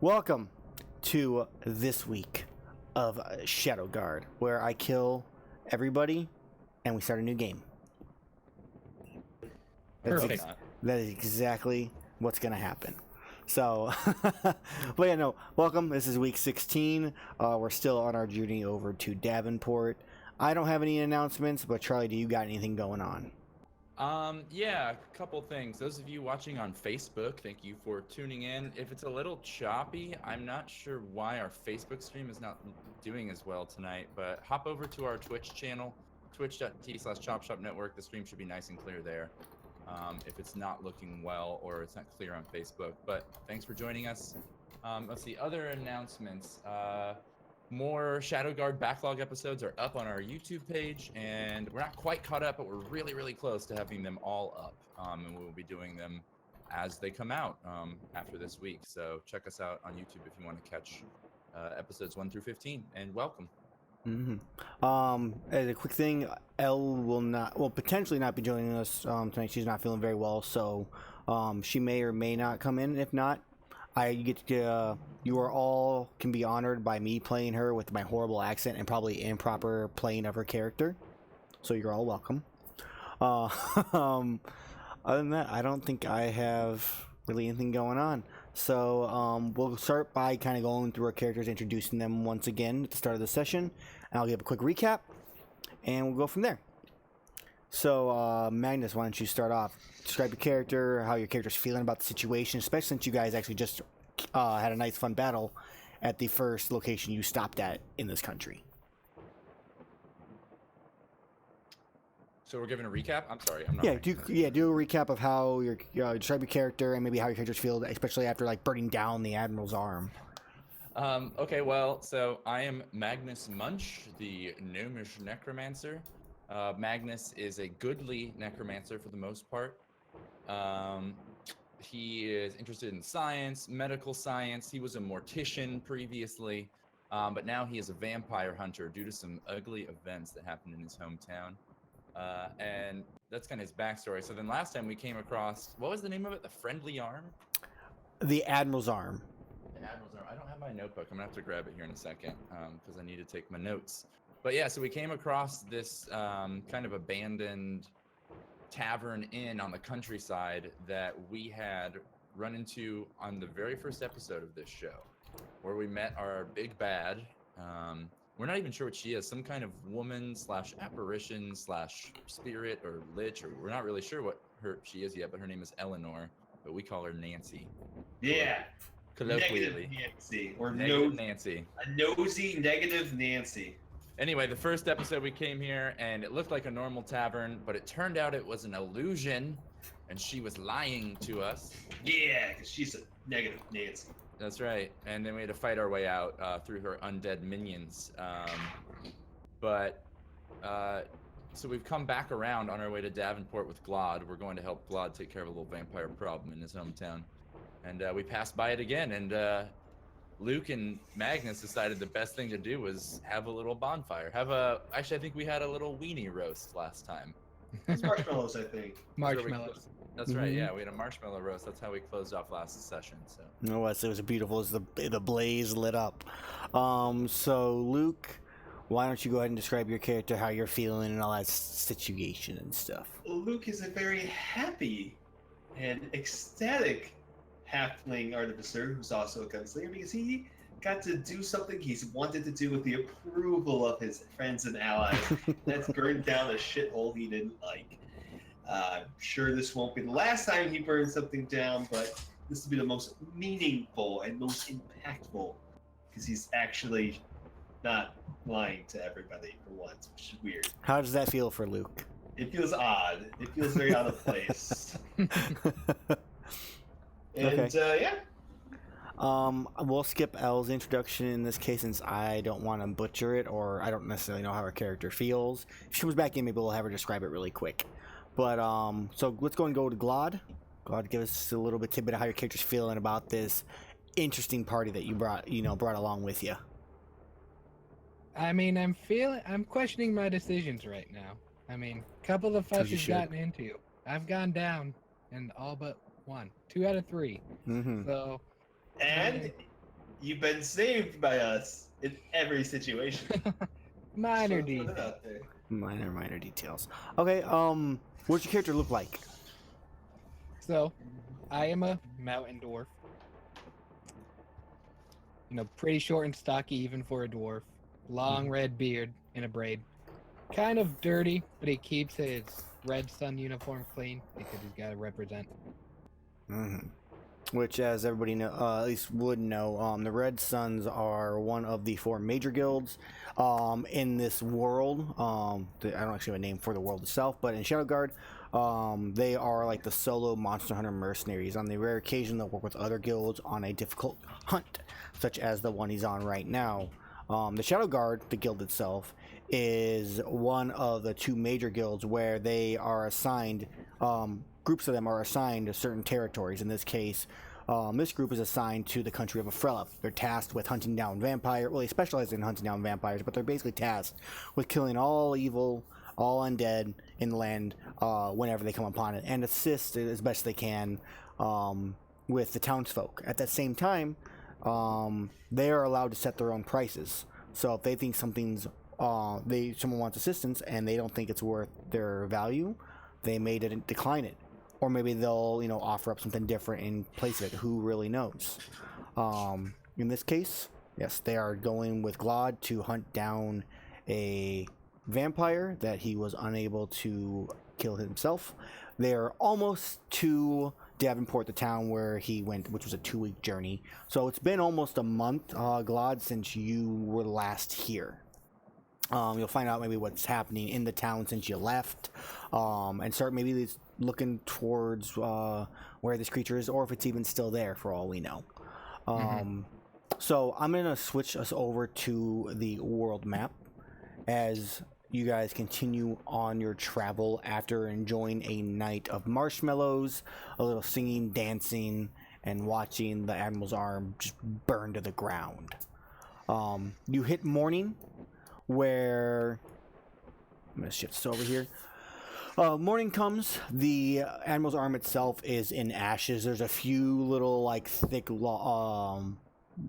Welcome to this week of Shadowguard, where I kill everybody and we start a new game. Perfect. That is exactly what's going to happen. So, but yeah, no, welcome. This is week 16. We're still on our journey over to Davenport. I don't have any announcements, but Charlie, do you got anything going on? Yeah, a couple things. Those of you watching on Facebook, thank you for tuning in. If it's a little choppy, I'm not sure why our Facebook stream is not doing as well tonight, but hop over to our Twitch channel, twitch.tv/ChopShopNetwork. The stream should be nice and clear there. If it's not looking well or it's not clear on Facebook, but thanks for joining us. Let's see, other announcements. More Shadowguard backlog episodes are up on our YouTube page, and we're not quite caught up, but we're really, really close to having them all up. And we'll be doing them as they come out after this week. So check us out on YouTube if you want to catch episodes 1 through 15. And welcome. As a quick thing, Elle will potentially not be joining us tonight. She's not feeling very well, so she may or may not come in. If not, you are all can be honored by me playing her with my horrible accent and probably improper playing of her character. So you're all welcome. Other than that, I don't think I have really anything going on. So we'll start by kind of going through our characters, introducing them once again at the start of the session. And I'll give a quick recap, and we'll go from there. So, Magnus, why don't you start off? Describe your character, how your character's feeling about the situation, especially since you guys actually just had a nice, fun battle at the first location you stopped at in this country. So we're giving a recap? I'm sorry, I'm not. Do a recap of how describe your character and maybe how your characters feel, especially after like burning down the Admiral's arm. Okay, well, so I am Magnus Munch, the gnomish necromancer. Magnus is a goodly necromancer for the most part. He is interested in science, medical science. He was a mortician previously, but now he is a vampire hunter due to some ugly events that happened in his hometown. And that's kind of his backstory. So then last time we came across, what was the name of it? The Friendly Arm? The Admiral's Arm. The Admiral's Arm. I don't have my notebook. I'm going to have to grab it here in a second because I need to take my notes. But yeah, so we came across this kind of abandoned tavern inn on the countryside that we had run into on the very first episode of this show, where we met our big bad. We're not even sure what she is, some kind of woman / apparition / spirit or lich, or we're not really sure what she is yet, but her name is Eleanor, but we call her Nancy. Yeah. Colloquially. Negative Nancy. Or Negative Nancy. A nosy negative Nancy. Anyway, the first episode we came here and it looked like a normal tavern, but it turned out it was an illusion and she was lying to us. Yeah, because she's a negative Nancy. That's right. And then we had to fight our way out through her undead minions. So we've come back around on our way to Davenport with Glod. We're going to help Glod take care of a little vampire problem in his hometown. And we passed by it again, and Luke and Magnus decided the best thing to do was have a little bonfire. Actually, I think we had a little weenie roast last time. It's marshmallows, I think. Marshmallows. That's right, yeah, we had a marshmallow roast. That's how we closed off last session. So it was beautiful as the blaze lit up. So Luke, why don't you go ahead and describe your character, how you're feeling, and all that situation and stuff. Luke is a very happy and ecstatic halfling artificer who's also a gunslinger because he got to do something he's wanted to do with the approval of his friends and allies. That's burned down a shithole he didn't like. I'm sure this won't be the last time he burns something down, but this will be the most meaningful and most impactful because he's actually not lying to everybody for once, which is weird. How does that feel for Luke? It feels odd. It feels very out of place. Yeah. We'll skip Elle's introduction in this case since I don't want to butcher it, or I don't necessarily know how her character feels. If she comes back in, maybe we'll have her describe it really quick. But so let's go to Glod. Glod, give us a little bit tidbit of how your character's feeling about this interesting party that you brought along with you. I mean, I'm questioning my decisions right now. I mean, a couple of fights I've gotten into. I've gone down in all but one, 2 out of 3. Mm-hmm. So, and You've been saved by us in every situation. Minor Just wanna put it detail. out there. Minor details. Okay, what's your character look like? So, I am a mountain dwarf. Pretty short and stocky even for a dwarf. Long red beard and a braid. Kind of dirty, but he keeps his red sun uniform clean because he's got to represent. Mm-hmm. Which, as everybody know, at least would know, the Red Suns are one of the 4 major guilds in this world. I don't actually have a name for the world itself, but in Shadowguard, they are like the solo monster hunter mercenaries. On the rare occasion, they'll work with other guilds on a difficult hunt, such as the one he's on right now. The Shadowguard, the guild itself, is one of the 2 major guilds where they are assigned. Groups of them are assigned to certain territories. In this case, this group is assigned to the country of Afrella. They're tasked with hunting down vampires. Well, they specialize in hunting down vampires, but they're basically tasked with killing all evil, all undead in the land whenever they come upon it, and assist as best they can with the townsfolk. At that same time, they are allowed to set their own prices. So if they think someone wants assistance and they don't think it's worth their value, they may decline it. Or maybe they'll, offer up something different in place of it. Who really knows? In this case, yes, they are going with Glod to hunt down a vampire that he was unable to kill himself. They're almost to Davenport, the town where he went, which was a 2-week journey. So it's been almost a month, Glod, since you were last here. You'll find out maybe what's happening in the town since you left, and start maybe looking towards where this creature is, or if it's even still there, for all we know. So I'm going to switch us over to the world map as you guys continue on your travel after enjoying a night of marshmallows, a little singing, dancing, and watching the Admiral's arm just burn to the ground. You hit morning, where I'm going to shift this over here. Morning comes. The Admiral's arm itself is in ashes. There's a few little thick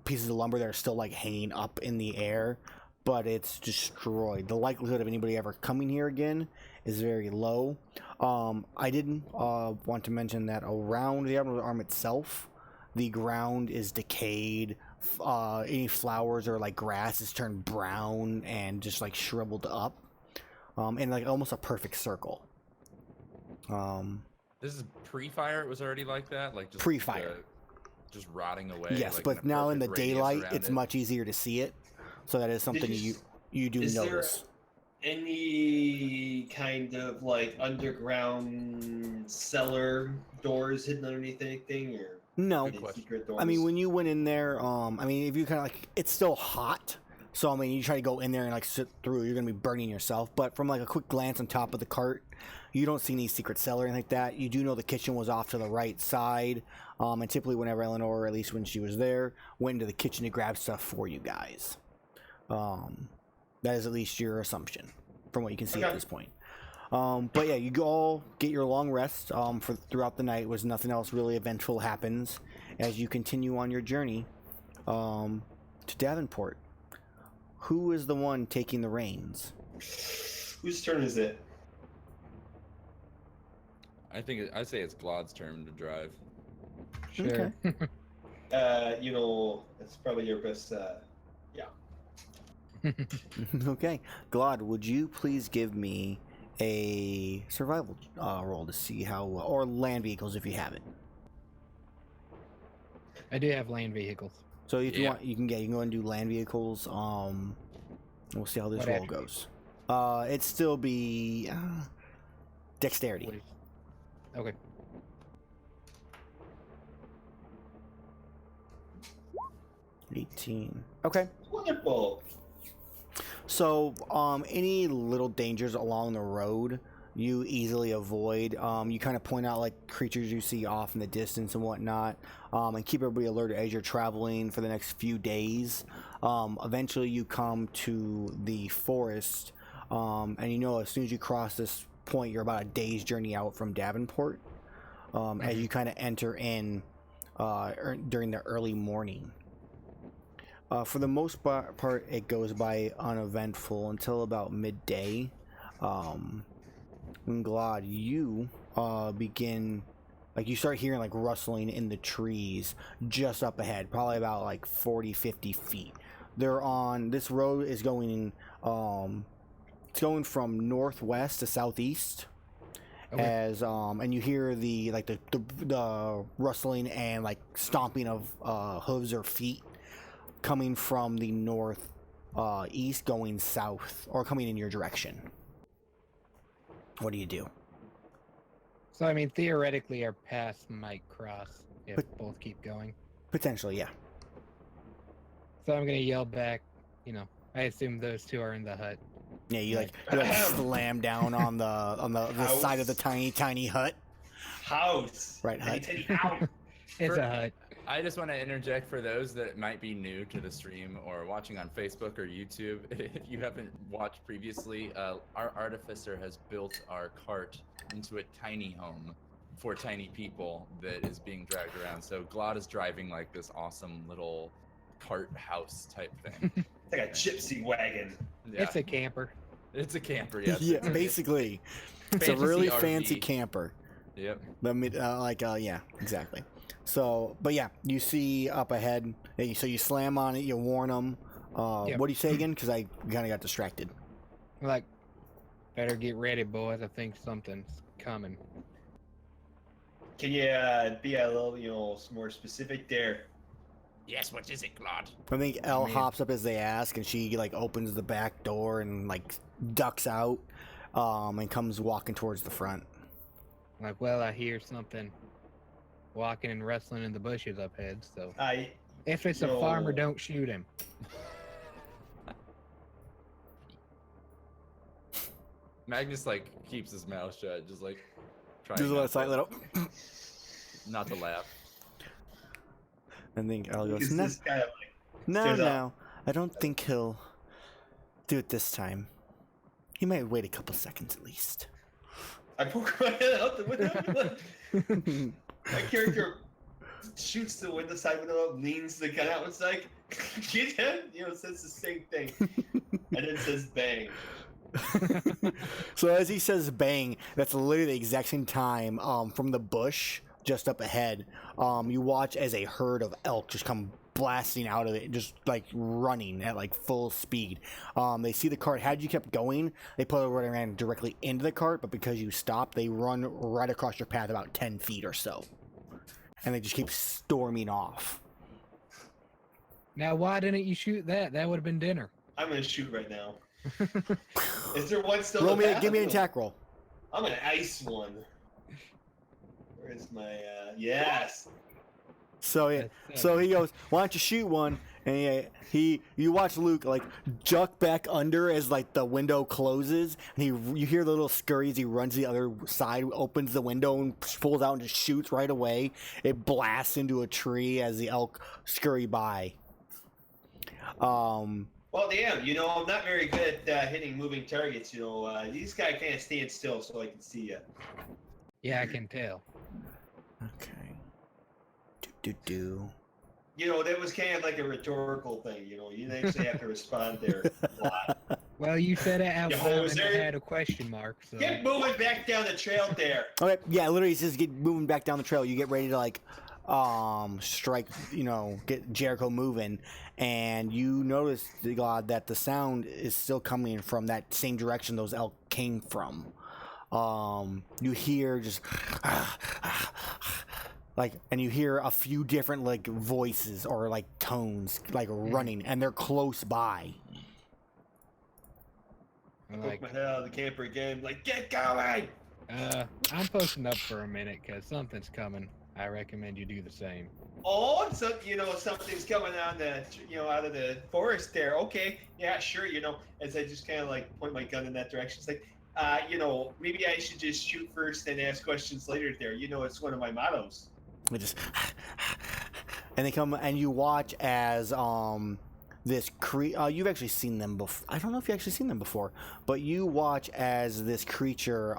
pieces of lumber that are still hanging up in the air, but it's destroyed. The likelihood of anybody ever coming here again is very low. I didn't want to mention that around the Admiral's arm itself, the ground is decayed. Any flowers or grass is turned brown and just shriveled up, in almost a perfect circle. This is pre-fire. It was already like that, just pre-fire, just rotting away. Yes, but now in the daylight, it's much easier to see it. So that is something you do notice. Any kind of underground cellar doors hidden underneath anything, or no? Secret doors? I mean, when you went in there, if you kind of it's still hot. So you try to go in there and sit through, you're gonna be burning yourself. But from a quick glance on top of the cart, you don't see any secret cellar or anything like that. You do know the kitchen was off to the right side. And typically, whenever Eleanor, or at least when she was there, went into the kitchen to grab stuff for you guys. That is at least your assumption from what you can see at this point. But yeah, you all get your long rest for throughout the night. Was nothing else really eventful happens as you continue on your journey to Davenport. Who is the one taking the reins? Whose turn is it? I'd say it's Glod's turn to drive. Sure. Okay. It's probably your best. Okay, Glod, would you please give me a survival roll to see how, or land vehicles if you have it. I do have land vehicles. So if you want, you can go and do land vehicles. We'll see how this roll goes. It'd still be dexterity. Please. Okay. $18. Okay. Wonderful. So, any little dangers along the road, you easily avoid. You kind of point out creatures you see off in the distance and whatnot, and keep everybody alert as you're traveling for the next few days. Eventually, you come to the forest, and as soon as you cross this point, you're about a day's journey out from Davenport. As you kind of enter in during the early morning. For the most part, it goes by uneventful until about midday. When Glod, you begin, like you start hearing like rustling in the trees just up ahead, probably about like 40-50 feet. They're on this road is going it's going from northwest to southeast. Okay. As and you hear the rustling and like stomping of hooves or feet coming from the north east going south or coming in your direction. What do you do? So, I mean, theoretically, our paths might cross if both keep going. Potentially, yeah. So I'm going to yell back, I assume those two are in the hut. Yeah, you like slam down on the side of the tiny hut. House. Right, hut. Tiny house. It's a hut. I just want to interject for those that might be new to the stream or watching on Facebook or YouTube. If you haven't watched previously, our artificer has built our cart into a tiny home for tiny people that is being dragged around. So Glod is driving like this awesome little cart house type thing. It's like a gypsy wagon. Yeah. It's a camper. It's a camper, yes. Yeah, basically. It's a really RV. fancy camper. Yep. Yeah, exactly. So, but yeah, you see up ahead. So you slam on it. You warn them. Yep. What do you say again? Because I kind of got distracted. Like, better get ready, boys. I think something's coming. Can you be a little, more specific there? Yes, what is it, Glod? I think Elle hops up as they ask, and she like opens the back door and like ducks out, and comes walking towards the front. Like, well, I hear something walking and wrestling in the bushes up ahead, so if it's a farmer, don't shoot him. Magnus like keeps his mouth shut, just like trying Just a slight little. not to laugh. I think Elle goes, Is no, this guy like no, I don't think he'll do it this time. He might wait a couple seconds at least. I poke my head out the window. My character shoots the window side window up, leans the gun out, it's like, get him? Says the same thing. And then says bang. So as he says bang, that's literally the exact same time from the bush just up ahead. You watch as a herd of elk just come blasting out of it, just like running at like full speed. They see the cart. Had you kept going, they probably ran directly into the cart, but because you stopped, they run right across your path about 10 feet or so. And they just keep storming off. Now, why didn't you shoot that? That would have been dinner. I'm gonna shoot right now. Is there one still? Give me an attack roll. I'm gonna ice one. Where's my yes? So yeah, so he goes, "Why don't you shoot one?" And you watch Luke like duck back under as like the window closes, and you hear the little scurry as he runs to the other side, opens the window and pulls out and just shoots right away. It blasts into a tree as the elk scurry by. Well, damn, I'm not very good at hitting moving targets. These guys can't stand still, so I can see you. Yeah, I can tell. Okay. That was kind of like a rhetorical thing. You didn't actually have to respond there a lot. Well, you said it out loud and there? it had a question mark. So. Get moving back down the trail there. Okay, yeah, literally just get moving back down the trail. You get ready to like strike, get Jericho moving, and you notice, God, that the sound is still coming from that same direction those elk came from. You hear just and you hear a few different like voices or like tones like running, and they're close by. I poke my head out of the camper again, like, get going! I'm posting up for a minute because something's coming. I recommend you do the same. Oh, so something's coming on the out of the forest there. Okay, yeah, sure. As I just kind of like point my gun in that direction, it's like, maybe I should just shoot first and ask questions later. There, it's one of my mottos. And they come and you watch as this you've actually seen them before. I don't know if you actually seen them before, but you watch as this creature,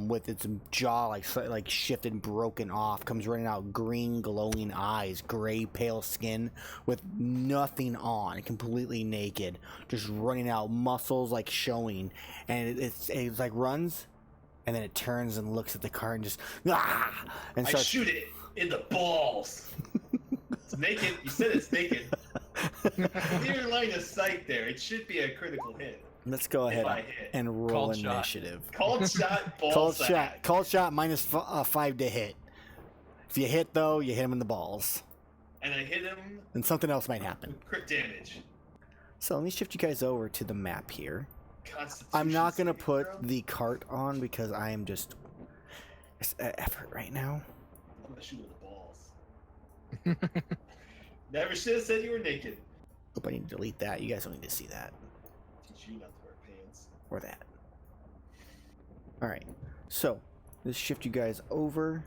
with its jaw like shifted and broken off, comes running out, green glowing eyes, gray pale skin, with nothing on, completely naked, just running out, muscles like showing, and it's like runs, and then it turns and looks at the cart and just and I starts. shoot it in the balls. It's naked. You said it's naked. Near line of sight there. It should be a critical hit. Let's go ahead I hit. and roll Called shot. initiative. Called shot, ball Cold sack. shot. Cold shot minus 5 to hit. If you hit though, you hit him in the balls, And I hit him and something else might happen. with crit damage. So let me shift you guys over to the map here. Constitution I'm not gonna saving put throw. the cart on because I am just it's an effort right now. I'm gonna shoot with the balls. Never should have said you were naked. Hope I need to delete that. You guys don't need to see that Teach you not to wear pants. or that. All right. So let's shift you guys over.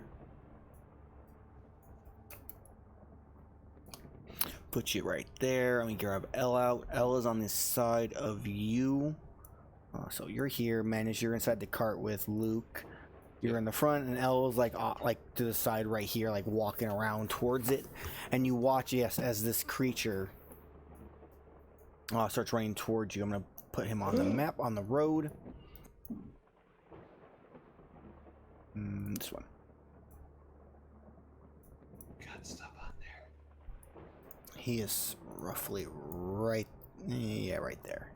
Put you right there. Let me grab L out. L is on this side of you. So you're here, Manus. You're inside the cart with Luke. You're in the front, and L is like to the side right here, like walking around towards it. And you watch, yes, as this creature starts running towards you. I'm gonna put him on the map on the road. This one. God, stop on there. He is roughly right there.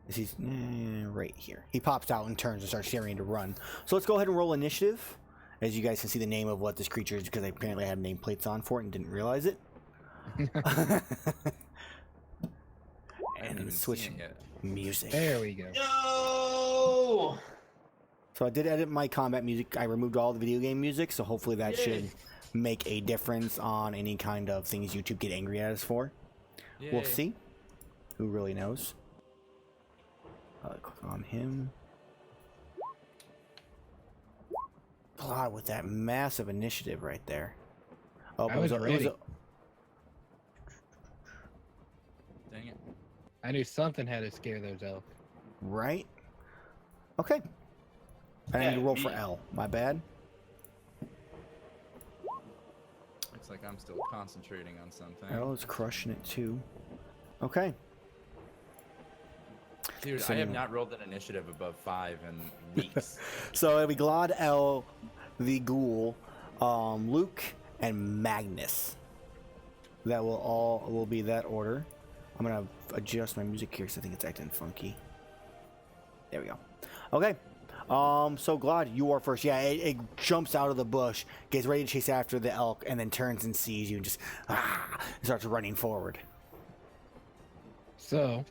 He's right here. He pops out and turns and starts sharing to run. So let's go ahead and roll initiative. As you guys can see the name of what this creature is, because I apparently had nameplates on for it and didn't realize it. And then switch music. There we go. No! So I did edit my combat music. I removed all the video game music, so hopefully that Yay. should make a difference on any kind of things YouTube get angry at us for. We'll Yay. see. Who really knows? Click on him. Glod with that massive initiative right there. Oh, I was ready. Dang it. I knew something had to scare those elk. right. Okay. I need to roll for me. L. My bad. Looks like I'm still concentrating on something. L is crushing it too. Okay. Dude, So I have you- not rolled an initiative above 5 in weeks. So it'll be Glod, L, the Ghoul, Luke, and Magnus. That will be that order. I'm gonna adjust my music here because I think it's acting funky. There we go. Okay. So Glod, you are first. Yeah, it jumps out of the bush, gets ready to chase after the elk, and then turns and sees you and just starts running forward. So,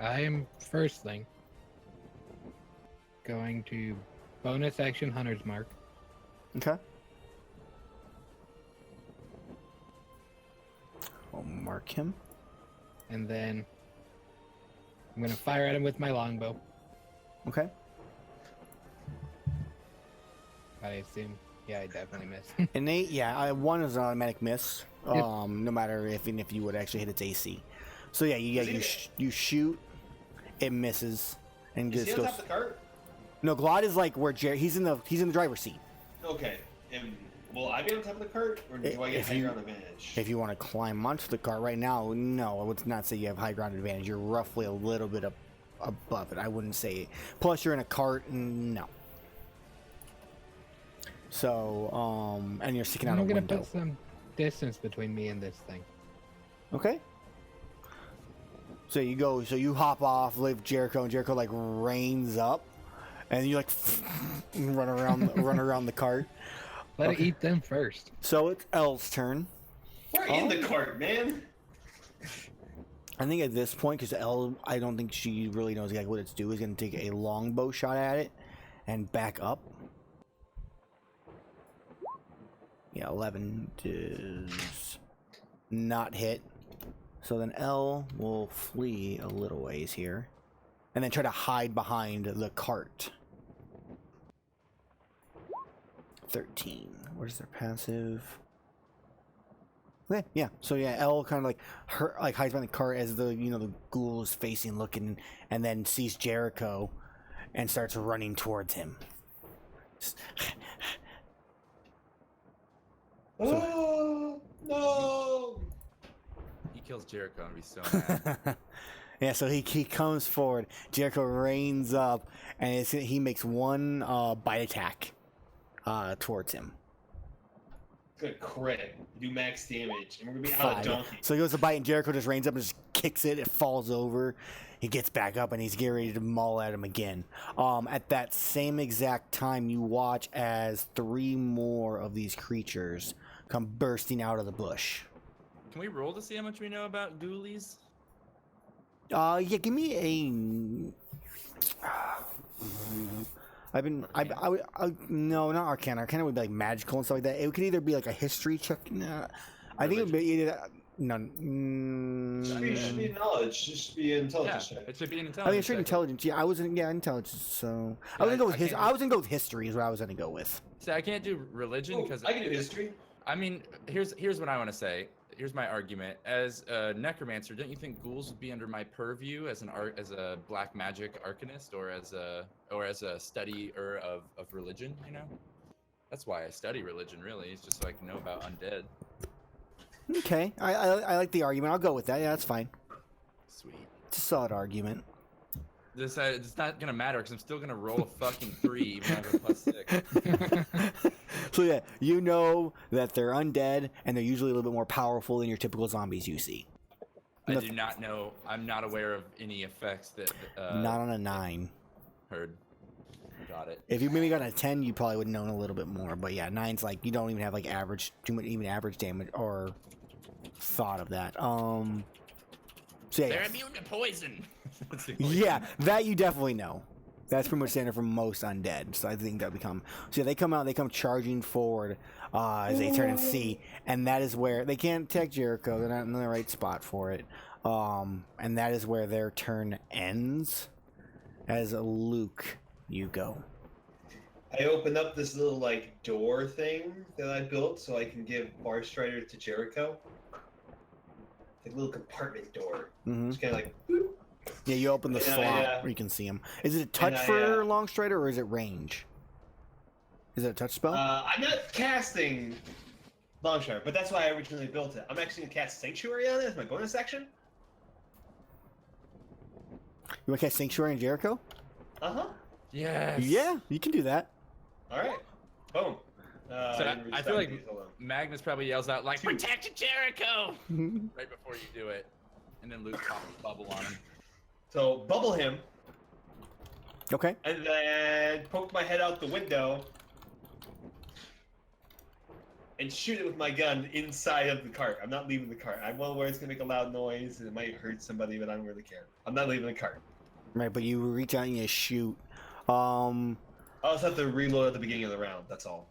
I am first thing going to bonus action Hunter's Mark. Okay. I'll mark him. And then I'm going to fire at him with my longbow. Okay. I assume. Yeah, I definitely missed. Innate, yeah. One is an automatic miss. Yep. No matter if you would actually hit its AC. So yeah, you shoot, it misses, and Is he just on goes. top of the cart? No, Glod is like where he's in the driver's seat. Okay. And will I be on top of the cart, or do I get If high you- ground advantage? If you want to climb onto the car right now, no, I would not say you have high ground advantage. You're roughly a little bit above it. I wouldn't say. Plus, you're in a cart. No. So, and you're sticking out a I'm going to window. put some distance between me and this thing. Okay. So you hop off, leave Jericho, and Jericho like reins up, and you like run around the cart. Let Okay. it eat them first. So it's Elle's turn. We're in the cart, man. I think at this point, because Elle, I don't think she really knows exactly what it's doing, is going to take a longbow shot at it and back up. Yeah, 11 does not hit. So then Elle will flee a little ways here and then try to hide behind the cart. 13. Where's their passive? Okay, yeah. So yeah, Elle kind of like hides behind the cart as the the ghoul is facing, looking, and then sees Jericho, and starts running towards him. Oh no! He kills Jericho and be so mad. Yeah, so he comes forward. Jericho reins up, and he makes one bite attack towards him. Good crit. You do max damage, and we're gonna be out 5. of donkey. So he goes to bite, and Jericho just reins up and just kicks it. It falls over. He gets back up, and he's getting ready to maul at him again. At that same exact time, you watch as 3 more of these creatures come bursting out of the bush. Can we roll to see how much we know about ghoulies? Yeah, give me a. No, not Arcana. Arcana would be like magical and stuff like that. It could either be like a history check. Nah, I think it would be either. No. It should be knowledge. It should be intelligence. Yeah, check. it should be an I intelligence. mean, it's check. intelligence. Yeah, I wasn't. Yeah, intelligence. So I was Yeah, gonna go with I his. can't- I was gonna go with history. Is what I was gonna go with. See, I can't do religion Oh, because I can do history. I mean, here's what I want to say. Here's my argument. As a necromancer, don't you think ghouls would be under my purview as as a black magic arcanist, or as a studier of religion? You know, that's why I study religion. Really, it's just so I can know about undead. Okay, I like the argument. I'll go with that. Yeah, that's fine. Sweet. It's a solid argument. This it's not gonna matter because I'm still gonna roll a fucking 3 even though I have a +6. So yeah, you know that they're undead and they're usually a little bit more powerful than your typical zombies you see. I do not know. I'm not aware of any effects that. Not on a 9. Heard. Got it. If you maybe got a 10, you probably would know a little bit more. But yeah, 9's like you don't even have like too much even average damage or thought of that. So yeah, They're immune to poison. That's the only yeah, thing. that you definitely know. That's pretty much standard for most undead. So I think that become. So yeah, they come charging forward as they turn and see, and that is where they can't attack Jericho. They're not in the right spot for it. And that is where their turn ends. As Luke, you go. I opened up this little like door thing that I built so I can give Bar Strider to Jericho. Like a little compartment door. Mm-hmm. It's kind of like. Boop. Yeah, you open the And slot where you can see him. Is it a touch for Longstrider or is it range? Is it a touch spell? I'm not casting Longshot, but that's why I originally built it. I'm actually gonna cast Sanctuary on it as my bonus action. You want to cast Sanctuary in Jericho? Uh-huh. Yes. Yeah, you can do that. All right. Boom. So I feel like Magnus probably yells out like "Protect Jericho" right before you do it, and then Luke pops a bubble on him. So bubble him, Okay. and then poke my head out the window, and shoot it with my gun inside of the cart. I'm not leaving the cart. I'm well aware it's gonna make a loud noise and it might hurt somebody, but I don't really care. I'm not leaving the cart. Right, but you reach out and you shoot. I'll just have to reload at the beginning of the round. That's all.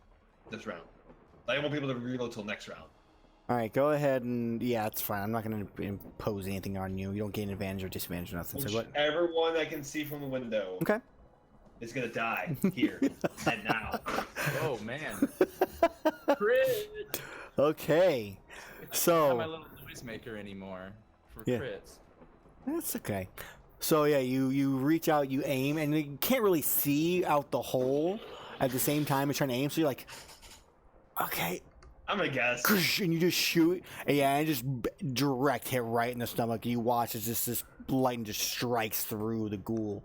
This round. I won't be able to reload till next round. All right, go ahead and yeah, it's fine. I'm not going to impose anything on you. You don't gain advantage or disadvantage or nothing. So what? Whichever one I can see from the window Okay. is gonna die here and now. Oh man. Crit. Okay. I don't have my So little noise maker anymore for Yeah. crits. that's okay. So yeah, you reach out, you aim, and you can't really see out the hole at the same time as trying to aim. So you're like, okay, I'm gonna guess. and you just shoot, and yeah, and just direct hit right in the stomach. You watch as this lightning just strikes through the ghoul.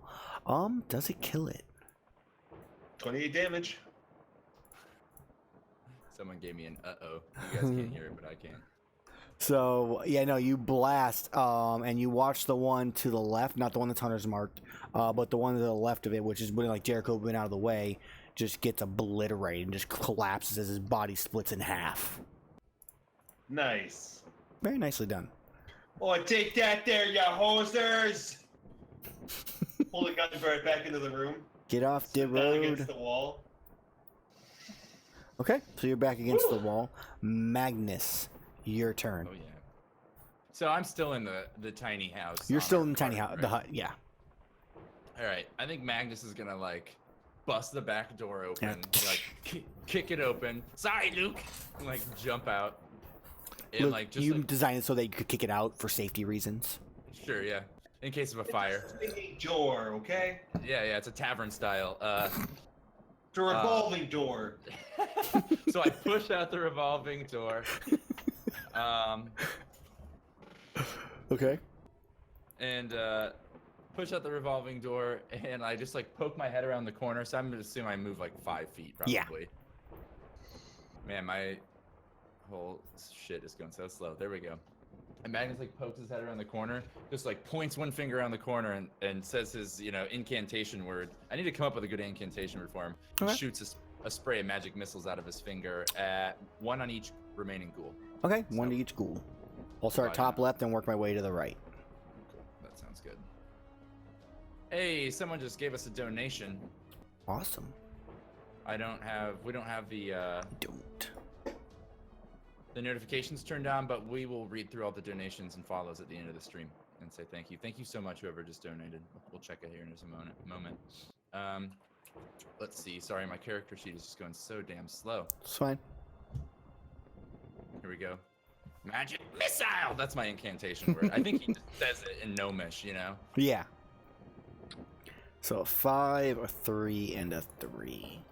Does it kill it? 28 damage. Someone gave me an uh-oh. You guys can't hear it, but I can. So yeah, no, you blast, and you watch the one to the left, not the one that's Hunter's marked, but the one to the left of it, which is when like Jericho went out of the way, just gets obliterated and just collapses as his body splits in half. Nice. Very nicely done. Oh, take that there, ya hosers! Pull the gun right back into the room. Get off the Sit down road. against the wall. Okay, so you're back against the wall. Magnus, your turn. Oh yeah. So I'm still in the tiny house. You're on still our in the tiny farm, house, the right? hut, yeah. All right. I think Magnus is gonna like bust the back door open, Yeah. like kick it open. Sorry, Luke. And, like jump out. And Look, like just you like, designed it so that you could kick it out for safety reasons. sure, yeah. In case of a fire. It's a swinging door, okay? Yeah, it's a tavern style. It's a revolving door. So I push out the revolving door. Okay. And push out the revolving door, and I just like poke my head around the corner. So I'm gonna assume I move like 5 feet, probably. Yeah. Man, my whole shit is going so slow. There we go. And Magnus like pokes his head around the corner, just like points one finger around the corner and says his, incantation word. I need to come up with a good incantation word for him. He Okay. shoots a spray of magic missiles out of his finger at one on each remaining ghoul. Okay, one to each ghoul. I'll start Right top now. left and work my way to the right. Cool. That sounds good. Hey, someone just gave us a donation. Awesome. We don't have Don't. the notifications turned on, but we will read through all the donations and follows at the end of the stream and say thank you. Thank you so much, whoever just donated. We'll check it here in just a moment. Let's see. Sorry, my character sheet is just going so damn slow. It's fine. Here we go. Magic missile. That's my incantation word. I think he just says it in Gnomish, Yeah. So a 5, a 3, and a 3.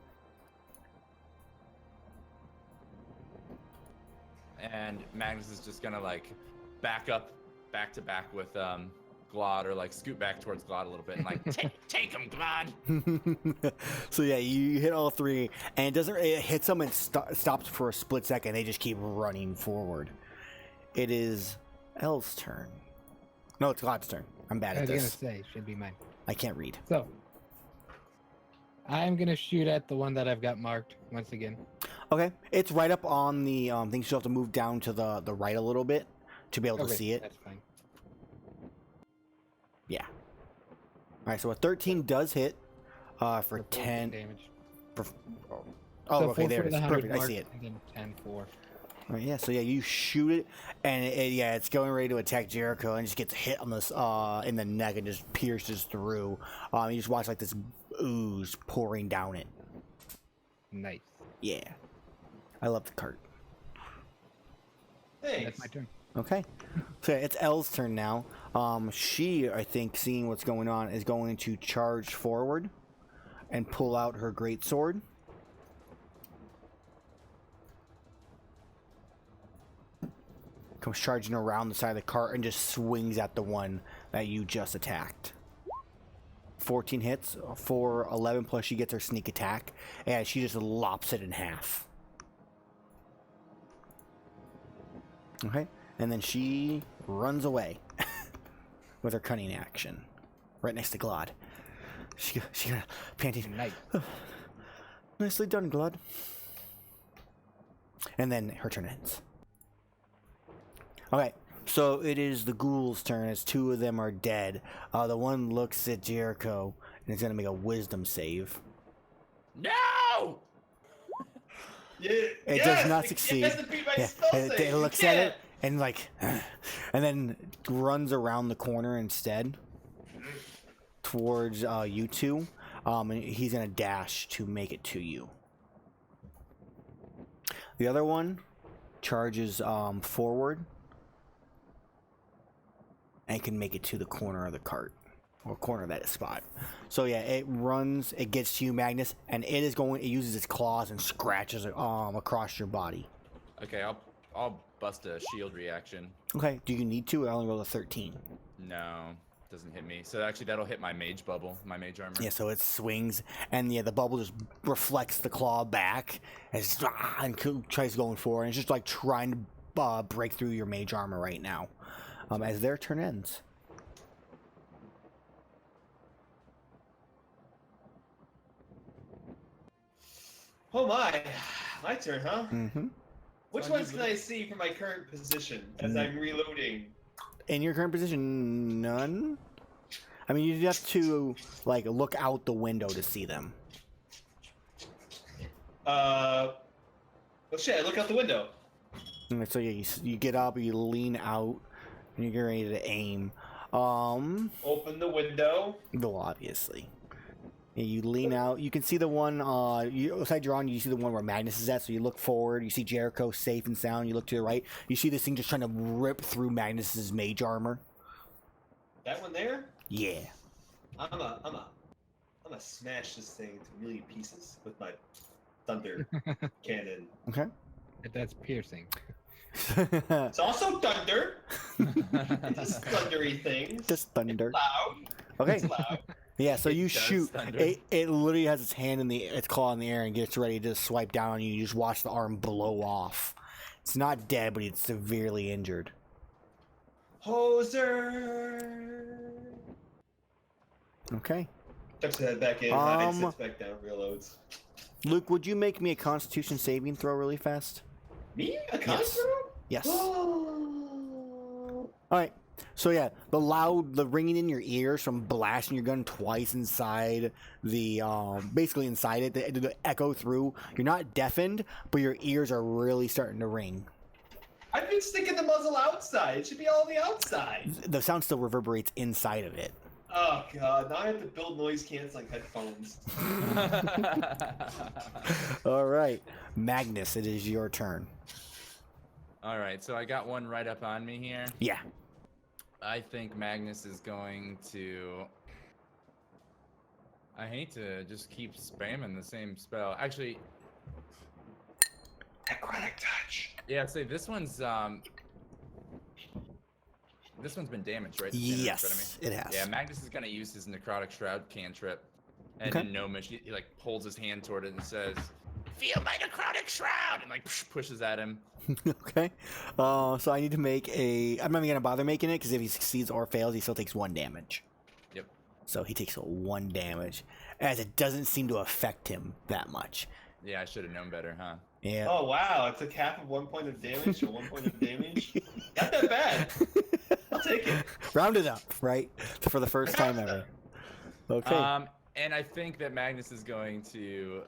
And Magnus is just gonna like back to back with Glod, or like scoot back towards Glod a little bit and like take him, Glod. So yeah, you hit all 3, and it hits them and stops for a split second. They just keep running forward. It is Elle's turn. No, it's Glod's turn. I'm bad I at was this. gonna say, should be mine. I can't read. So, I'm gonna shoot at the one that I've got marked once again. Okay, it's right up on the thing. So you have to move down to the right a little bit to be able to Okay, see it. That's fine. Yeah. All right, so a 13 does hit for 14 10. damage. Oh, So okay, 4 there for it the is. 100 Perfect. I mark, see it. And then 10 for. All right, yeah, so yeah, you shoot it, and it's going ready to attack Jericho, and just gets hit on this in the neck and just pierces through. You just watch like this ooze pouring down it. Nice. Yeah, I love the cart. Thanks. That's my turn. Okay, so it's Elle's turn now. She, I think, seeing what's going on, is going to charge forward and pull out her greatsword. Comes charging around the side of the cart and just swings at the one that you just attacked. 14 hits for 11, plus she gets her sneak attack, and she just lops it in half. Okay, and then she runs away with her cunning action, right next to Glod. She gonna panting. Nice. Nicely done, Glod. And then her turn ends. Okay, so it is the ghoul's turn as 2 of them are dead. The one looks at Jericho and is going to make a wisdom save. No! Yeah, It does not succeed. It doesn't beat my Yeah, spell it save. You looks at it can't. and like, and then runs around the corner instead towards you two. And he's going to dash to make it to you. The other one charges forward and can make it to the corner of the cart, or corner of that spot. So yeah, it runs, it gets to you, Magnus, and it uses its claws and scratches across your body. Okay, I'll bust a shield reaction. Okay, do you need to? I only rolled a 13. No, doesn't hit me. So actually, that'll hit my mage bubble, my mage armor. Yeah, so it swings, and yeah, the bubble just reflects the claw back and tries going forward. And it's just like trying to break through your mage armor right now. As their turn ends. Oh my turn, huh? Mm-hmm. Which ones can I see from my current position as I'm reloading? In your current position, none. I mean, you have to like look out the window to see them. Well, shit, I look out the window. And so you get up, you lean out, and you get ready to aim. Open the window. Though obviously, And you lean out. You can see the one outside your on. You see the one where Magnus is at. So you look forward. You see Jericho safe and sound. You look to the right. You see this thing just trying to rip through Magnus's mage armor. That one there? Yeah. I'm gonna smash this thing to a million pieces with my thunder cannon. Okay. That's piercing. It's also thunder. It does thundery things. Just thunder. It's loud. Okay. It's loud. Yeah, so you does shoot. thunder. It literally has its hand in its claw in the air and gets ready to swipe down on you. You just watch the arm blow off. It's not dead, but it's severely injured. Hoser. Okay. Tucks the head back in. Hide, sits back down. Reloads. Luke, would you make me a Constitution saving throw really fast? Me? A construct? Yes. Oh. All right. So yeah, the ringing in your ears from blasting your gun twice inside the, basically inside it, the echo through. You're not deafened, but your ears are really starting to ring. I've been sticking the muzzle outside. It should be all the outside. The sound still reverberates inside of it. Oh god, now I have to build noise canceling headphones. All right, Magnus, it is your turn. All right, so I got one right up on me here. Yeah. I think Magnus is going to... I hate to just keep spamming the same spell. Actually, Necrotic touch. yeah, say this one's been damaged, right? The standard Yes, enemy? it has. Yeah, Magnus is gonna use his Necrotic Shroud cantrip, and Okay. Gnomish, he like holds his hand toward it and says, "Feel my Necrotic Shroud," and like pushes at him. Okay. So I need to make a... I'm not even going to bother making it, because if he succeeds or fails, he still takes 1 damage. Yep. So he takes 1 damage, as it doesn't seem to affect him that much. Yeah, I should have known better, huh? Yeah. Oh wow, I took half of 1 point of damage to 1 point of damage. Not that bad. I'll take it. Rounded up, right? For the first time ever. Okay. And I think that Magnus is going to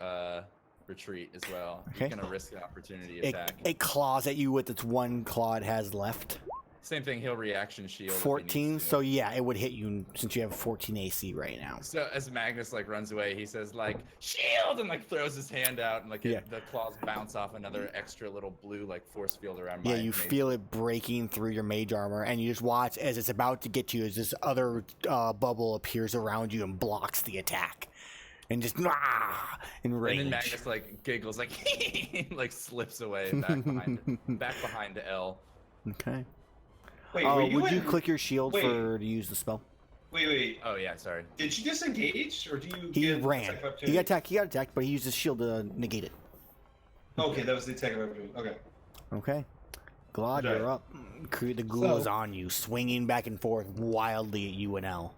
retreat as well. Okay. He's gonna risk an opportunity it, attack. it claws at you with its 1 claw it has left. Same thing, he'll reaction shield. if he 14, needs to. so yeah, it would hit you since you have 14 AC right now. So as Magnus like runs away, he says like shield and like throws his hand out and like Yeah. the claws bounce off another extra little blue like force field around my Yeah, you mage. feel it breaking through your mage armor, and you just watch as it's about to get you as this other bubble appears around you and blocks the attack. And just in rage. And then Magnus like giggles like like slips away back behind L. Okay. Wait, were you would you in... click your shield Wait. to use the spell? Wait. Oh yeah, sorry. Did you disengage, or do you He get ran. attack of He opportunity? got attacked, but he used his shield to negate it. Okay, that was the attack of opportunity. Okay. Okay. Glod, Okay. you're up. The ghoul is So- on you, swinging back and forth wildly at you and L.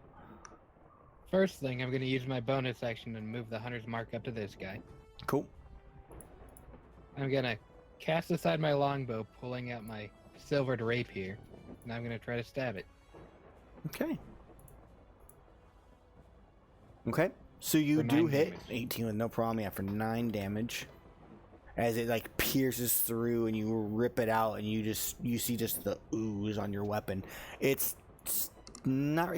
First thing, I'm going to use my bonus action and move the hunter's mark up to this guy. Cool. I'm going to cast aside my longbow, pulling out my silvered rapier, and I'm going to try to stab it. Okay. Okay. So you For do 9 hit damage. 18 with no problem. Yeah, for 9 damage. As it like pierces through and you rip it out and you see just the ooze on your weapon. It's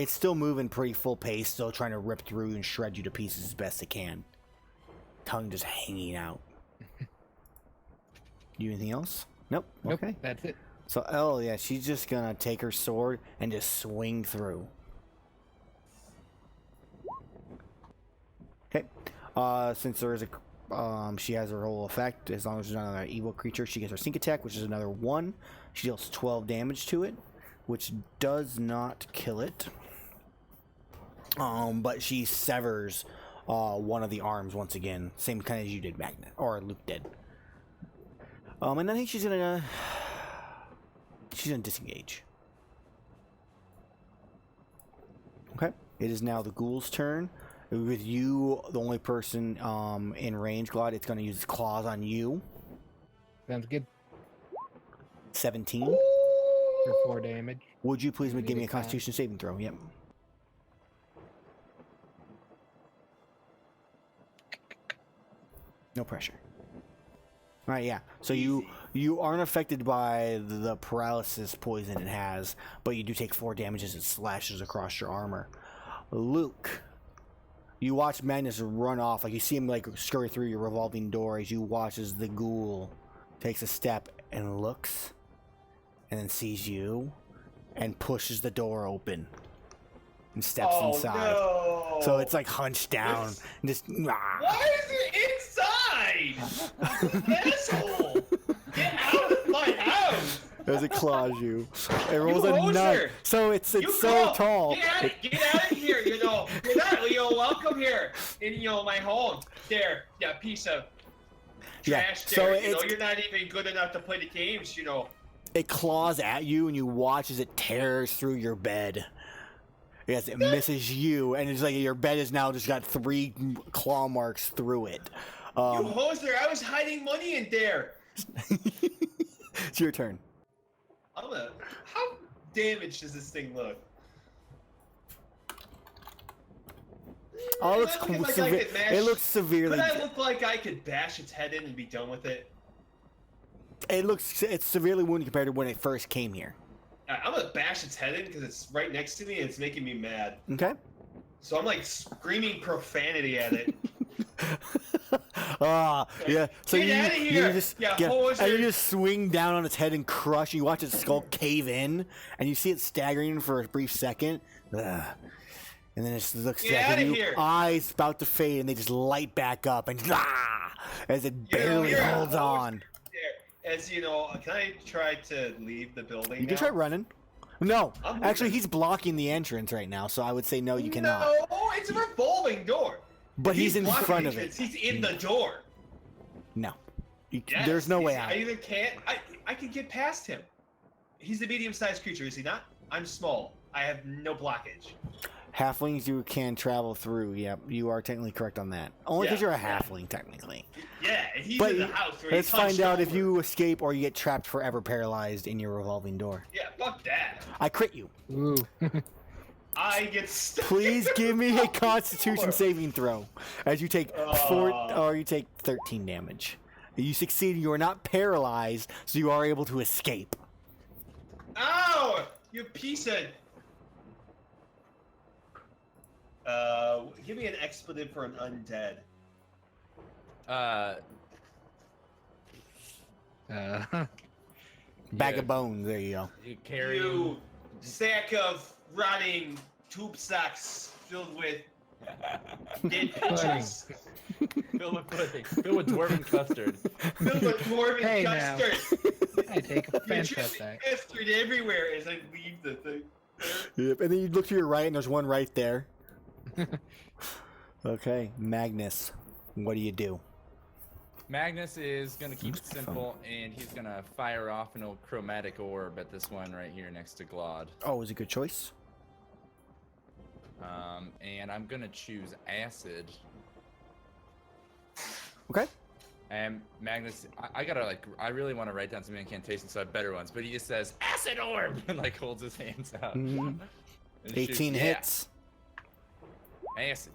still moving pretty full pace, still trying to rip through and shred you to pieces as best it can. Tongue just hanging out. Do anything else? Nope. Nope, Okay. that's it. So Elle, yeah, she's just gonna take her sword and just swing through. Okay. Since there is a she has her whole effect, as long as there's not another evil creature, she gets her sneak attack, which is another 1. She deals 12 damage to it, which does not kill it. But she severs one of the arms once again, same kind as you did, Magnet, or Luke did. And I think she's gonna disengage. Okay, it is now the ghoul's turn. With you, the only person in range, Glod, it's gonna use its claws on you. Sounds good. 17. For 4 damage. Would you please give me a Anytime. Constitution saving throw? Yep. No pressure. All right, yeah. So you aren't affected by the paralysis poison it has, but you do take 4 damage as it slashes across your armor. Luke, You watch Magnus run off, like you see him like scurry through your revolving door as you watch as the ghoul takes a step and looks, and then sees you, and pushes the door open, and steps inside. No. So it's like hunched down, and just. Why is it inside? Asshole! Get out of my house! As it claws you. It rolls You a hoser! 9. So it's so go. tall. Get out of here, you know. Get out, you know, welcome here in, you know, my home. There, that piece of trash so there. You know, it's- you're not even good enough to play the games, you know. It claws at you, and you watch as it tears through your bed. Yes, it misses you, and it's like your bed has now just got 3 claw marks through it. You hoser, I was hiding money in there. It's your turn. How damaged does this thing look? Oh, it looks Am I looking like I could it looks severely. Could I look like I could bash its head in and be done with it? It's severely wounded compared to when it first came here. I'm gonna bash its head in because it's right next to me and it's making me mad. Okay. So I'm like screaming profanity at it. Yeah. So Get outta here, you just you and hoser. you just swing down on its head and crush. You watch its skull cave in, and you see it staggering for a brief second. And then it just looks Get back at outta you, here. eyes about to fade, and they just light back up, and as it barely you're a holds hoser. on. There. As you know, can I try to leave the building? You can now? try running. No, I'm actually, moving. he's blocking the entrance right now, so I would say no, you cannot. No, it's a revolving door. But he's in blocking front the of it. entrance. He's in the door. No, Yes, there's no way he's- out. I either can't. I can get past him. He's a medium-sized creature, is he not? I'm small. I have no blockage. Halflings you can travel through. Yeah, you are technically correct on that. Only because Yeah, you're a yeah. halfling, technically. Yeah, and he's But in the house. Where let's he's hunched find out if over. you escape or you get trapped forever paralyzed in your revolving door. Yeah, fuck that. I crit you. Ooh. I get stuck. Please give me a Fucking Constitution door. saving throw, as you take you take 13 damage. You succeed. You are not paralyzed, so you are able to escape. Ow! You piece of. Give me an expletive for an undead. Bag Yeah. of bones. There you go. You carry. You sack of rotting tube sacks filled with dead pigeons. Filled with pudding. Filled with dwarven custard. Filled with dwarven Hey, now. custard. I take You're offense at dripping that. custard everywhere as I leave the thing. Yep. And then you look to your right, and there's one right there. Okay, Magnus. What do you do? Magnus is gonna keep it simple, and he's gonna fire off an old chromatic orb at this one right here next to Glod. Oh, is a good choice. And I'm gonna choose acid. Okay. And Magnus, I gotta I really want to write down some incantations so I have better ones, but he just says acid orb and like holds his hands out. Mhm. And shoots. 18 Yeah, hits. Acid.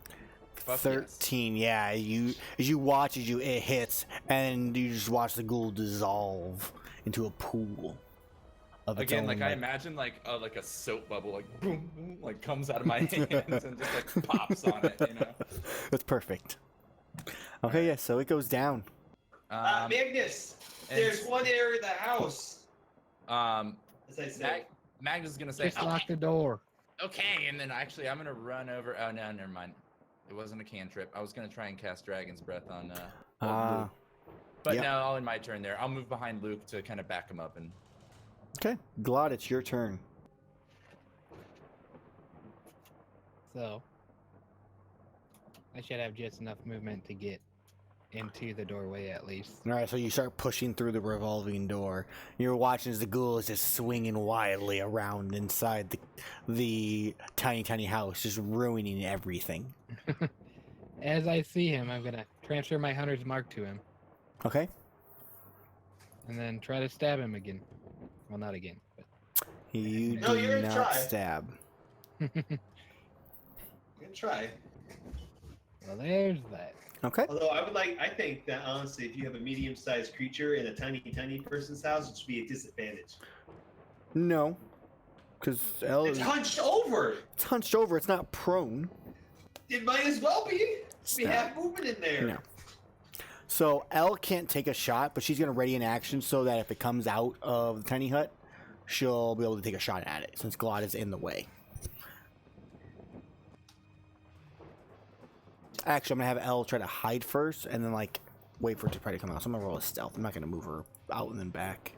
Fuck yes. 13. Yeah, as you watch it hits, and you just watch the ghoul dissolve into a pool of its Again, own, like I imagine like a soap bubble like boom, boom, like comes out of my hands and just like pops on it, you know. That's perfect. Okay, yeah, so it goes down. Magnus, there's one area of the house. As I said. Magnus is gonna say, Just lock the door. okay, and then actually I'm gonna run over. Oh no, never mind. It wasn't a cantrip. I was gonna try and cast Dragon's Breath on Ah, Luke. But yep. no, I'll in my turn there. I'll move behind Luke to kind of back him up and. okay. Glod, it's your turn. So I should have just enough movement to get into the doorway at least. All right, so you start pushing through the revolving door. You're watching as the ghoul is just swinging wildly around inside the tiny house, just ruining everything. As I see him, I'm gonna transfer my hunter's mark to him Okay. and then try to stab him again. Well, not again, but You No, do you're gonna not try. stab. Good try. well, there's that. Okay. Although I think that honestly, if you have a medium-sized creature in a tiny person's house, it should be a disadvantage. No. Because L It's is hunched over. it's hunched over. It's not prone. It might as well be. We Stop. have movement in there. No. So Elle can't take a shot, but she's going to ready an action so that if it comes out of the tiny hut, she'll be able to take a shot at it since Glod is in the way. Actually, I'm going to have Elle try to hide first and then, like, wait for it to try to come out. So I'm going to roll a stealth. I'm not going to move her out and then back.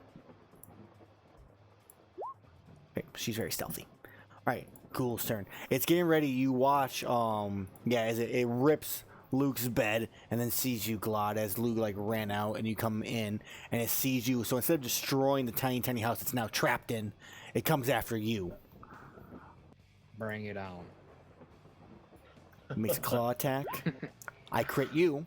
Okay, she's very stealthy. All right, Ghoul's turn. It's getting ready. You watch, as it rips Luke's bed and then sees you, Glod, as Luke, like, ran out and you come in and it sees you. So instead of destroying the tiny house it's now trapped in, it comes after you. Bring it on. It makes a claw attack. I crit you.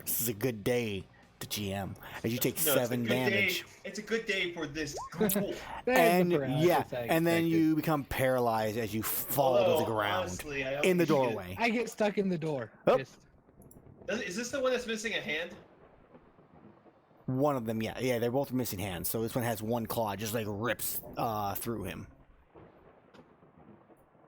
This is a good day to GM as you take 7 damage. It's a good day for this ghoul. And then you become paralyzed as you fall to the ground honestly, in the doorway. I get stuck in the door. Oh. Is this the one that's missing a hand? One of them, yeah, they're both missing hands. So this one has one claw, just like rips through him.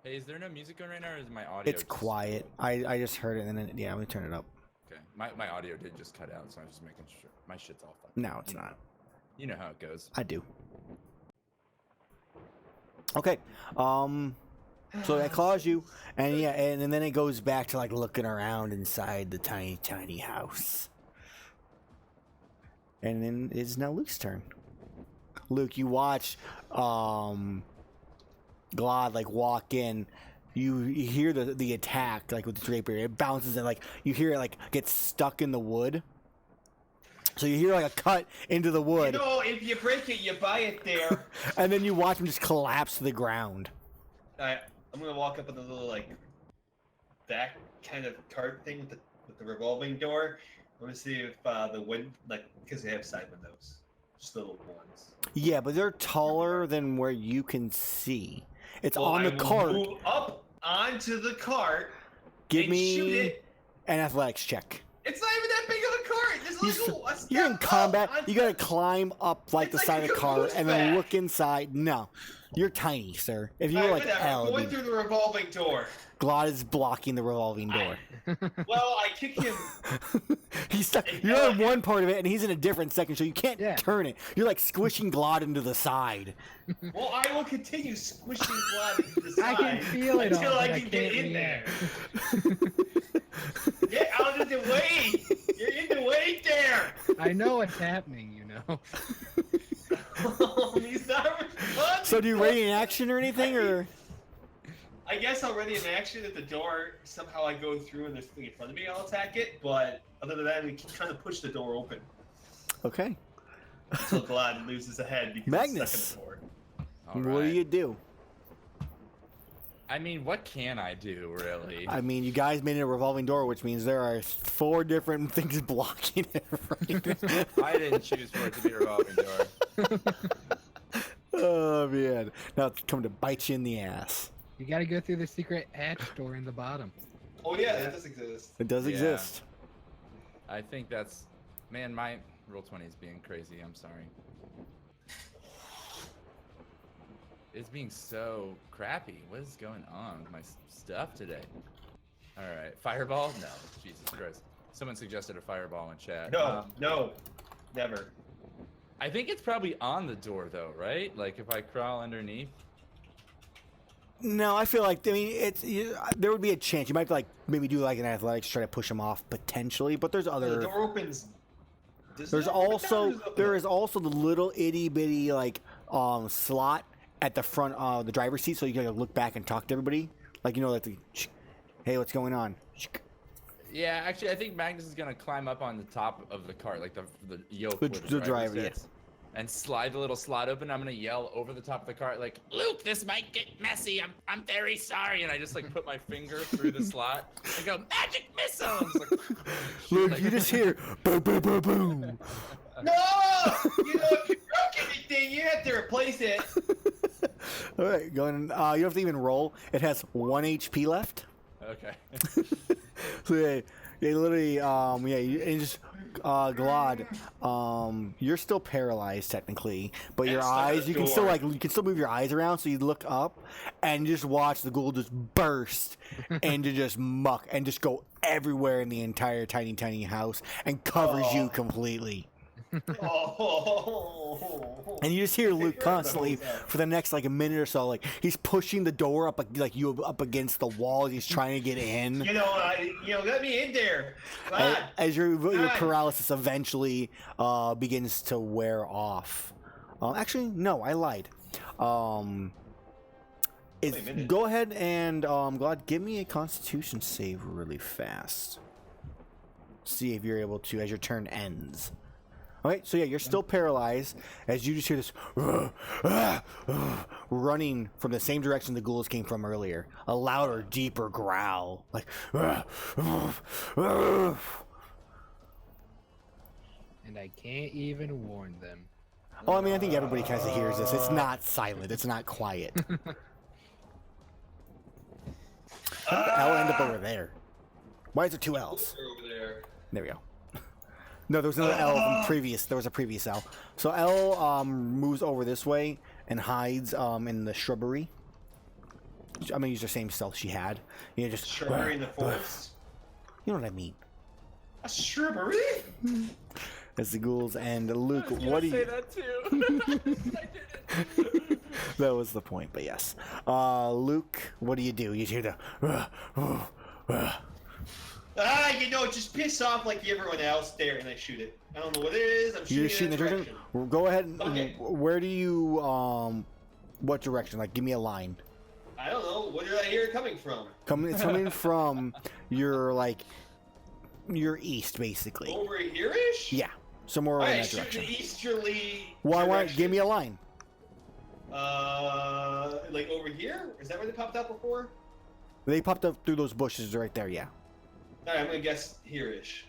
Hey, is there no music going right now, or is my audio? It's quiet. I just heard it, and then let me turn it up. Okay, my audio did just cut out, so I'm just making sure my shit's all fucked. No, it's not. You know how it goes. I do. Okay. So that claws you, and and then it goes back to like looking around inside the tiny house. And then it's now Luke's turn. Luke, you watch Glod like walk in. You hear the attack like with the draper. It bounces and like you hear it like get stuck in the wood. So you hear like a cut into the wood. You know, if you break it, you buy it there. And then you watch him just collapse to the ground. I'm gonna walk up with a little like back kind of cart thing with the revolving door. I'm gonna see if the wind because they have side windows, just little ones. Yeah, but they're taller than where you can see. It's on the I will cart. Move up onto the cart. Give and me shoot it. an athletics check. It's not even that big of a cart. There's You're in combat. You gotta climb up like the It's side like of the a cart and then caboose look inside. No, you're tiny, sir. If you were like L, going through the revolving door. Glod is blocking the revolving door. Well, I kick him. He's stuck. You're in one part of it, and he's in a different section, so you can't Yeah. turn it. You're like squishing Glod into the side. Well, I will continue squishing blood into the side I can feel it until all, I but I can get can't in there. react. Get out of the way! You're in the way there! I know what's happening, you know. He's not responding. So do you ready in action or anything, or? I guess I'll ready an action at the door. Somehow I go through and there's something in front of me, I'll attack it. But other than that, we keep trying to push the door open. Okay. Until Glad loses a head because Magnus. he's stuck in the door. All What do right. you do? I mean, what can I do, really? I mean, you guys made it a revolving door, which means there are 4 different things blocking it. Right? I didn't choose for it to be a revolving door. Oh man! Now it's coming to bite you in the ass. You gotta go through the secret hatch door in the bottom. Oh yeah, that does exist. It does Yeah. exist. I think that's... Man, my roll 20 is being crazy. I'm sorry. It's being so crappy. What is going on with my stuff today? All right, fireball? No, Jesus Christ. Someone suggested a fireball in chat. No, never. I think it's probably on the door though, right? Like if I crawl underneath. No, I feel like there would be a chance you might like maybe do like an athletics try to push him off potentially, but there's The other. door opens. There's also the little itty bitty like slot at the front of the driver's seat, so you can look back and talk to everybody. Like like the, hey, what's going on? Yeah, actually, I think Magnus is gonna climb up on the top of the cart, like the yoke The where driver, driver yeah. sits, and slide the little slot open. I'm gonna yell over the top of the cart, like, "Luke, this might get messy. I'm very sorry." And I just like put my finger through the slot and go, "Magic missiles!" Like, Look, you just hear boom, boom, boom, boom. No! If you broke anything, you have to replace it. All right, going. You don't have to even roll. It has 1 HP left. Okay. So yeah, They literally, and just, Glod, you're still paralyzed technically, but your stuck in eyes, the you can still door. you can still move your eyes around, so you look up and just watch the ghoul just burst into just muck and just go everywhere in the entire tiny house and covers you completely. Oh. And you just hear Luke Where's the constantly hotel? for the next like a minute or so, like he's pushing the door up, like you up against the wall. He's trying to get in. Let me in there. Come on. As your God. paralysis eventually begins to wear off. Actually, no, I lied. Wait a minute. Go ahead and Glad, give me a Constitution save really fast. See if you're able to as your turn ends. Okay, so yeah, you're still paralyzed as you just hear this running from the same direction the ghouls came from earlier. A louder, deeper growl, like. And I can't even warn them. Oh, I mean, I think everybody kind of hears this. It's not silent. It's not quiet. I'll end up over there. Why is there two L's? Over there. There we go. No, there was another L from previous. There was a previous L. So L moves over this way and hides in the shrubbery. I'm gonna use the same stealth she had. You know, just Shrubbery in the forest. You know what I mean? A shrubbery? As the ghouls and Luke, I was gonna what do say you? that too. I did it. That was the point, but yes. Luke, what do? You hear the. Just piss off like everyone else there, and I shoot it. I don't know what it is. I'm You're shooting shooting in the that direction. direction. Go ahead. And, Okay. Where do you? What direction? Like, give me a line. I don't know. Where did I hear it coming from? It's coming from your your east, basically. Over here-ish? Yeah, somewhere in Alright, that shoot direction. the easterly Well, I want direction. give me a line. Like over here? Is that where they popped up before? They popped up through those bushes right there. Yeah. Alright, I'm gonna guess here-ish.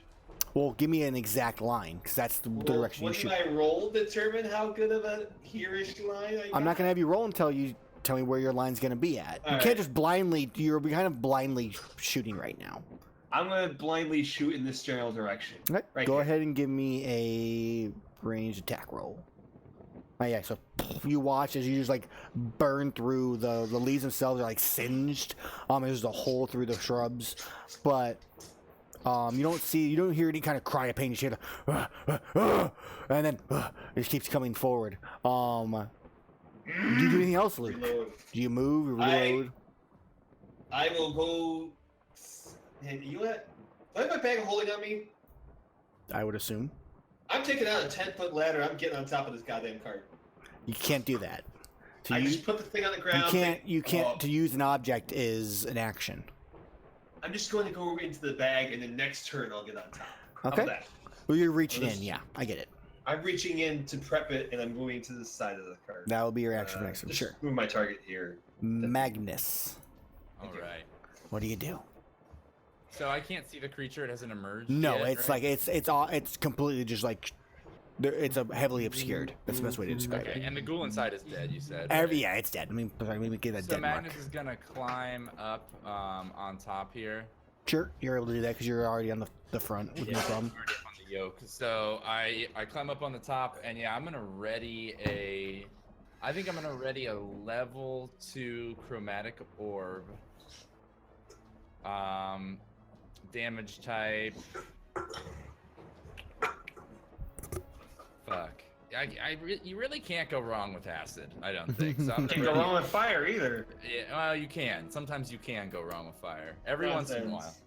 Well, give me an exact line, because that's the direction you Wouldn't shoot. my roll determine how good of a here-ish line I I'm not got? gonna have you roll until you tell me where your line's gonna be at. You Alright. can't just blindly. You're kind of blindly shooting right now. I'm gonna blindly shoot in this general direction. Okay. Right Go here. ahead and give me a ranged attack roll. Oh yeah, so you watch as you just like burn through the leaves themselves are like singed. There's a hole through the shrubs, but you don't hear any kind of cry of pain. You hear the and then it just keeps coming forward. Do you do anything else, Luke? Reload. Do you move or reload? I will go. And you know what? Do I have my bag of holding on me? I would assume I'm taking out a 10-foot ladder. I'm getting on top of this goddamn cart. you can't do that. To I use, just put the thing on the you ground. can't. You can't. Oh, To use an object is an action. I'm just going to go into the bag, and the next turn I'll get on top. How Okay. about that? Well, you're reaching Well, this- in. Yeah, I get it. I'm reaching in to prep it, and I'm moving to the side of the cart. That will be your action for next one. Just Sure. move my target here. Magnus, All right. what do you do? So I can't see the creature. It hasn't emerged. No, yet, it's right? like it's completely just like it's a heavily obscured. That's the best way to describe Okay, it. and the ghoul inside is dead. You said. Yeah, it's dead. Let me get that So dead Magnus mark. is gonna climb up on top here. Sure, you're able to do that because you're already on the front with no problem. Already up on the yoke. So I climb up on the top, and yeah, I'm gonna ready a. I think I'm gonna ready a level 2 chromatic orb. Damage type. Fuck. You really can't go wrong with acid. I don't think. So I'm Can't gonna go ready- wrong with fire either. Yeah, well, you can. Sometimes you can go wrong with fire. Every once in a while. Nonsense.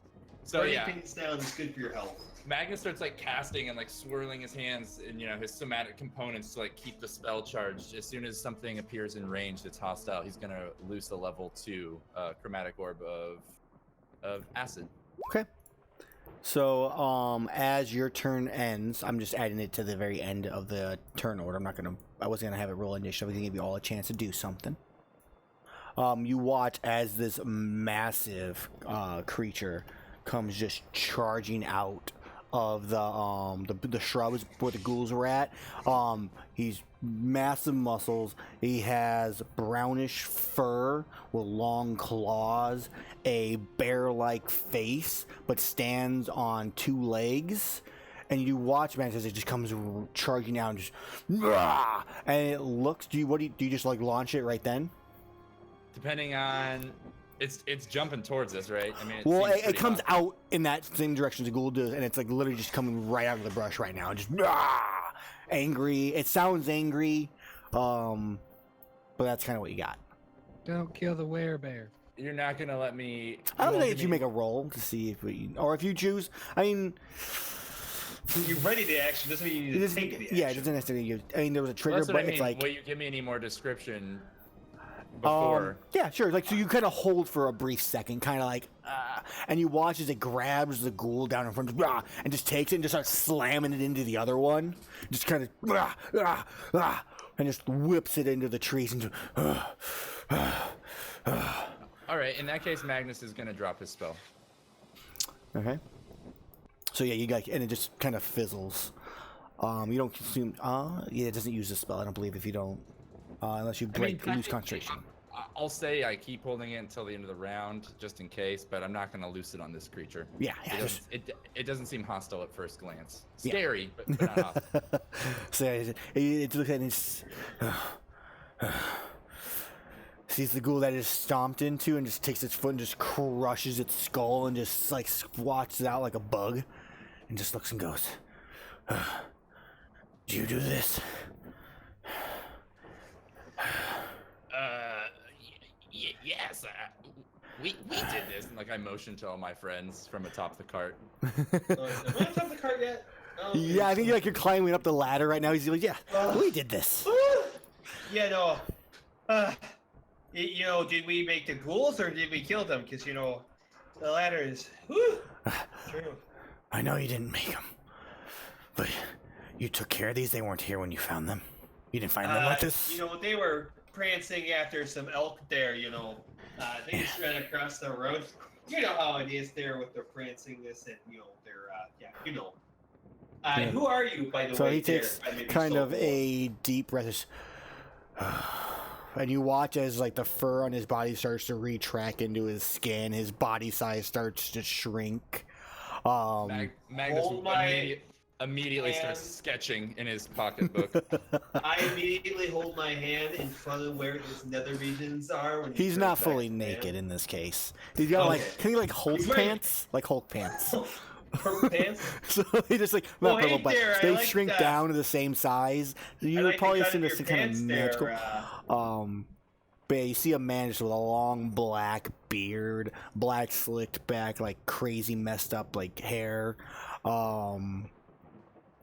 So Burning yeah, things down is good for your health. Magnus starts like casting and like swirling his hands and his somatic components to like keep the spell charged. As soon as something appears in range that's hostile, he's gonna loose a level 2 chromatic orb of acid. Okay. So, as your turn ends, I'm just adding it to the very end of the turn order. I wasn't gonna have it roll initiative. I was gonna give you all a chance to do something. You watch as this massive creature comes just charging out of the shrubs where the ghouls were at. He's massive muscles. He has brownish fur with long claws, a bear-like face, but stands on 2 legs. And you watch Max as it just comes charging down, just rah! And it looks. Do you just like launch it right then? Depending on, it's jumping towards us, right? I mean, It comes out in that same direction the ghoul does, and it's like literally just coming right out of the brush right now, just rah! Angry. It sounds angry, but that's kind of what you got. Don't kill the werebear. You're not gonna let me. I don't think if you make a roll to see or if you choose. I mean. You're ready to action. Doesn't mean you need to take the action. Yeah, it doesn't necessarily use. I mean, there was a trigger, but it's like. Will you give me any more description before? Yeah, sure. Like, so you kind of hold for a brief second, kind of like, and you watch as it grabs the ghoul down in front of, and just takes it and just starts slamming it into the other one. Just kind of, and just whips it into the trees and All right. In that case, Magnus is gonna drop his spell. Okay. So yeah, you got, and it just kind of fizzles. You don't consume. Yeah, it doesn't use the spell. I don't believe if you don't, unless you lose concentration. I'll say I keep holding it until the end of the round, just in case. But I'm not gonna loose it on this creature. Yeah. It doesn't seem hostile at first glance. Yeah. Scary, but not hostile. So it looks at it. Sees the ghoul that is stomped into and just takes its foot and just crushes its skull and just like squats it out like a bug and just looks and goes, do you do this? Yes, we did this. And like I motioned to all my friends from atop the cart. Am I on top of the cart yet? Oh, Yeah, I think you're climbing up the ladder right now. He's like, yeah, we did this. Yeah, no. You know, did we make the ghouls or did we kill them? Because, you know, the ladder is... True. I know you didn't make them, but you took care of these. They weren't here when you found them. You didn't find them like this? You know, they were prancing after some elk there, you know. They just ran across the road. You know how it is there with the prancingness and, you know, they're, yeah, you know. Who are you, by the way? So he takes kind of a deep breath. And you watch as like the fur on his body starts to retract into his skin. His body size starts to shrink. Magnus immediately starts sketching in his pocketbook. I immediately hold my hand in front of where his nether regions are. When He's not fully naked in this case. He's got can he like Hulk pants? Like Hulk pants. Purple pants? So he just like not purple, but they shrink down to the same size. You would probably assume this kind of magical. But yeah, you see a man just with a long black beard, black slicked back, like crazy messed up like hair. And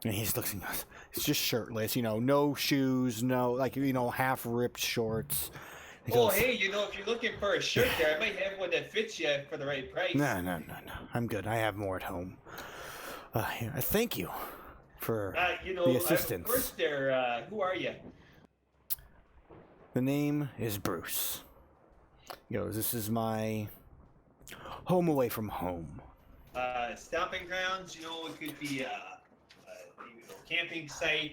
he just looks and goes, it's just shirtless, you know, no shoes, no, like, you know, half ripped shorts. Hey, you know, if you're looking for a shirt there, I might have one that fits you for the right price. No. I'm good. I have more at home. Thank you for the assistance. First there, who are you? The name is Bruce. He goes, this is my home away from home. Stomping grounds, you know, it could be camping site.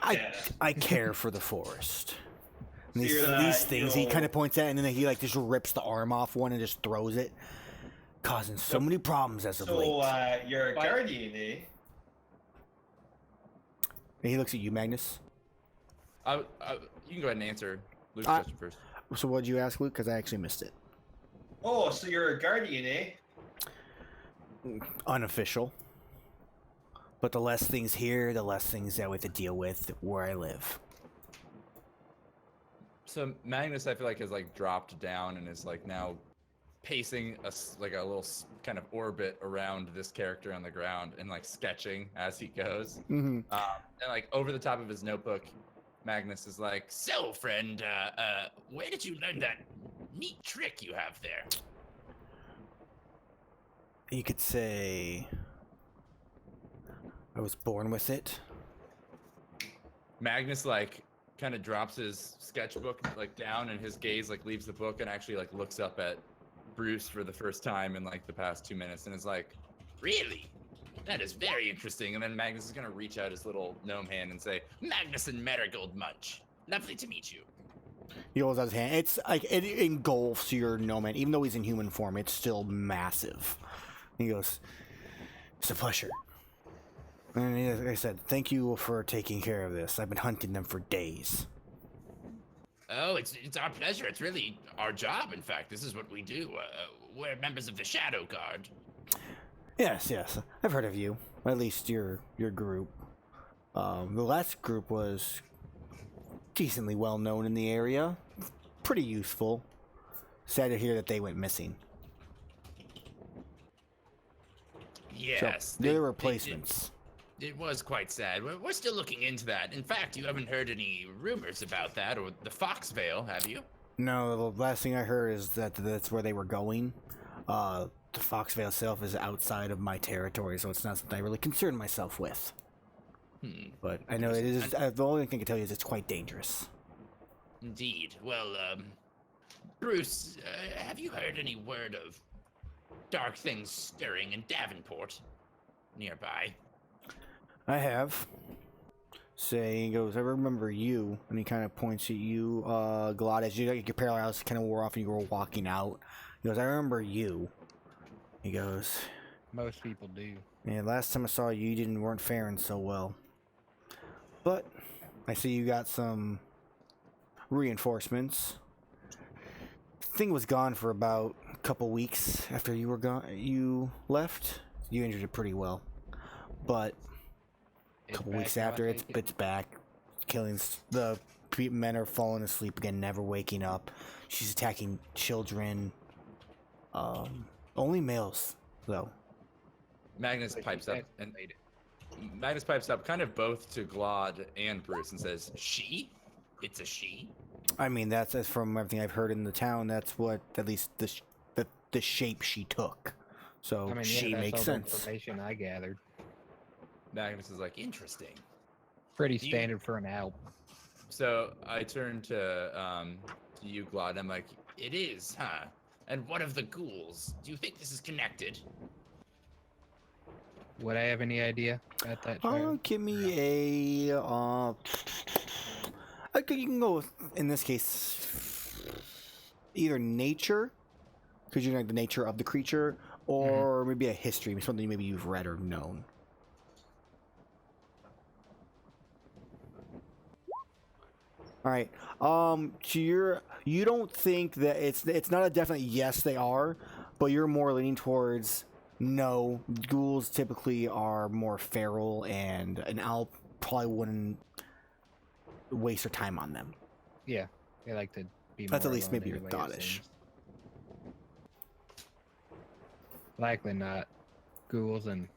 I care for the forest. So these things, he kind of points at, and then he like just rips the arm off one and just throws it, causing so many problems as of late. So you're a guardian, eh? And he looks at you, Magnus. You can go ahead and answer Luke's question first. So what did you ask, Luke? Because I actually missed it. Oh, so you're a guardian, eh? Unofficial. But the less things here, the less things that we have to deal with where I live. So Magnus, I feel like, has like dropped down and is like now pacing a little kind of orbit around this character on the ground and like sketching as he goes. Mm-hmm. And like over the top of his notebook, Magnus is like, "So, friend, where did you learn that neat trick you have there?" You could say I was born with it. Magnus like kind of drops his sketchbook like down, and his gaze like leaves the book and actually like looks up at Bruce for the first time in like the past 2 minutes and is like, "Really? That is very interesting. And then Magnus is going to reach out his little gnome hand and say, Magnus and Marigold Munch. Lovely to meet you. He holds out his hand. It's like it engulfs your gnome man. Even though he's in human form, it's still massive. He goes, "It's a pleasure." And like I said, thank you for taking care of this. I've been hunting them for days. Oh, it's our pleasure. It's really our job, in fact. This is what we do. We're members of the Shadowguard. Yes. I've heard of you. At least your group. The last group was decently well known in the area. Pretty useful. Sad to hear that they went missing. Yes. So, they're the replacements. It was quite sad. We're still looking into that. In fact, you haven't heard any rumors about that or the Foxvale, have you? No, the last thing I heard is that that's where they were going. The Foxvale itself is outside of my territory, so it's not something I really concern myself with. But I know it is. The only thing I can tell you is it's quite dangerous. Indeed. Well, Bruce, have you heard any word of dark things stirring in Davenport nearby? I have. He goes, I remember you, and he kind of points at you, Glod, as your paralysis kind of wore off and you were walking out. He goes, I remember you. He goes, Most people do. yeah, last time I saw you, weren't faring so well. But I see you got some reinforcements. Thing was gone for about a couple weeks after you were gone. You left. You injured it pretty well, but a couple weeks after, it's back. Killings. The men are falling asleep again, never waking up. She's attacking children. Only males, though. Magnus pipes up kind of both to Glod and Bruce and says, she? It's a she? I mean, that's from everything I've heard in the town. That's what, at least the shape she took. So I mean, she that's makes all sense. The information I gathered. Magnus is like, interesting. Pretty standard for an owl. So I turn to you, Glod. I'm like, it is, huh? And what of the ghouls? Do you think this is connected? Would I have any idea about that? Child? Give me a okay, you can go with, in this case, either nature, because you know the nature of the creature, or maybe a history, something maybe you've read or known. All right. So you don't think that it's not a definite yes they are, but you're more leaning towards no. Ghouls typically are more feral, and an owl probably wouldn't waste your time on them. Yeah, they like to be. That's more at least alone maybe your anyway, thought it ish. seems. Likely not. Ghouls and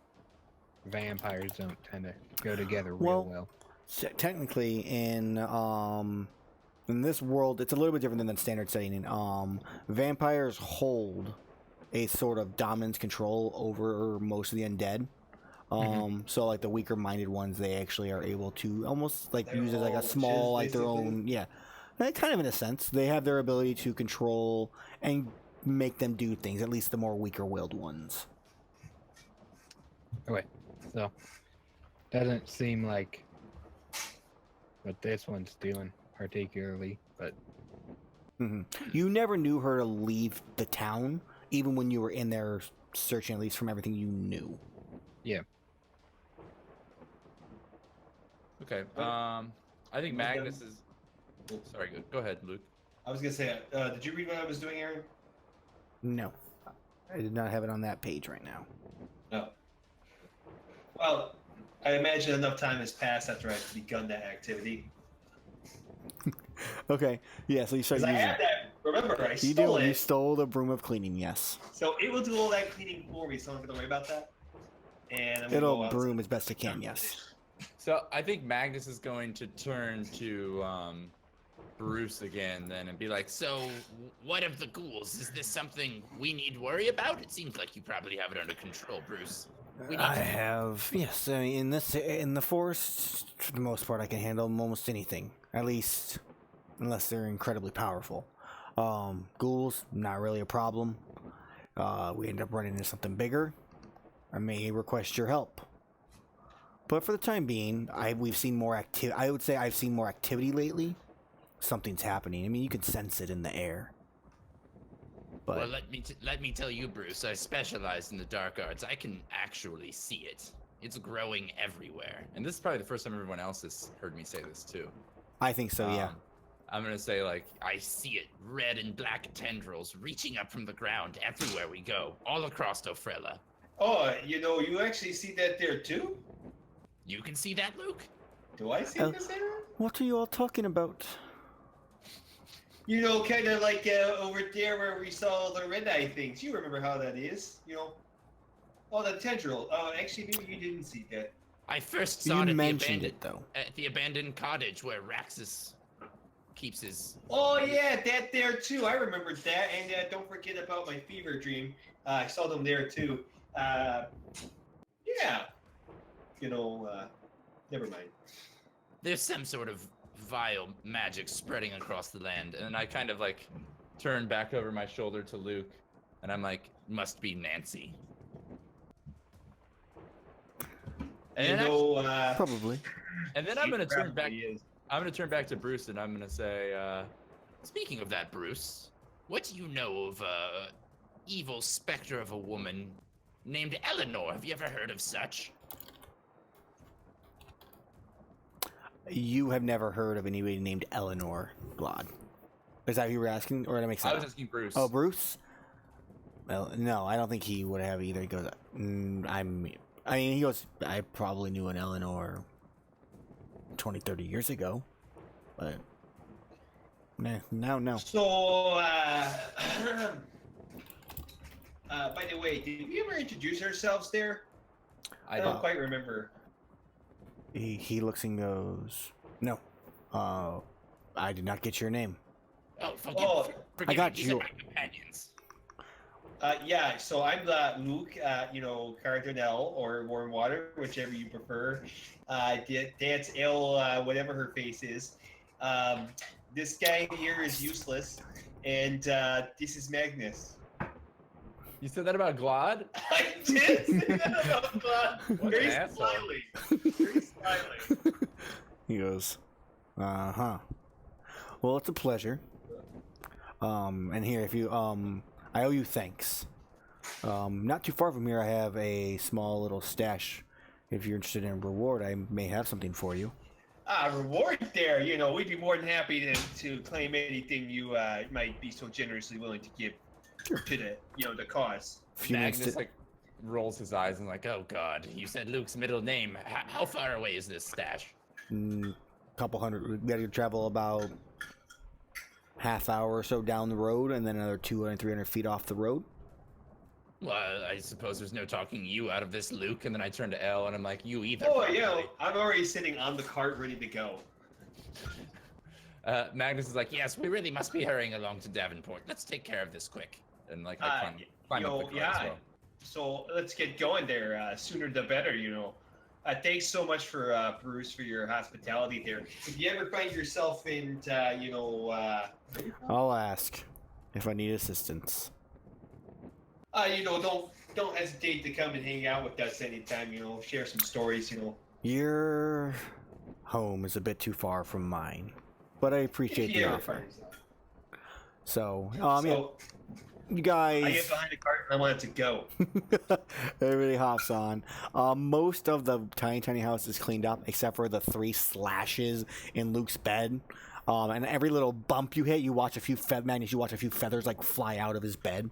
vampires don't tend to go together real well. So technically, in this world, it's a little bit different than the standard setting. Vampires hold a sort of dominance control over most of the undead. So like the weaker minded ones, they actually are able to almost like use it like a small, like their own, kind of in a sense. They have their ability to control and make them do things, at least the more weaker willed ones. Okay, so doesn't seem like what this one's doing particularly, but You never knew her to leave the town, even when you were in there searching, at least from everything you knew. yeah. Okay. I think Magnus is. Oh, sorry. Go ahead, Luke. I was gonna say, did you read what I was doing, Aaron? No. I did not have it on that page right now. No. Well, I imagine enough time has passed after I've begun that activity. Okay. Yeah, so you start Because I using had that. Remember, I You stole do. You it. stole the broom of cleaning, yes. So it will do all that cleaning for me, so I'm not gonna worry about that. And I'm gonna go It'll out broom as best it can, yes. So I think Magnus is going to turn to Bruce again then and be like, so what of the ghouls? Is this something we need to worry about? It seems like you probably have it under control, Bruce. I have, yes. I mean, in the forest, for the most part, I can handle almost anything. At least, unless they're incredibly powerful. Ghouls, not really a problem. We end up running into something bigger. I may request your help. But for the time being, we've seen more activity. I would say I've seen more activity lately. Something's happening. I mean, you can sense it in the air. But Well, let me tell you, Bruce. I specialize in the dark arts. I can actually see it. It's growing everywhere. And this is probably the first time everyone else has heard me say this too. I think so, yeah. I'm gonna say like, I see it, red and black tendrils reaching up from the ground everywhere we go, all across Ofrella. Oh, you actually see that there too? You can see that, Luke? Do I see this there? What are you all talking about? Kind of like over there where we saw the red eye things. You remember how that is, Oh, the tendril. Actually, maybe you didn't see that. I first saw You it mentioned it, though. at the abandoned cottage where Raxus keeps his... Oh, yeah, that there too. I remembered that. And don't forget about my fever dream. I saw them there too. Yeah. Never mind. There's some sort of vile magic spreading across the land. and I kind of like turn back over my shoulder to Luke, and I'm like, Must be Nancy. and Probably. and then I'm gonna turn back. Probably is. I'm gonna turn back to Bruce, and I'm gonna say, Speaking of that, Bruce, what do you know of evil specter of a woman named Eleanor? Have you ever heard of such? You have never heard of anybody named Eleanor Glod. Is that who you were asking, or did I make sense? I was asking Bruce. Oh, Bruce? Well, no, I don't think he would have either. He goes, he goes, I probably knew an Eleanor 20, 30 years ago, but no. So, by the way, did we ever introduce ourselves there? I don't quite remember. He looks and goes, no, I did not get your name. Oh, forgive I got me. These you. are my companions. Yeah, so I'm Luke, Cardinal or Warm Water, whichever you prefer. That's Elle, whatever her face is. This guy here is useless, and this is Magnus. You said that about Glod? I did say that about Glod. What Very an asshole. slyly. Very slyly. He goes, uh-huh. Well, it's a pleasure. And here, if you, I owe you thanks. Not too far from here, I have a small little stash. If you're interested in a reward, I may have something for you. Reward there. We'd be more than happy to claim anything you might be so generously willing to give to the cause. Magnus like rolls his eyes and like, Oh God, you said Luke's middle name. How far away is this stash? Couple hundred. We got to travel about half hour or so down the road, and then another 200, 300 feet off the road. Well, I suppose there's no talking you out of this, Luke. and then I turn to Elle and I'm like, you either. Oh, probably. yeah, I'm already sitting on the cart ready to go. Magnus is like, Yes, we really must be hurrying along to Davenport. Let's take care of this quick. and like I climb up the car as well. So let's get going there. Sooner the better, Thanks so much for Bruce for your hospitality there. If you ever find yourself in, I'll ask if I need assistance. Don't hesitate to come and hang out with us anytime. Share some stories. Your home is a bit too far from mine, but I appreciate the offer. So, yeah, you guys. I get behind the cart and I want it to go. Everybody hops on. Most of the tiny house is cleaned up, except for the 3 slashes in Luke's bed. And every little bump you hit, you watch a few feathers like fly out of his bed.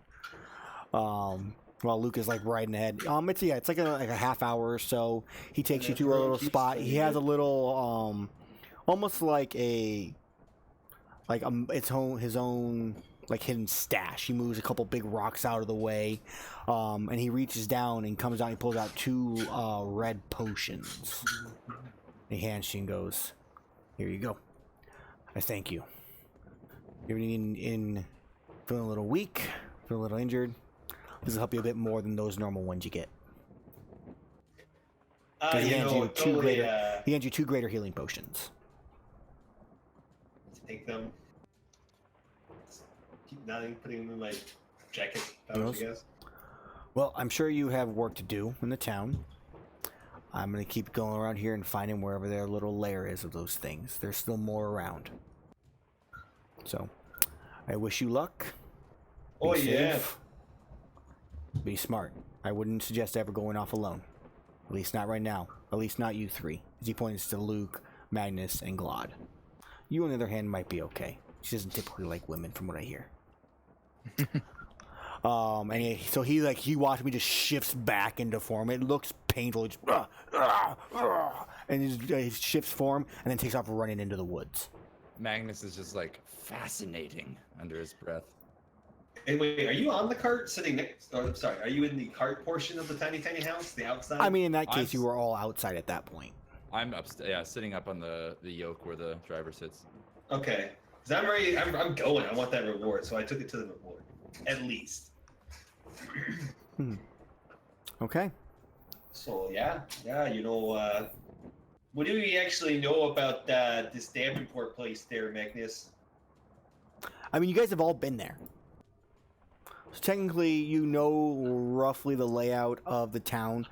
While Luke is like riding ahead. It's like a half hour or so. He takes you to a little spot. He has a little almost like his own like hidden stash. He moves a couple big rocks out of the way, and he reaches down and comes out. He pulls out 2 red potions. He hands you and goes, "Here you go. I thank you. You're feeling a little weak, feeling a little injured. This will help you a bit more than those normal ones you get." He hands you 2 greater healing potions. Take them. Keep nodding, putting them in my jacket, I guess. Well, I'm sure you have work to do in the town. I'm going to keep going around here and finding wherever their little lair is of those things. There's still more around. So, I wish you luck. Be safe. Be smart. I wouldn't suggest ever going off alone. At least not right now. At least not you three. As he points to Luke, Magnus, and Glod. You, on the other hand, might be okay. She doesn't typically like women, from what I hear. So he watched me just shifts back into form. It looks painful. And he shifts form and then takes off running into the woods. Magnus is just like fascinating under his breath. Hey, wait, are you on the cart sitting next? Oh, I'm sorry. Are you in the cart portion of the tiny house, the outside? I mean, in that case, you were all outside at that point. I'm sitting up on the yoke where the driver sits. Okay, because I'm ready. I'm going. I want that reward, so I took it to the reward, at least. Okay. So yeah. What do we actually know about this Davenport place there, Magnus? I mean, you guys have all been there. So technically, you know roughly the layout of the town.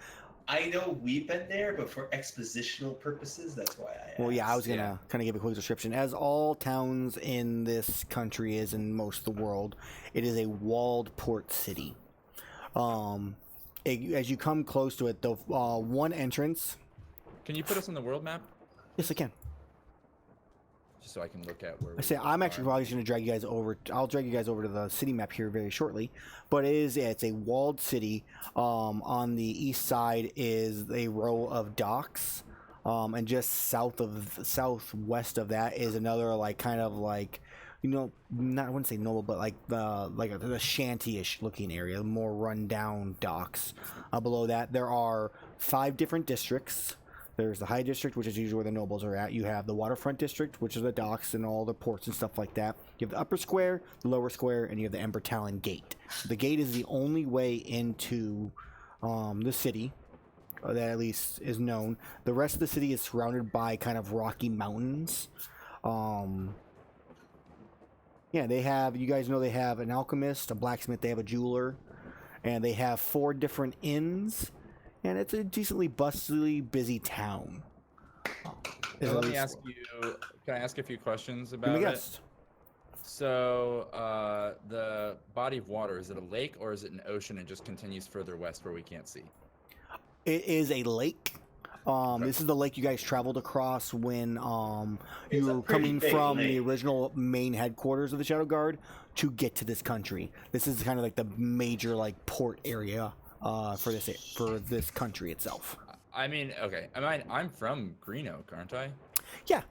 I know we've been there, but for expositional purposes, that's why I asked. Well, yeah, I was going to kind of give a quick description. As all towns in this country is in most of the world, it is a walled port city. As you come close to it, the one entrance... Can you put us on the world map? Yes, I can. Just so I can look at where I'm actually probably going to drag you guys over. I'll drag you guys over to the city map here very shortly. But it's a walled city. On the east side is a row of docks. And just southwest of that is another I wouldn't say noble, but the shanty-ish looking area, more run-down docks. Below that, there are 5 different districts. There's the High District, which is usually where the nobles are at. You have the Waterfront District, which is the docks and all the ports and stuff like that. You have the Upper Square, the Lower Square, and you have the Ember Talon Gate. The gate is the only way into the city that at least is known. The rest of the city is surrounded by kind of rocky mountains. You guys know they have an alchemist, a blacksmith, they have a jeweler, and they have 4 different inns. And it's a decently bustly, busy town. Let me ask you. Can I ask a few questions about it? So, the body of water, is it a lake or is it an ocean and just continues further west where we can't see? It is a lake. This is the lake you guys traveled across when you were coming from the original main headquarters of the Shadowguard to get to this country. This is kind of like the major port area. For this country itself. I mean, okay. I'm from Green Oak, aren't I? Yeah.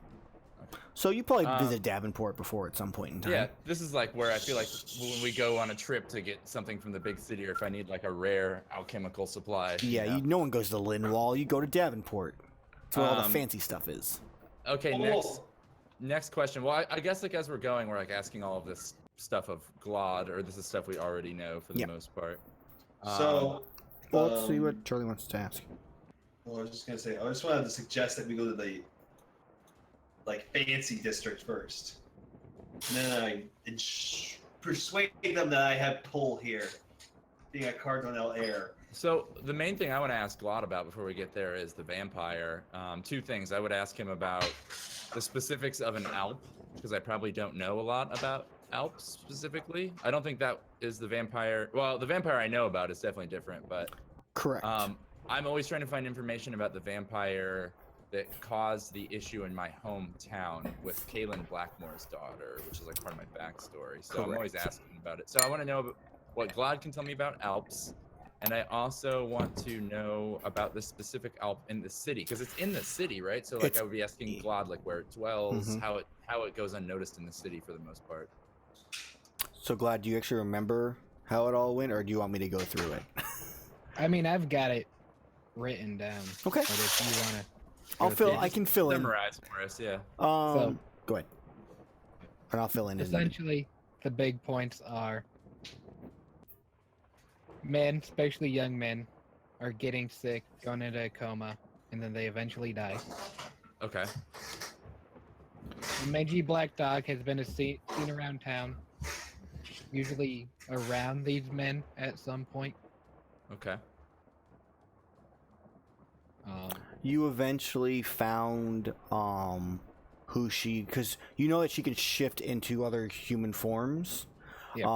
Okay. So you probably visited Davenport before at some point in time. Yeah, this is where I feel like when we go on a trip to get something from the big city, or if I need a rare alchemical supply. Yeah, no one goes to Linwall. You go to Davenport. That's where all the fancy stuff is. Okay, next question. Well, I guess as we're going, we're asking all of this stuff of Glod, or this is stuff we already know for the most part. Let's see what Charlie wants to ask. Well, I was just gonna say, I just wanted to suggest that we go to the fancy district first, and then I persuade them that I have pull here, being a Cardinal heir. So the main thing I want to ask Glod about before we get there is the vampire. 2 things. I would ask him about the specifics of an Alp, because I probably don't know a lot about Alps specifically. I don't think that is the vampire. Well, the vampire I know about is definitely different, but correct. I'm always trying to find information about the vampire that caused the issue in my hometown with Kaylin Blackmore's daughter, which is part of my backstory. So correct. I'm always asking about it. So I want to know what Glod can tell me about Alps, and I also want to know about the specific Alp in the city, because it's in the city, right? So I would be asking Glod where it dwells, how it goes unnoticed in the city for the most part. So, Glad, do you actually remember how it all went, or do you want me to go through it? I mean, I've got it written down. Okay. But if you want to... I can fill in. Summarize for us, yeah. Go ahead. And I'll fill in. Essentially, the big points are men, especially young men, are getting sick, going into a coma, and then they eventually die. Okay. The mangy black dog has been seen around town, usually around these men at some point. Okay. You eventually found who she, because you know that she can shift into other human forms. Yep.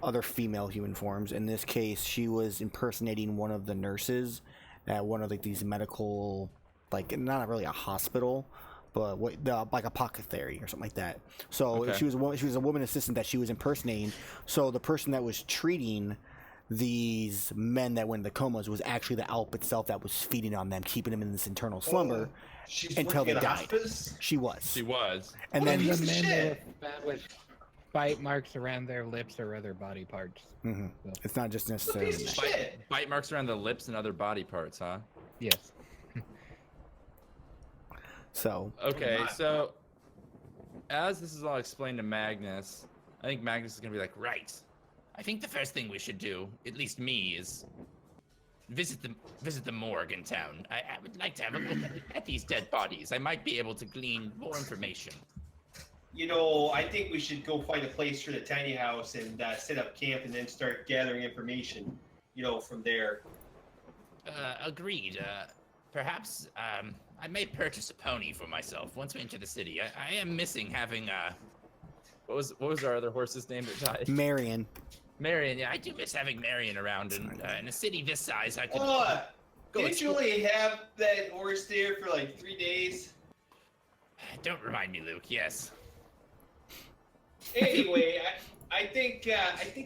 Other female human forms. In this case, she was impersonating one of the nurses at one of like these medical, like not really a hospital, but like apothecary or something like that. So Okay. she was a woman assistant that she was impersonating. So the person that was treating these men that went into comas was actually the Alp itself that was feeding on them, keeping them in this internal slumber She's until they working at a died. hospice? She was. She was. And What a then piece The of men shit. were found with bite marks around their lips or other body parts. Mhm. It's not just What a necessarily. piece of Bite, shit. bite marks around the lips and other body parts, huh? Yes. So Okay, my. so as this is all explained to Magnus, I think Magnus is gonna be like, Right. I think the first thing we should do, at least me, is visit the morgue in town. I would like to have a look at these dead bodies. I might be able to glean more information. You know, I think we should go find a place for the tiny house and set up camp and then start gathering information, you know, from there. Agreed. Perhaps I may purchase a pony for myself once we enter the city. I am missing having what was our other horse's name that died? Marion. Marion. Yeah, I do miss having Marion around, and in a city this size, I could Oh, go didn't you explore. only have that horse there for like 3 days? Don't remind me, Luke. Yes. Anyway, I think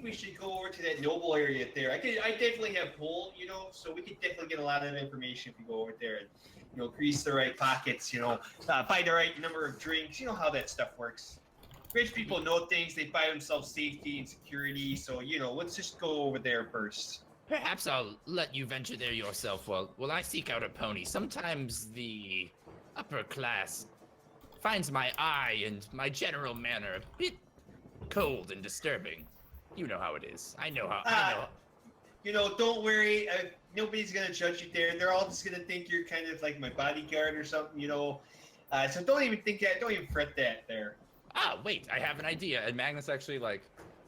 we should go over to that noble area there. I definitely have pull, you know, so we could definitely get a lot of information if we go over there and, you know, grease the right pockets, you know, buy the right number of drinks. You know how that stuff works. Rich people know things. They buy themselves safety and security. So, you know, let's just go over there first. Perhaps I'll let you venture there yourself while I seek out a pony. Sometimes the upper class finds my eye and my general manner a bit cold and disturbing. You know how it is. I know how. I know. You know, don't worry. Nobody's gonna judge you there. They're all just gonna think you're kind of like my bodyguard or something, you know. So don't even think that. Don't even fret that there. Ah, wait. I have an idea. And Magnus actually like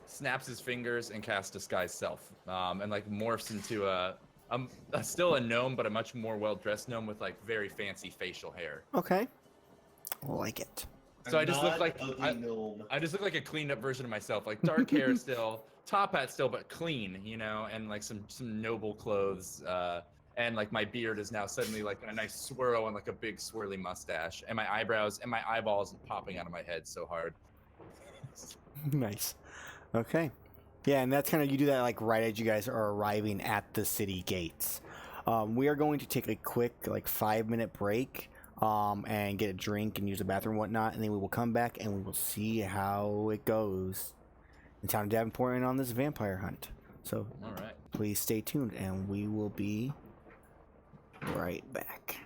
snaps his fingers and casts disguise self, and like morphs into still a gnome, but a much more well-dressed gnome with like very fancy facial hair. Okay. I like it. So I just look like ugly gnome. I just look like a cleaned up version of myself, like dark hair still, top hat still, but clean, you know, and like some noble clothes, and like my beard is now suddenly like a nice swirl and like a big swirly mustache, and my eyebrows and my eyeballs popping out of my head so hard. Nice. Okay. Yeah, and that's kind of, you do that like right as you guys are arriving at the city gates. We are going to take a quick like 5-minute break and get a drink and use the bathroom and whatnot, and then we will come back and we will see how it goes in town of Davenport and on this vampire hunt. So All right. please stay tuned and we will be right back.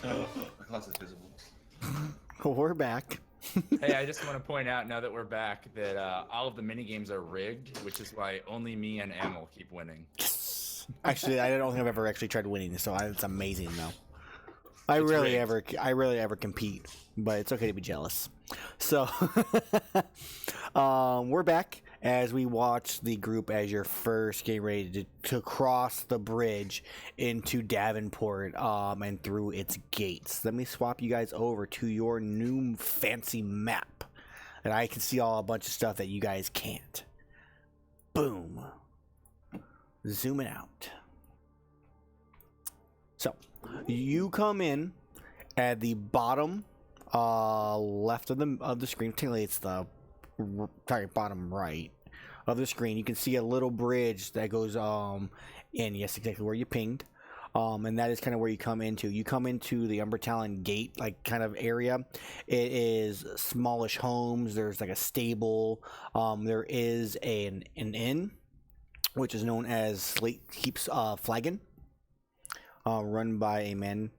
My closet's visible. We're back. Hey, I just want to point out now that we're back that all of the mini games are rigged, which is why only me and Emil keep winning. Yes. Actually, I don't think I've ever actually tried winning, so it's amazing though. I It's rarely rigged. ever compete, but it's okay to be jealous. So, we're back as we watch the group as you're first getting ready to cross the bridge into Davenport and through its gates. Let me swap you guys over to your new fancy map, and I can see all a bunch of stuff that you guys can't. Boom. Zooming out. So, you come in at the bottom left of the screen. Technically, it's the bottom right of the screen. You can see a little bridge that goes in. Yes, exactly where you pinged. And that is kind of where you come into. You come into the Umbertalon Gate, like kind of area. It is smallish homes. There's like a stable. There is an inn, which is known as Slate Keeps Flagon. Run by a man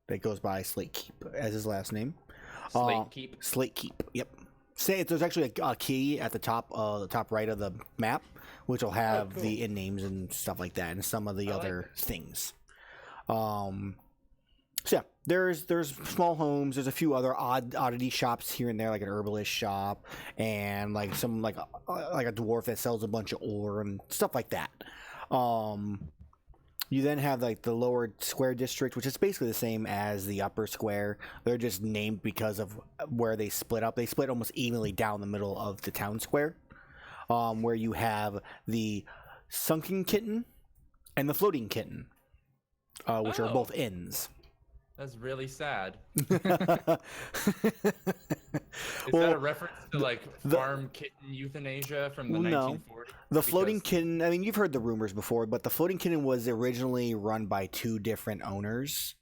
that goes by Slate Keep as his last name. Slate Keep. Slate Keep. Yep. There's actually a key at the top right of the map, which will have cool. the inn names and stuff like that, and some of the other things. So yeah, there's small homes. There's a few other oddity shops here and there, like an herbalist shop, and like some like a dwarf that sells a bunch of ore and stuff like that. You then have like the lower square district, which is basically the same as the upper square. They're just named because of where they split up. They split almost evenly down the middle of the town square, where you have the sunken kitten and the floating kitten, which are both inns. That's really sad. Is Well, that a reference to like farm kitten euthanasia from the 1940s? The floating kitten, I mean, you've heard the rumors before, but the floating kitten was originally run by two different owners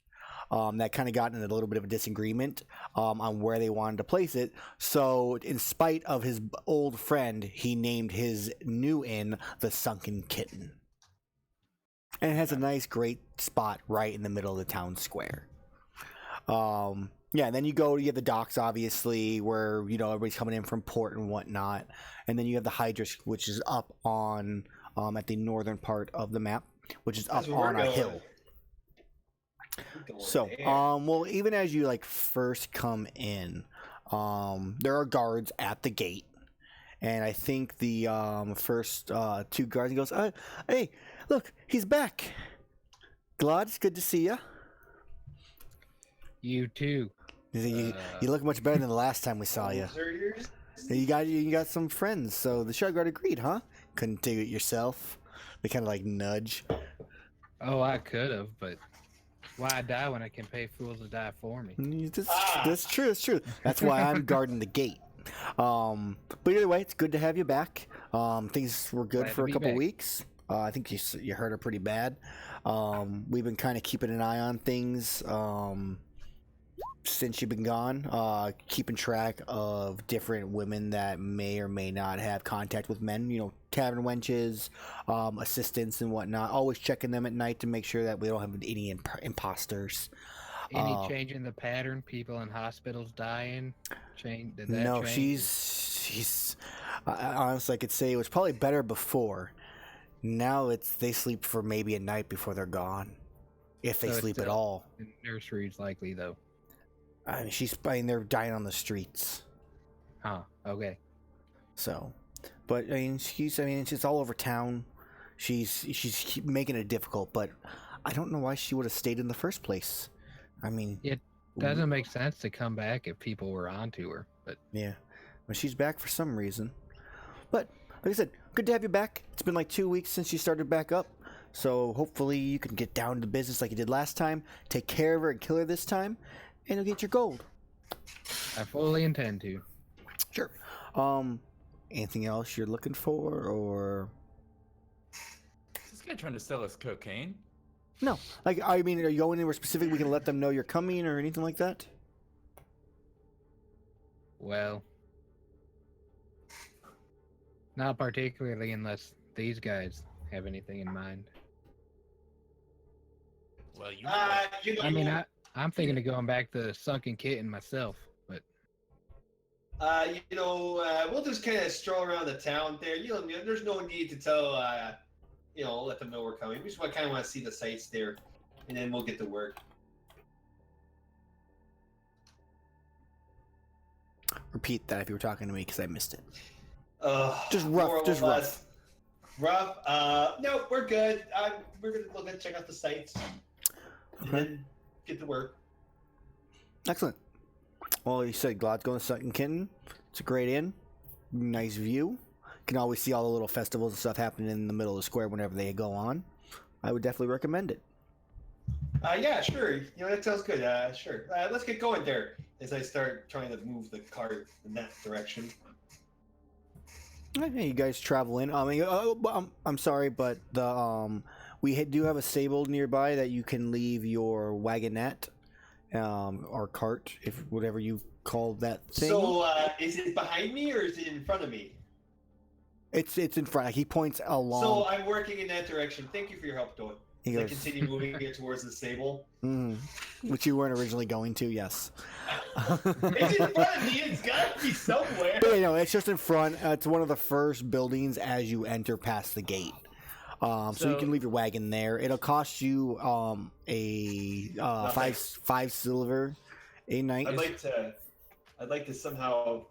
that kind of got in a little bit of a disagreement on where they wanted to place it. So in spite of his old friend, he named his new inn the Sunken Kitten. And it has a nice, great spot right in the middle of the town square. Yeah, and then you have the docks, obviously, where, everybody's coming in from port and whatnot. And then you have the Hydra, which is up on, at the northern part of the map, which is up on a hill. So, well, even as you, first come in, there are guards at the gate. And I think the, first, two guards, he goes, hey, look, he's back. Glod, it's good to see you. You too. You look much better than the last time we saw you. You got some friends, so the Shadowguard agreed, huh? Couldn't do it yourself. They kind of nudge. Oh, I could have, but why die when I can pay fools to die for me? That's true. That's true. That's why I'm guarding the gate. But either way, it's good to have you back. Things were good for a couple weeks. I think you hurt her pretty bad. We've been kind of keeping an eye on things. Since you've been gone, keeping track of different women that may or may not have contact with men, tavern wenches, assistants and whatnot. Always checking them at night to make sure that we don't have any imposters. Any change in the pattern? People in hospitals dying? No, she's honestly, I could say it was probably better before. Now they sleep for maybe a night before they're gone, if they sleep at all. Nursery's likely though. I mean, they're dying on the streets. Huh. Okay. So, but I mean, it's all over town. She's making it difficult, but I don't know why she would have stayed in the first place. I mean, it doesn't make sense to come back if people were onto her. But yeah, but she's back for some reason. But like I said, good to have you back. It's been 2 weeks since you started back up, so hopefully you can get down to business like you did last time. Take care of her and kill her this time. And you'll get your gold. I fully intend to. Sure. Anything else you're looking for, or? Is this guy trying to sell us cocaine? No. I mean, are you going anywhere specific? We can let them know you're coming or anything like that? Well, not particularly unless these guys have anything in mind. Well, I mean, I'm thinking of going back to Sunken Kitten myself, but We'll just kind of stroll around the town there. There's no need to tell, let them know we're coming. We just kind of want to see the sights there, and then we'll get to work. Repeat that if you were talking to me, because I missed it. Just More rough, or just less. rough. Rough. No, we're good. We're gonna look and check out the sights, and Okay. then get to work. Excellent. Well, you said Glod's going to Sunken Kitten. It's a great inn. Nice view. Can always see all the little festivals and stuff happening in the middle of the square whenever they go on. I would definitely recommend it. Yeah, sure. That sounds good. Sure. Let's get going there. As I start trying to move the cart in that direction. Okay, you guys travel in. I'm sorry, but we do have a stable nearby that you can leave your wagonette, or cart, if whatever you call that thing. So, is it behind me or is it in front of me? It's in front. He points along. So I'm working in that direction. Thank you for your help, Doyle. He As I goes, continue moving it towards the stable. which you weren't originally going to. Yes. It's in front of me. It's got to be somewhere. But, it's just in front. It's one of the first buildings as you enter past the gate. So you can leave your wagon there. It'll cost you five silver a night. I'd like to somehow.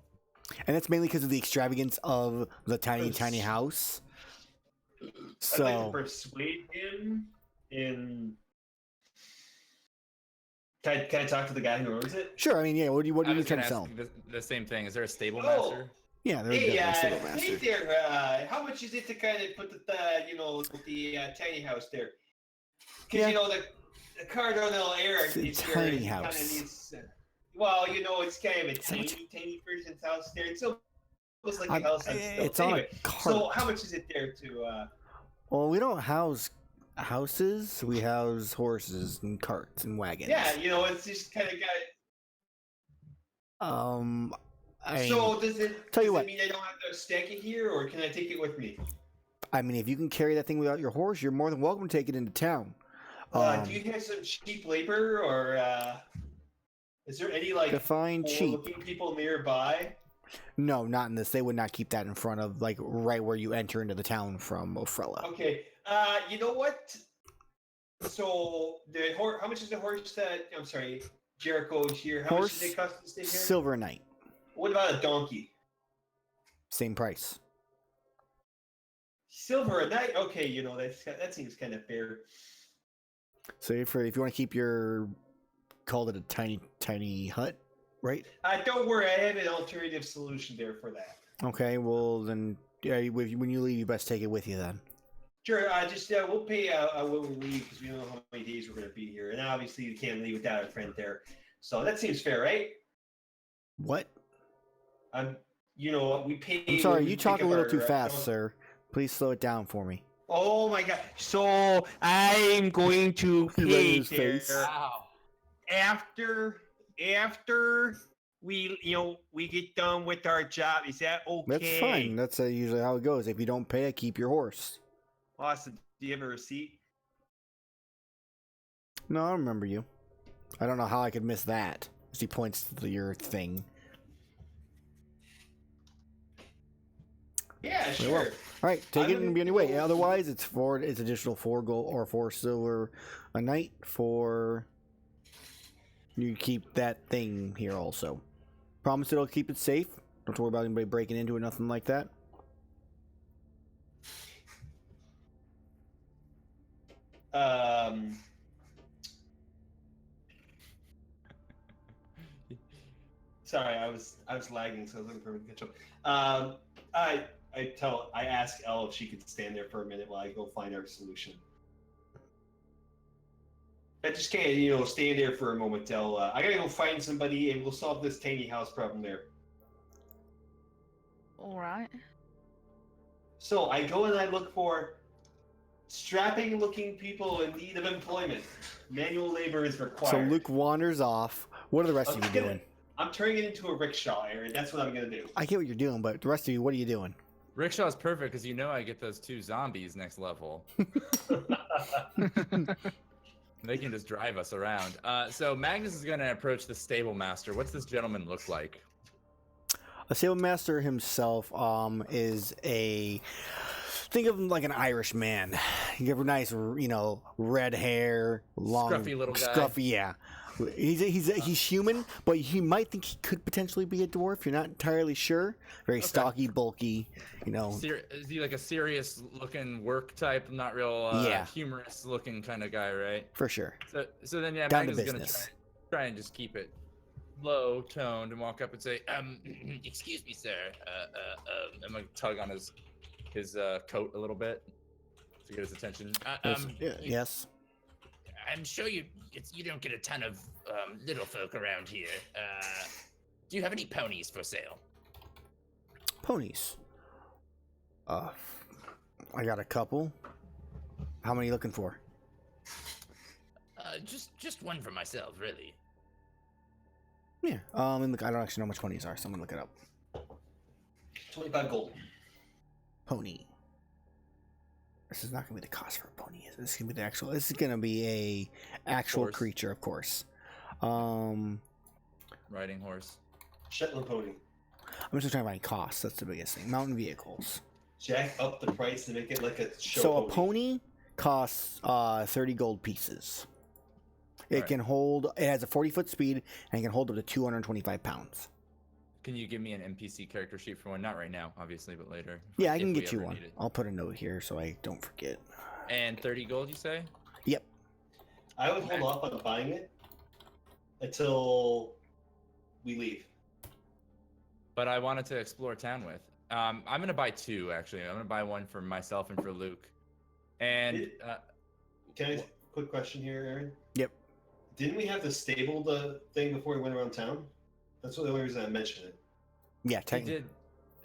And that's mainly because of the extravagance of the tiny house. So I'd like to persuade him in. Can I talk to the guy who owns it? sure. I mean, yeah. What do you I was trying gonna to sell? ask the same thing. Is there a stable Oh. master? Yeah, there's Hey, definitely a stable master. hey there. How much is it to kind of put the tiny house there? Because the cart on the air. It's a is tiny Kind house. of needs. It's kind of a tiny person's house there. It's almost like a house. It's Anyway, on a cart. so how much is it there to? Well, we don't house houses. We house horses and carts and wagons. Yeah, it's just kind of got. So does it? Tell you does what. it mean I don't have to stack it here, or can I take it with me? I mean, if you can carry that thing without your horse, you're more than welcome to take it into town. Do you have some cheap labor, or is there any Define cheap. looking people nearby? No, not in this. They would not keep that in front of, right where you enter into the town from Ofrella. Okay. You know what? So how much is the horse that? I'm sorry, Jericho here. How much does it cost to stay here? Silver a night. What about a donkey? Same price. Silver a night? Okay, that seems kind of fair. So if you want to keep called it a tiny hut, right? Don't worry, I have an alternative solution there for that. Okay, well then, when you leave, you best take it with you then. Sure. We'll pay when we leave because we don't know how many days we're going to be here, and obviously you can't leave without a friend there. So that seems fair, right? What? We pay. I'm sorry, you talk a little too fast, sir. Please slow it down for me. Oh my god! So I'm going to He read pay his face. there Wow. after we get done with our job. Is that okay? That's fine. That's usually how it goes. If you don't pay, I keep your horse. Awesome. Do you have a receipt? No, I remember you. I don't know how I could miss that. As he points to your thing. Yeah, Very sure. well. All right, take I'm it gonna and be on your way. go- Otherwise, it's additional 4 gold or 4 silver a night for you keep that thing here also. Promise it'll keep it safe. Don't worry about anybody breaking into it, nothing like that. Sorry, I was lagging, so I was looking for him to catch up. I ask Elle if she could stand there for a minute while I go find our solution. I just can't, stand there for a moment till I gotta go find somebody and we'll solve this tiny house problem there. All right. So I go and I look for strapping-looking people in need of employment. Manual labor is required. So Luke wanders off. What are the rest of you doing? I'm turning it into a rickshaw, Aaron. That's what I'm gonna do. I get what you're doing, but the rest of you, what are you doing? Rickshaw's perfect because I get those 2 zombies next level. They can just drive us around. So Magnus is going to approach the stable master. What's this gentleman look like? A stable master himself is think of him like an Irish man. You have a nice, red hair, long, Scruffy little guy. Scruffy, yeah. He's human, but you might think he could potentially be a dwarf. You're not entirely sure. Very stocky, bulky, Is he like a serious looking work type, not real humorous looking kind of guy, right? For sure. So then Down to Magnus is going to business. try and just keep it low toned and walk up and say, Excuse me, sir. I'm going to tug on his coat a little bit to get his attention. Yes. I'm sure you don't get a ton of little folk around here. Do you have any ponies for sale? Ponies. I got a couple. How many are you looking for? Just one for myself, really. Yeah. And look, I don't actually know how much ponies are, so I'm gonna look it up. 25 gold. Pony. This is not gonna be the cost for a pony. This is gonna be the actual. This is gonna be a actual creature, of course. riding horse. Shetland pony. I'm just trying to find costs. That's the biggest thing. Mountain vehicles. Jack up the price to make it like a show So pony. a pony costs 30 gold pieces. It can hold. It has a 40-foot speed and it can hold up to 225 pounds. Can you give me an NPC character sheet for one? Not right now, obviously, but later. Yeah, I if can we get you ever one. need it. I'll put a note here so I don't forget. And 30 gold, you say? Yep. I would hold off on buying it until we leave. But I wanted to explore town with. I'm gonna buy two actually. I'm gonna buy one for myself and for Luke. And Can I quick question here, Aaron? Yep. Didn't we have to stable the thing before we went around town? That's the only reason I mentioned it. Yeah, technically.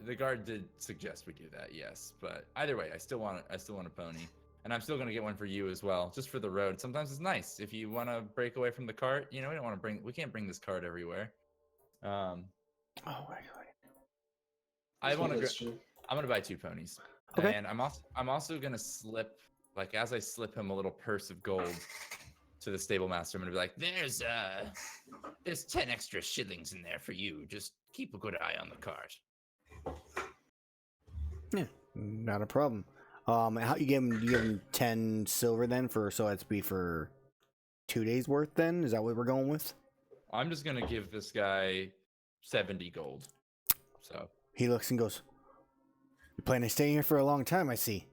the guard did suggest we do that, yes. But either way, I still want a pony, and I'm still gonna get one for you as well, just for the road. Sometimes it's nice if you want to break away from the cart. We don't want to we can't bring this cart everywhere. Oh, right. I'm gonna buy two ponies. Okay. And I'm also gonna slip, like as I slip him a little purse of gold to the stable master, I'm gonna be like, There's 10 extra shillings in there for you. Just keep a good eye on the cart. Yeah, not a problem. How you give him 10 silver then so that's be for 2 days worth then? Is that what we're going with? I'm just gonna give this guy 70 gold. So He looks and goes, "You plan to stay here for a long time, I see."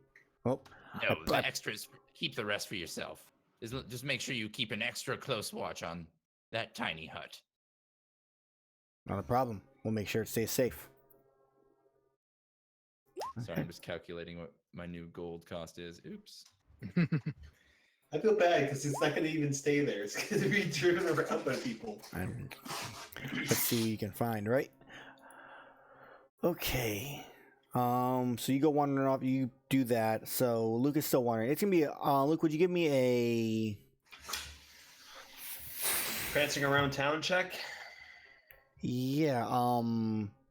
Well, No, the extras, keep the rest for yourself. Just make sure you keep an extra close watch on that tiny hut. not a problem. We'll make sure it stays safe. sorry, I'm just calculating what my new gold cost is. Oops. I feel bad because it's not going to even stay there. It's going to be driven around by people. Let's see what you can find, right? Okay. So you go wandering off. You do that. So Luke is still wandering. It's gonna be Luke. Would you give me a Prancing around town check? Yeah.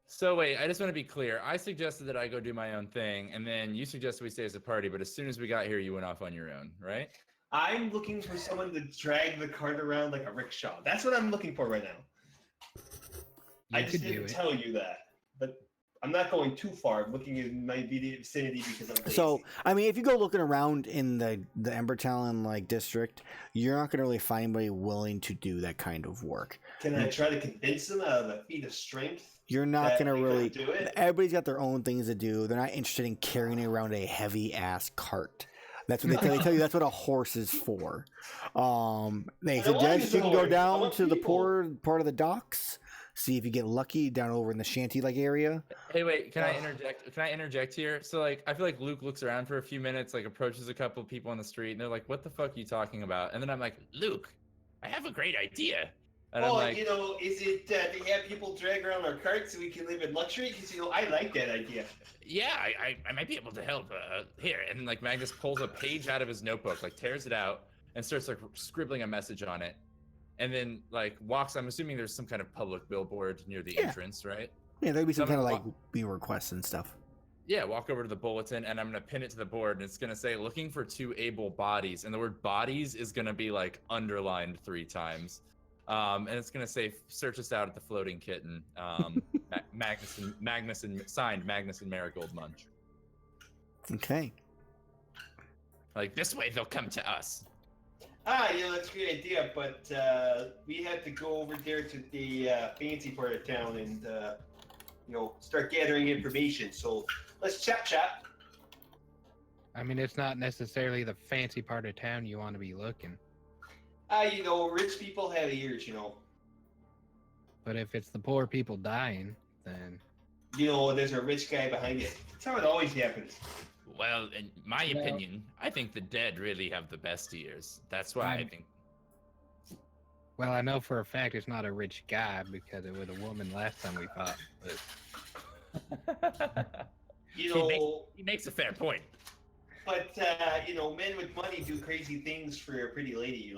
So wait, I just want to be clear. I suggested that I go do my own thing, and then you suggested we stay as a party. But as soon as we got here, you went off on your own, right? I'm looking for someone to drag the cart around like a rickshaw. That's what I'm looking for right now. I just didn't tell you that. But I'm not going too far. I'm looking in my immediate vicinity because I'm lazy. So I mean, if you go looking around in the Embertown district, you're not gonna really find anybody willing to do that kind of work. Can I try to convince them out of a feat of strength? You're not gonna really do it. Everybody's got their own things to do. They're not interested in carrying around a heavy ass cart. That's what they tell you. That's what a horse is for. They suggest you can go down to the poor part of the docks, see if you get lucky down over in the shanty area. Hey, wait, can I interject? Can I interject here? So I feel like Luke looks around for a few minutes, approaches a couple of people on the street, and they're like, "What the fuck are you talking about?" And then I'm like, Luke, I have a great idea. and I'm like, is it they have people drag around our carts so we can live in luxury? Because I like that idea. Yeah, I might be able to help. Here. and then Magnus pulls a page out of his notebook, tears it out, and starts scribbling a message on it, and then walks. I'm assuming there's some kind of public billboard near the entrance, right? Yeah, there'd be some kind of Someone be requests and stuff. Yeah, walk over to the bulletin, and I'm gonna pin it to the board, and it's gonna say looking for 2 able bodies, and the word bodies is gonna be like underlined 3 times. And it's gonna say search us out at the Floating Kitten. Magnus and signed Magnus and Marigold Munch. Okay. Like this way, they'll come to us. That's a great idea, but we have to go over there to the fancy part of town and, start gathering information. So let's chat. I mean, it's not necessarily the fancy part of town you want to be looking. Rich people have ears, But if it's the poor people dying, then... there's a rich guy behind it. That's how it always happens. Well, in my opinion, I think the dead really have the best ears. That's why I think. Well, I know for a fact it's not a rich guy because it was a woman last time we fought. But... he makes a fair point. But, men with money do crazy things for a pretty lady,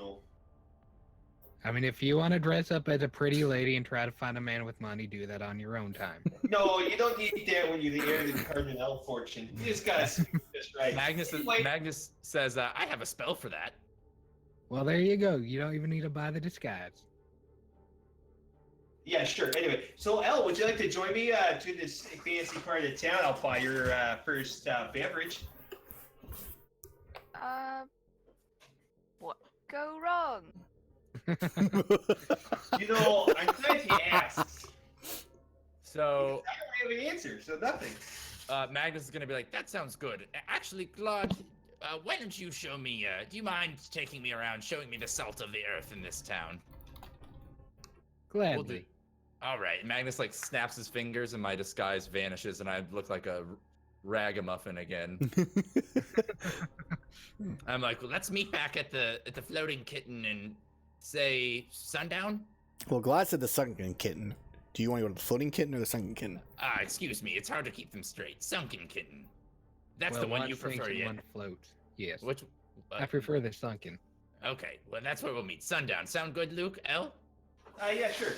I mean, if you want to dress up as a pretty lady and try to find a man with money, do that on your own time. No, you don't need that when you're the heir to the Cardinal fortune. You just gotta speak this right. Magnus says, I have a spell for that. Well, there you go. You don't even need to buy the disguise. Yeah, sure. Anyway, so Elle, would you like to join me to this fancy part of town? I'll buy your first beverage. What go wrong? I'm glad he asked. So I don't have an answer, so nothing. Magnus is gonna be like, That sounds good. Actually, Glod, why don't you show me, do you mind taking me around, showing me the salt of the earth in this town? Gladly. all right. Magnus like snaps his fingers, and my disguise vanishes, and I look like a ragamuffin again. I'm like, well, let's meet back at the Floating Kitten and say sundown. Well, Glad said the Sunken Kitten. Do you want to go to the Floating Kitten or the Sunken Kitten? Excuse me, it's hard to keep them straight. Sunken Kitten. That's Well, the one you sinks prefer, and yeah? one floats. Yes. Which? I prefer the sunken. Okay, well, that's where we'll meet. Sundown. Sound good, Luke? L? Yeah, sure.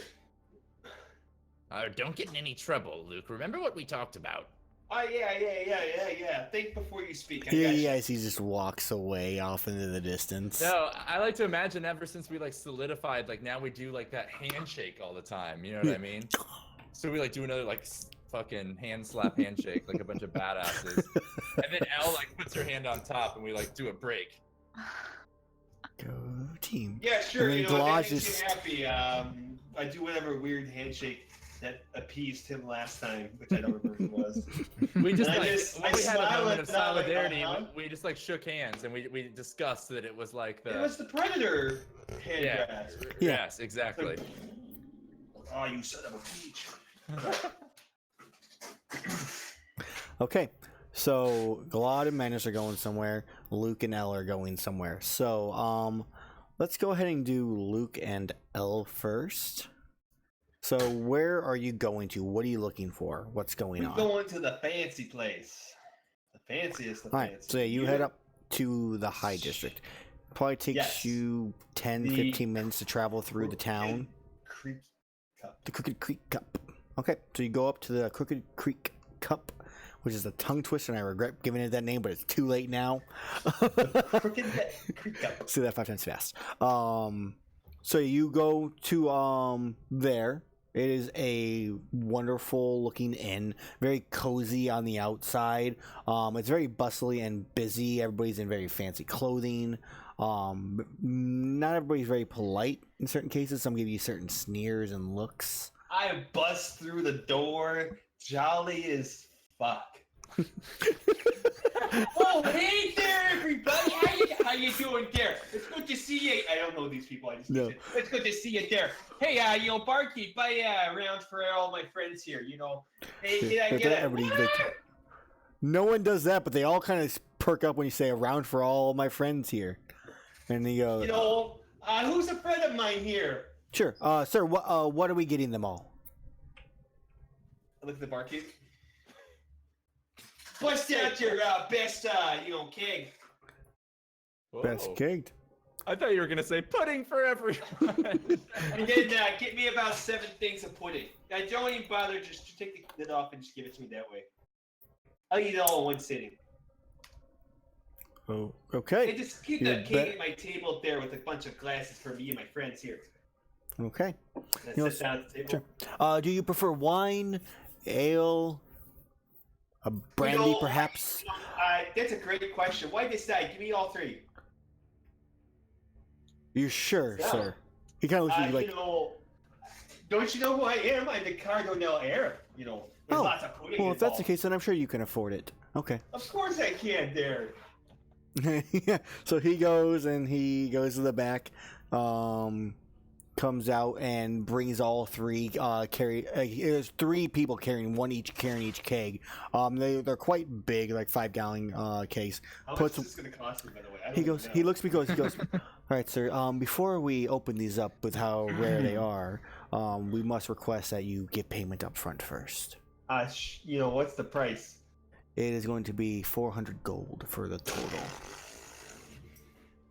Don't get in any trouble, Luke. Remember what we talked about? Yeah. Think before you speak. I Yeah, got you. yes, he just walks away off into the distance. No, I like to imagine ever since we like solidified, like now we do like that handshake all the time. You know what I mean? So we like do another like fucking hand slap handshake like a bunch of badasses, and then Elle like puts her hand on top, and we like do a break. Go team. Yeah, sure. And then If that Glod makes just- you happy, I do whatever weird handshake that appeased him last time, which I don't remember who it was. We just And like I when we had a smile moment at of that, like, solidarity. uh-huh. We just like shook hands, and we discussed that it was like the It was the Predator hand yeah, grasp. Yeah. yes, exactly. Oh, you son of a bitch. Okay, so Glad and Magnus are going somewhere. Luke and Elle are going somewhere. So, let's go ahead and do Luke and Elle first. So, where are you going to? What are you looking for? What's going We're on? going to the fancy place. The fanciest of All right, fancy. so yeah, you head up to the High District. Probably takes Yes. you 10, The 15 minutes to travel through the town. Creek Cup. The Crooked Creek Cup. Okay, so you go up to the Crooked Creek Cup, which is a tongue twister, and I regret giving it that name, but it's too late now. Crooked Creek Cup. Say that 5 times fast. So you go to there. It is a wonderful looking inn, very cozy on the outside. It's very bustly and busy. Everybody's in very fancy clothing. Not everybody's very polite in certain cases. Some give you certain sneers and looks. I bust through the door, jolly as fuck. Oh, hey there, everybody! How you doing there? It's good to see you. I don't know these people. I just No. It's good to see you there. Hey, barkeep, around for all my friends here. Hey, did I get a Everybody, no one does that, but they all kind of perk up when you say "around for all my friends here," and they go, who's a friend of mine here? "Sure, sir. What are we getting them all?" I look at the barkeep. Bust out your best, keg. Best Whoa. caked. I thought you were gonna say pudding for everyone. And then get me about 7 things of pudding. Don't even bother. Just take the lid off and just give it to me that way. I'll eat it all in one sitting. Oh, And okay. just keep You the cake at my table up there with a bunch of glasses for me and my friends here. Okay. And You know, sit down at the table. Sure. Do you prefer wine, ale, a brandy, perhaps? That's a great question. Why decide? Give me all three. You sure, Yeah. sir? He kind of looks at you like, Don't you know who I am? I'm the Cardinal Heir. There's lots of pudding well, if that's the involved. case, then I'm sure you can afford it. Okay. Of course I can, there. Yeah. So he goes to the back, comes out and brings all three. There's three people carrying each keg. They're quite big, like 5-gallon kegs. How much is this going to cost me, by the way? I don't He goes. even He know. looks. He goes. All right, sir. Before we open these up with how rare they are, we must request that you get payment up front first. What's the price? It is going to be 400 gold for the total.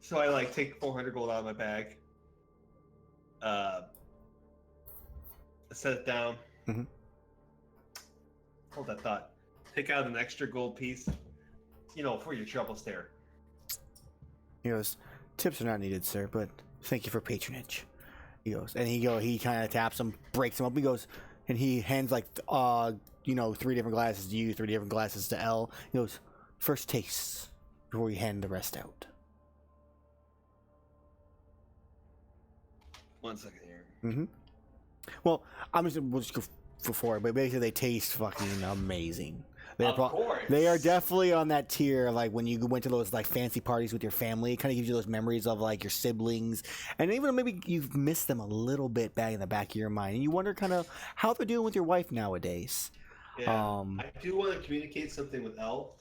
So I take 400 gold out of my bag. Set it down. Mhm. Hold that thought. Take out an extra gold piece. For your troubles there. He goes, tips are not needed, sir, but thank you for patronage. He goes, and he kind of taps him, breaks him up. He goes, and he hands 3 different glasses to you, 3 different glasses to L. He goes, first tastes before we hand the rest out. 1 second here. Mm-hmm. Well, we'll just go for 4, but basically they taste fucking amazing. Of course. They are definitely on that tier, like when you went to those fancy parties with your family. It kind of gives you those memories of your siblings, and even maybe you've missed them a little bit back in the back of your mind, and you wonder kind of how they're doing with your wife nowadays. Yeah. I do want to communicate something with Elle.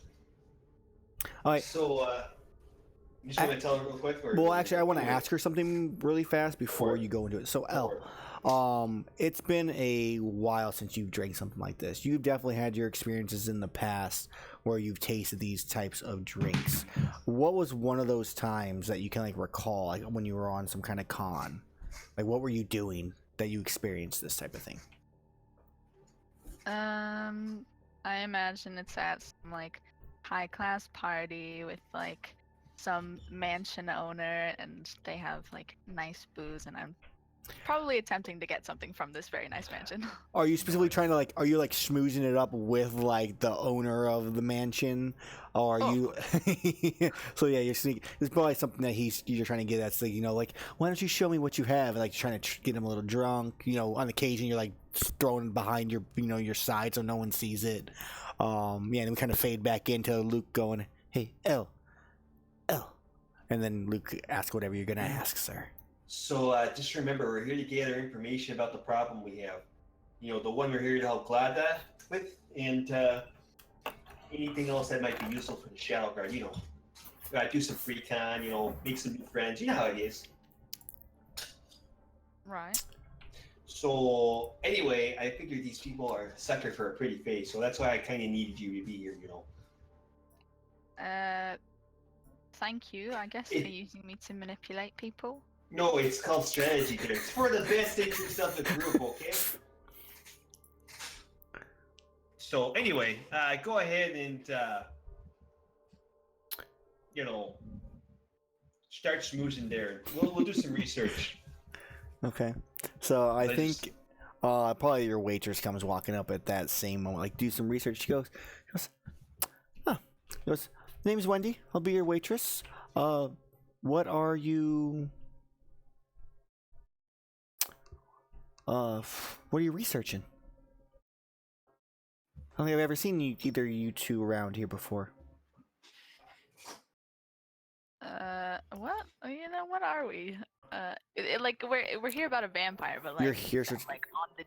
All right. So, you just want to tell her real quick? Well, actually, I want to ask her something really fast before you go into it. So, Elle, it's been a while since you've drank something like this. You've definitely had your experiences in the past where you've tasted these types of drinks. What was one of those times that you can recall, when you were on some kind of con? What were you doing that you experienced this type of thing? I imagine it's at some high class party with some mansion owner, and they have nice booze, and I'm probably attempting to get something from this very nice mansion. Are you specifically trying to are you schmoozing it up with the owner of the mansion, or are you? So yeah, you're sneaking. It's probably something that you're trying to get at. So why don't you show me what you have? Trying to get him a little drunk. On occasion you're throwing it behind your your side so no one sees it. And then we kind of fade back into Luke going, "Hey, L," and then Luke asks whatever you're gonna ask, sir. So just remember, we're here to gather information about the problem we have. The one we're here to help Glod with, and anything else that might be useful for the Shadowguard. Do some recon, make some new friends. You know how it is. Right. So anyway, I figured these people are sucker for a pretty face, so that's why I kind of needed you to be here. Thank you. I guess for using me to manipulate people. No, it's called strategy there. It's for the best interest of the group, okay? So anyway, go ahead and start schmoozing there. We'll do some research. Okay, so I think probably your waitress comes walking up at that same moment, do some research. She goes, name's Wendy. I'll be your waitress. What are you? What are you researching? I don't think I've ever seen either you two around here before. What? What are we? We're here about a vampire, but You're here on the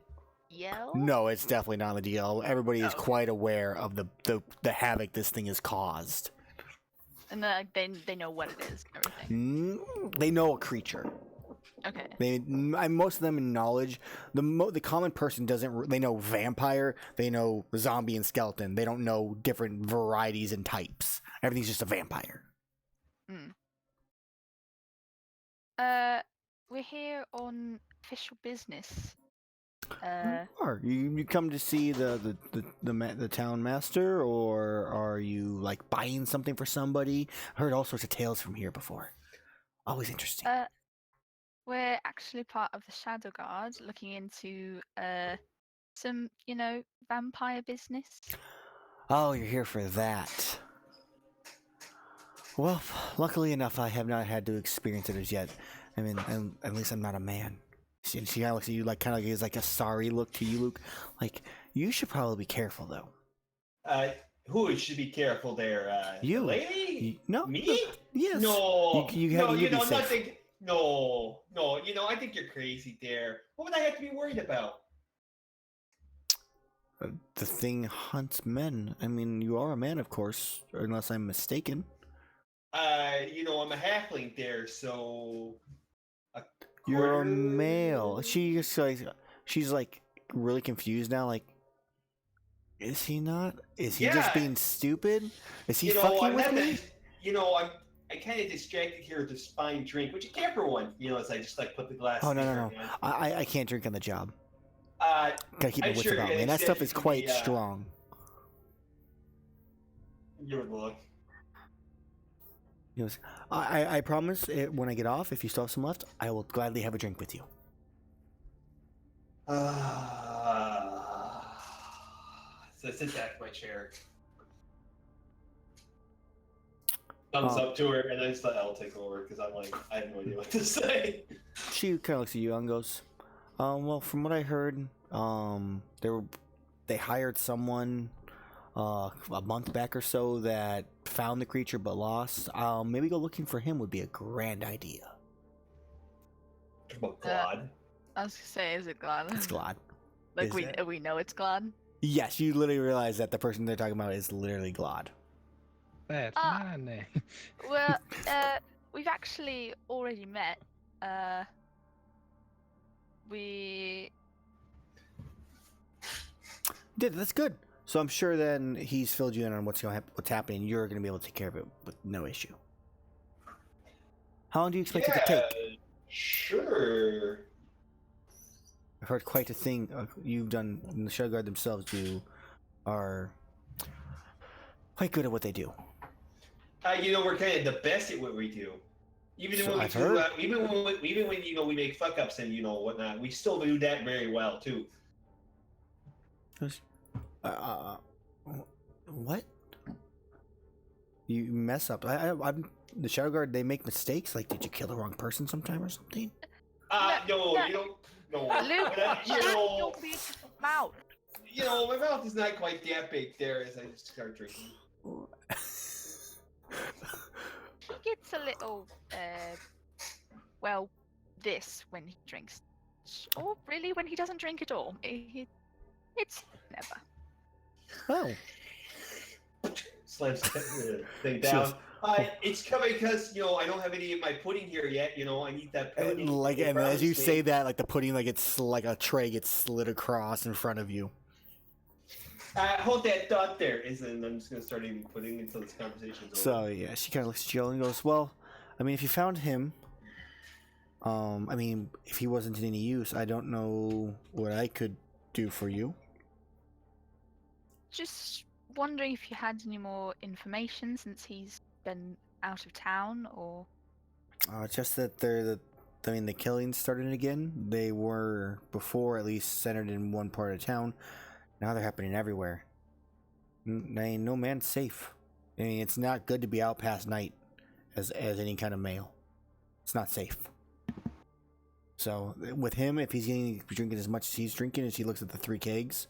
DL? No, it's definitely not on the DL. Everybody is quite aware of the havoc this thing has caused. And they know what it is and everything. They know a creature. Okay. Most of them in knowledge. The common person doesn't. They know vampire. They know zombie and skeleton. They don't know different varieties and types. Everything's just a vampire. We're here on official business. Or you come to see the town master, or are you like buying something for somebody? I heard all sorts of tales from here before. Always interesting. We're actually part of the Shadowguard, looking into some, vampire business. Oh, you're here for that. Well, luckily enough, I have not had to experience it as yet. I mean, at least I'm not a man. She kind of looks at you, like, kind of gives like a sorry look to you, Luke. Like, you should probably be careful, though. Who should be careful there? You. The lady? No. Me? Yes. No. You be safe. nothing. No. I think you're crazy there. What would I have to be worried about? The thing hunts men. I mean, you are a man, of course, unless I'm mistaken. I'm a halfling there, so. You're a male. She's like really confused now. Like, is he not? Is he just being stupid? Is he fucking with me? I kind of distracted here with this fine drink, which you can't for one. As I just like put the glass. Oh no. I can't drink on the job. Gotta keep my wits sure about me. And that stuff is quite the, strong. Your look. He goes, I promise when I get off, if you still have some left, I will gladly have a drink with you. So I sit back in my chair. Thumbs up to her, and then just let Elle take over because I'm like, I have no idea what to say. She kind of looks at you and goes, well, from what I heard, they hired someone a month back or so that found the creature but lost. Maybe go looking for him would be a grand idea. About Glod. I was gonna say, is it Glod? It's Glod. Like we know it's Glod. Yes, you literally realize that the person they're talking about is literally Glod. That's my name. Well, we've actually already met. We did. That's good. So I'm sure then he's filled you in on what's happening. You're going to be able to take care of it with no issue. How long do you expect it to take? Sure. I've heard quite a thing you've done. In the Shadowguard themselves, you are quite good at what they do. We're kind of the best at what we do. Even So when we I've do, heard. even when we make fuck ups and whatnot, we still do that very well too. What? You mess up. I'm the Shadowguard. They make mistakes. Like, did you kill the wrong person sometime or something? No, you don't. No. Luke, But, shut your big mouth. My mouth is not quite that big there as I just start drinking. He gets a little, this when he drinks. Or really when he doesn't drink at all. It's never. Oh. Slams the thing down. It's coming because, I don't have any of my pudding here yet. I need that pudding. And as you say that, like the pudding, like it's like a tray gets slid across in front of you. Hold that thought there, and I'm just going to start eating pudding until this conversation's over. So, yeah, she kind of looks at you and goes, well, I mean, if you found him, if he wasn't in any use, I don't know what I could do for you. Just wondering if you had any more information since he's been out of town, or... Just that the killings started again. They were, before, at least centered in one part of town. Now they're happening everywhere. No man's safe. I mean, it's not good to be out past night as any kind of male. It's not safe. So, with him, if he's drinking as much as he's drinking, as he looks at the 3 kegs,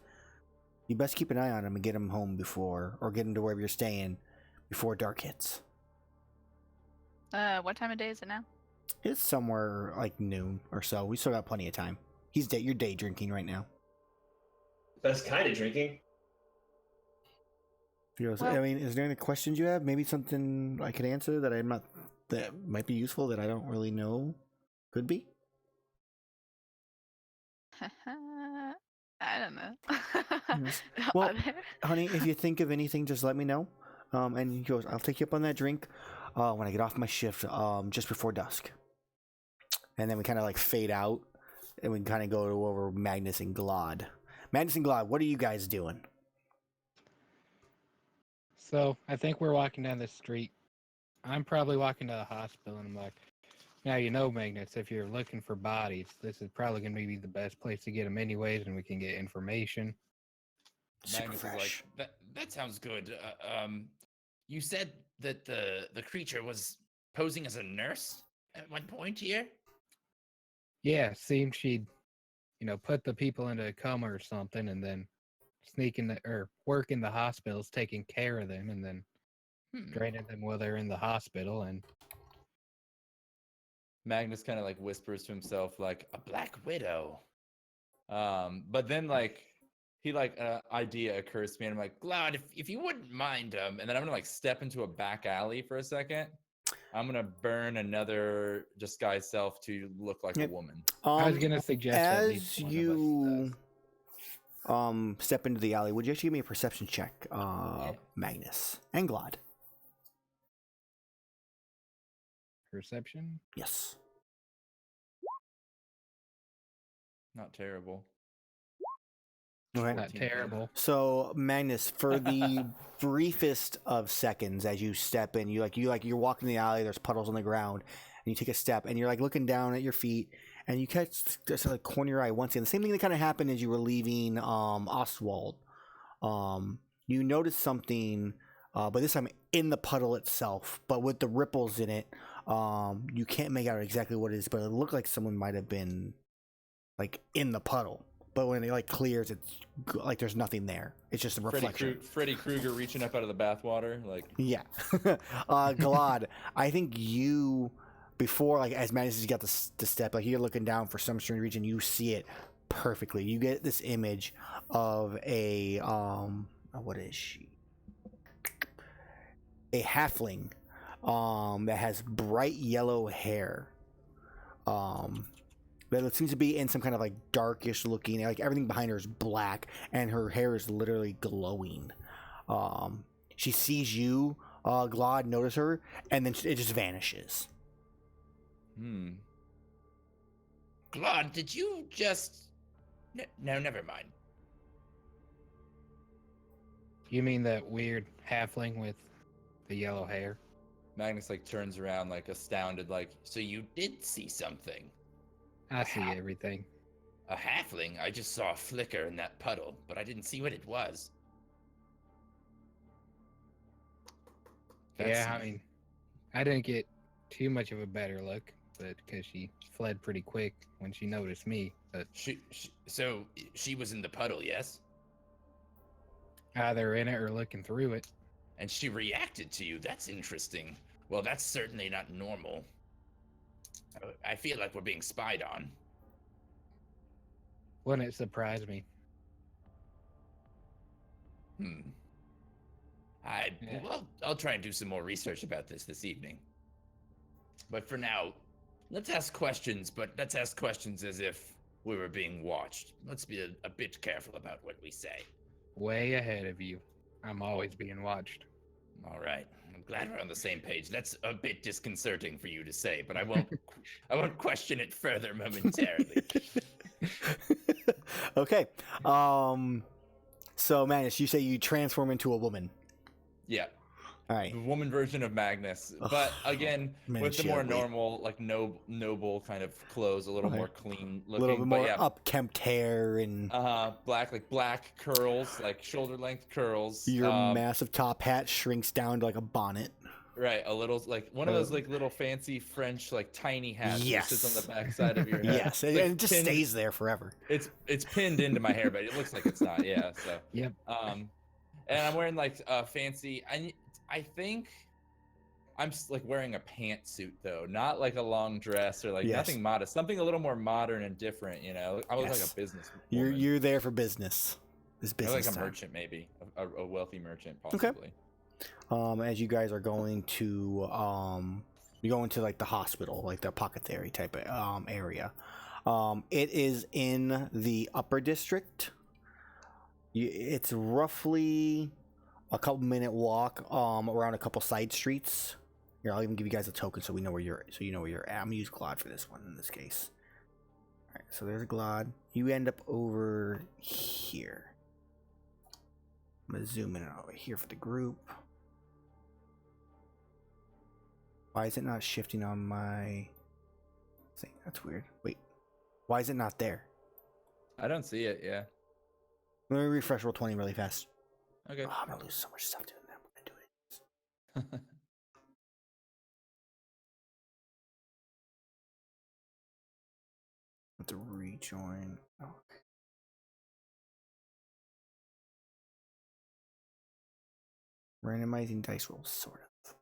you best keep an eye on him and get him home or get him to wherever you're staying before dark hits. What time of day is it now? It's somewhere like noon or so. We still got plenty of time. You're day drinking right now. Best kind of drinking. Is there any questions you have? Maybe something I could answer that might be useful that I don't really know? Could be? I don't know. Well, honey, if you think of anything, just let me know. And he goes, I'll take you up on that drink when I get off my shift just before dusk. And then we kind of like fade out and we can kind of go over Magnus and Glod. Magnus and Glod, what are you guys doing? So I think we're walking down the street. I'm probably walking to the hospital, and I'm like, now you know, Magnus, if you're looking for bodies, this is probably going to be the best place to get them anyways, and we can get information. Super Magnus fresh. is like, that sounds good. You said that the creature was posing as a nurse at one point here? Yeah, seemed she'd, put the people into a coma or something, and then sneak in or work in the hospitals, taking care of them, and then draining them while they're in the hospital. And Magnus kind of like whispers to himself like a black widow. But then like he like idea occurs to me and I'm like, Glod, if you wouldn't mind, and then I'm gonna like step into a back alley for a second. I'm gonna burn another disguised self to look like a woman. I was gonna suggest that as you step into the alley, would you actually give me a perception check, Magnus and Glod? perception. Yes. Not terrible. Okay. Not terrible. So Magnus, for the briefest of seconds, as you step in, you're walking the alley. There's puddles on the ground, and you take a step, and you're like looking down at your feet, and you catch just like corner of your eye once again. The same thing that kind of happened as you were leaving Oswald. You notice something, but this time in the puddle itself, but with the ripples in it. You can't make out exactly what it is, but it looked like someone might have been like in the puddle. But when it like clears, it's like there's nothing there. It's just a reflection. Freddy Krueger reaching up out of the bathwater, like yeah. Glod, I think you before like as Magnus has got the step, like you're looking down for some strange reason, you see it perfectly. You get this image of a what is she? A halfling. That has bright yellow hair. That it seems to be in some kind of like darkish looking, like everything behind her is black, and her hair is literally glowing. She sees you, Glod, notice her, and then it just vanishes. Glod, did you just... No, never mind. You mean that weird halfling with the yellow hair? Magnus like turns around like astounded, like, So you did see something. I see everything. A halfling? I just saw a flicker in that puddle, but I didn't see what it was. Yeah, I mean, I didn't get too much of a better look, but because she fled pretty quick when she noticed me. But So she was in the puddle, yes? either in it or looking through it. And she reacted to you. That's interesting. Well, that's certainly not normal. I feel like we're being spied on. Wouldn't it surprise me? Well, I'll try and do some more research about this evening. But for now, let's ask questions, but let's ask questions as if we were being watched. Let's be a bit careful about what we say. Way ahead of you. I'm always being watched. All right. I'm glad we're on the same page. That's a bit disconcerting for you to say, but I won't question it further momentarily. Okay. So Magnus, you say you transform into a woman. yeah, All right. the woman version of Magnus, but again Man, with the she more ugly. normal, like noble kind of clothes, a little Okay. more clean A looking. little bit but more yeah, upkempt hair and black curls, like shoulder length curls. your massive top hat shrinks down to like a bonnet. Right, a little like one of those like little fancy French like tiny hats Yes. that sits on the back side of your head. Yes, and Like, it just pinned- stays there forever. It's pinned into my hair, but it looks like it's not. Yeah, so Yep. and I'm wearing like fancy. I think I'm like wearing a pantsuit though, not like a long dress or like Yes. nothing modest, something a little more modern and different. You know, I was like Yes. a business. You're there for business. It's Or business like a time. merchant, maybe a wealthy merchant, possibly. As you guys are going to you go into like the hospital, like the apothecary type of area. It is in the upper district. It's roughly a couple minute walk around a couple side streets. Here, I'll even give you guys a token so we know where you're at. I'm gonna use Glod for this one in this case. All right, So there's Glod. You end up over here. I'm gonna zoom in over here for the group. Why is it not shifting on my thing? That's weird. Wait, why is it not there? I don't see it. Yeah. Let me refresh roll 20 really fast. Okay. Oh, I'm gonna lose so much stuff doing that. I'm gonna do it. I have to rejoin. Oh. Randomizing dice rolls, sort of.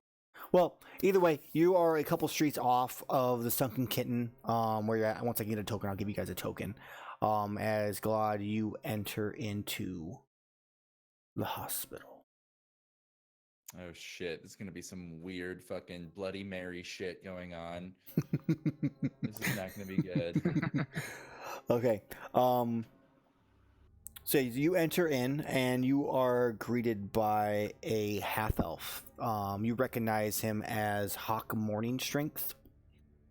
Well, either way, you are a couple streets off of the Sunken Kitten, where you're at. Once I get a token, I'll give you guys a token. As Glod, you enter into the hospital. Oh shit! There's gonna be some weird fucking Bloody Mary shit going on. This is not gonna be good. Okay. So you enter in, and you are greeted by a half-elf. You recognize him as Hawk Morning Strength.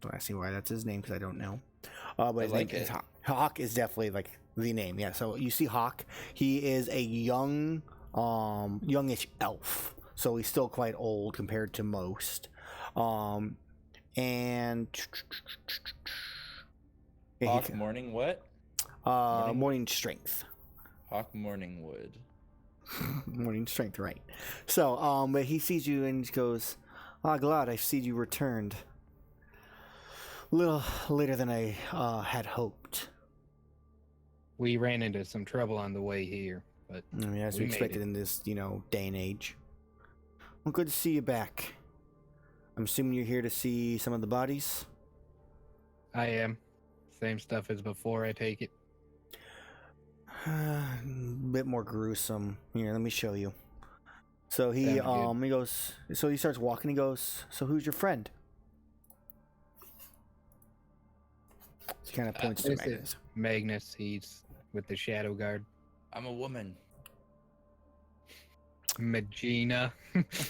Don't ask me why that's his name, because I don't know. But his like name is it. Hawk. Hawk is definitely like the name. Yeah. So you see Hawk. He is a young, youngish elf. So he's still quite old compared to most. And Hawk Morning what? Morning Strength. Hawk Morning Wood. Morning Strength, right. So, but he sees you and he goes, Glad I see you returned. A little later than I had hoped. We ran into some trouble on the way here, but I mean, as we made expected it. in this, day and age. Well, good to see you back. I'm assuming you're here to see some of the bodies? I am. Same stuff as before, I take it. A bit more gruesome. Here, let me show you. So he Sounds good. he goes, so he starts walking, he goes, so who's your friend? He kind of points to This Magnus. is Magnus. He's with the Shadowguard. I'm a woman. Magina.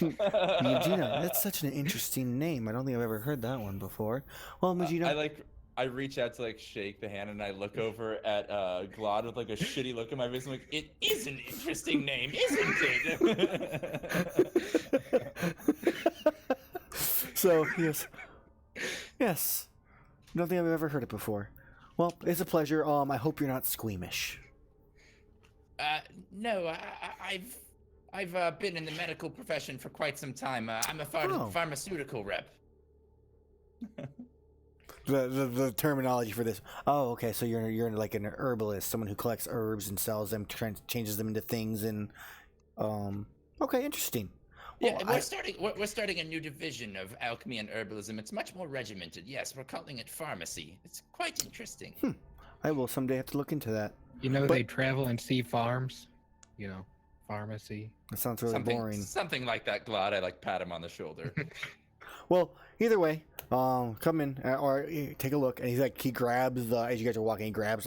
Magina, that's such an interesting name. I don't think I've ever heard that one before. Well, Magina, I reach out to shake the hand, and I look over at Glod with a shitty look in my face. I'm like, it is an interesting name, isn't it? So yes. I don't think I've ever heard it before. Well, it's a pleasure. I hope you're not squeamish. No, I've been in the medical profession for quite some time. I'm a Oh. pharmaceutical rep. The terminology for this. Oh, okay. So you're like an herbalist, someone who collects herbs and sells them, changes them into things, and okay, interesting. Yeah, Well, we're starting a new division of alchemy and herbalism. It's much more regimented. Yes, we're calling it pharmacy. It's quite interesting. I will someday have to look into that. You know, But- they travel and see farms. Pharmacy. That sounds really boring. Something like that, Glod. I pat him on the shoulder. Well, either way, come in or take a look, and he grabs as you guys are walking, he grabs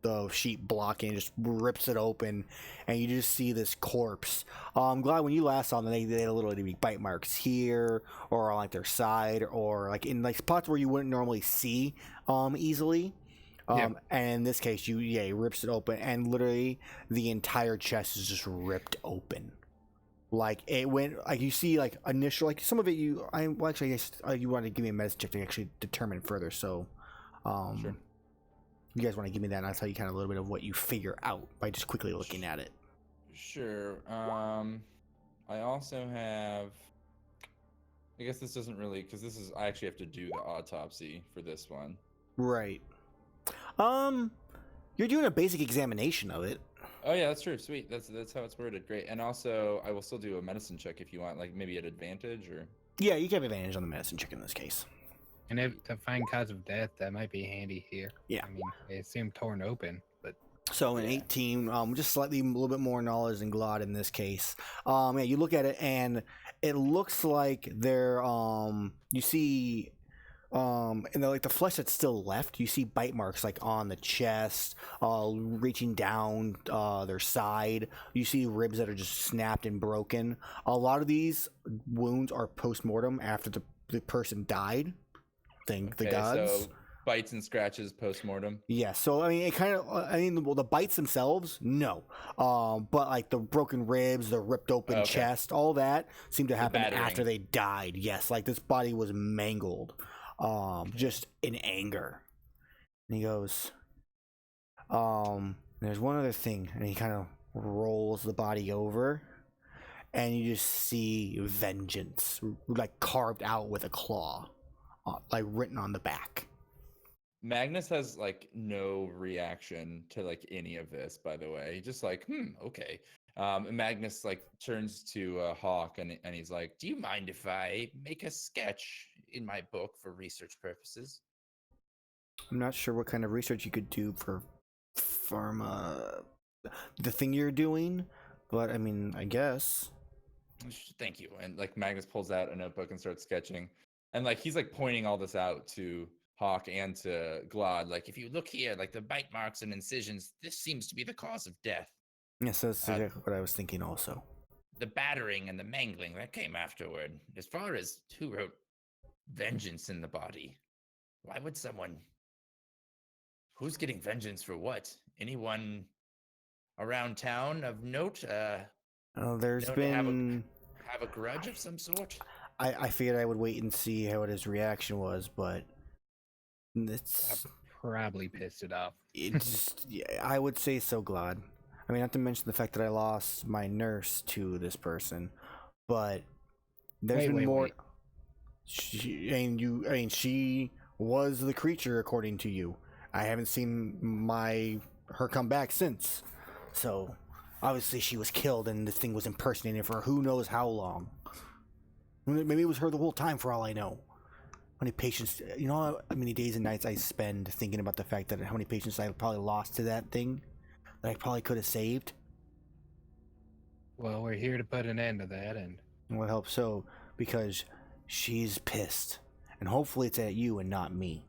the sheet blocking, just rips it open, and you just see this corpse. I'm glad when you last saw them, they had a little bite marks here, or on their side, or in spots where you wouldn't normally see easily. Yeah. And in this case, he rips it open, and literally the entire chest is just ripped open. It went you see initial some of it you guess you want to give me a medicine check to actually determine further. So, Sure. you guys want to give me that, and I'll tell you kind of a little bit of what you figure out by just quickly looking at it. Sure. I also have. I guess this doesn't really, because I actually have to do the autopsy for this one. Right. You're doing a basic examination of it. Oh yeah, that's true. Sweet. That's how it's worded. Great. And also, I will still do a medicine check if you want, maybe at advantage or. Yeah, you can have advantage on the medicine check in this case. And to find cause of death, that might be handy here. Yeah. I mean, I assume torn open, but So an 18, just slightly a little bit more knowledge than Glod in this case. Yeah, you look at it and it looks like there. You see, and the flesh that's still left. You see bite marks on the chest, reaching down their side. You see ribs that are just snapped and broken. A lot of these wounds are post mortem after the person died. Thank the gods. bites and scratches post-mortem. Yeah, so I mean, it kind of. I mean, well, the bites themselves, no. But like the broken ribs, the ripped open Okay. chest, all that seemed to happen battering. after they died. Yes, like this body was mangled, just in anger. And he goes, "There's one other thing," and he kind of rolls the body over, and you just see vengeance, like carved out with a claw, like written on the back. Magnus has like no reaction to like any of this, by the way. He's just like, okay. And Magnus like turns to Hawk and he's like, Do you mind if I make a sketch in my book for research purposes? I'm not sure what kind of research you could do for the thing you're doing, but I mean, I guess. Thank you. and like Magnus pulls out a notebook and starts sketching. And like he's like pointing all this out to Hawk and to Glod. Like, If you look here, like the bite marks and incisions, this seems to be the cause of death. Yes, that's exactly what I was thinking also. The battering and the mangling, that came afterward. As far as who wrote vengeance in the body, why would someone... Who's getting vengeance for what? Anyone around town of note? There's known to been. Have a grudge of some sort? I figured I would wait and see what his reaction was, but it's Probably pissed it off. yeah, I would say so, Glod. I mean, not to mention the fact that I lost my nurse to this person, but there's been more. Wait. She was the creature according to you. I haven't seen her come back since, so obviously she was killed and this thing was impersonating her for who knows how long. Maybe it was her the whole time, for all I know. How many patients? You know how many days and nights I spend thinking about the fact that how many patients I probably lost to that thing that I probably could have saved. Well, we're here to put an end to that, and Well, I hope so, because she's pissed, and hopefully it's at you and not me.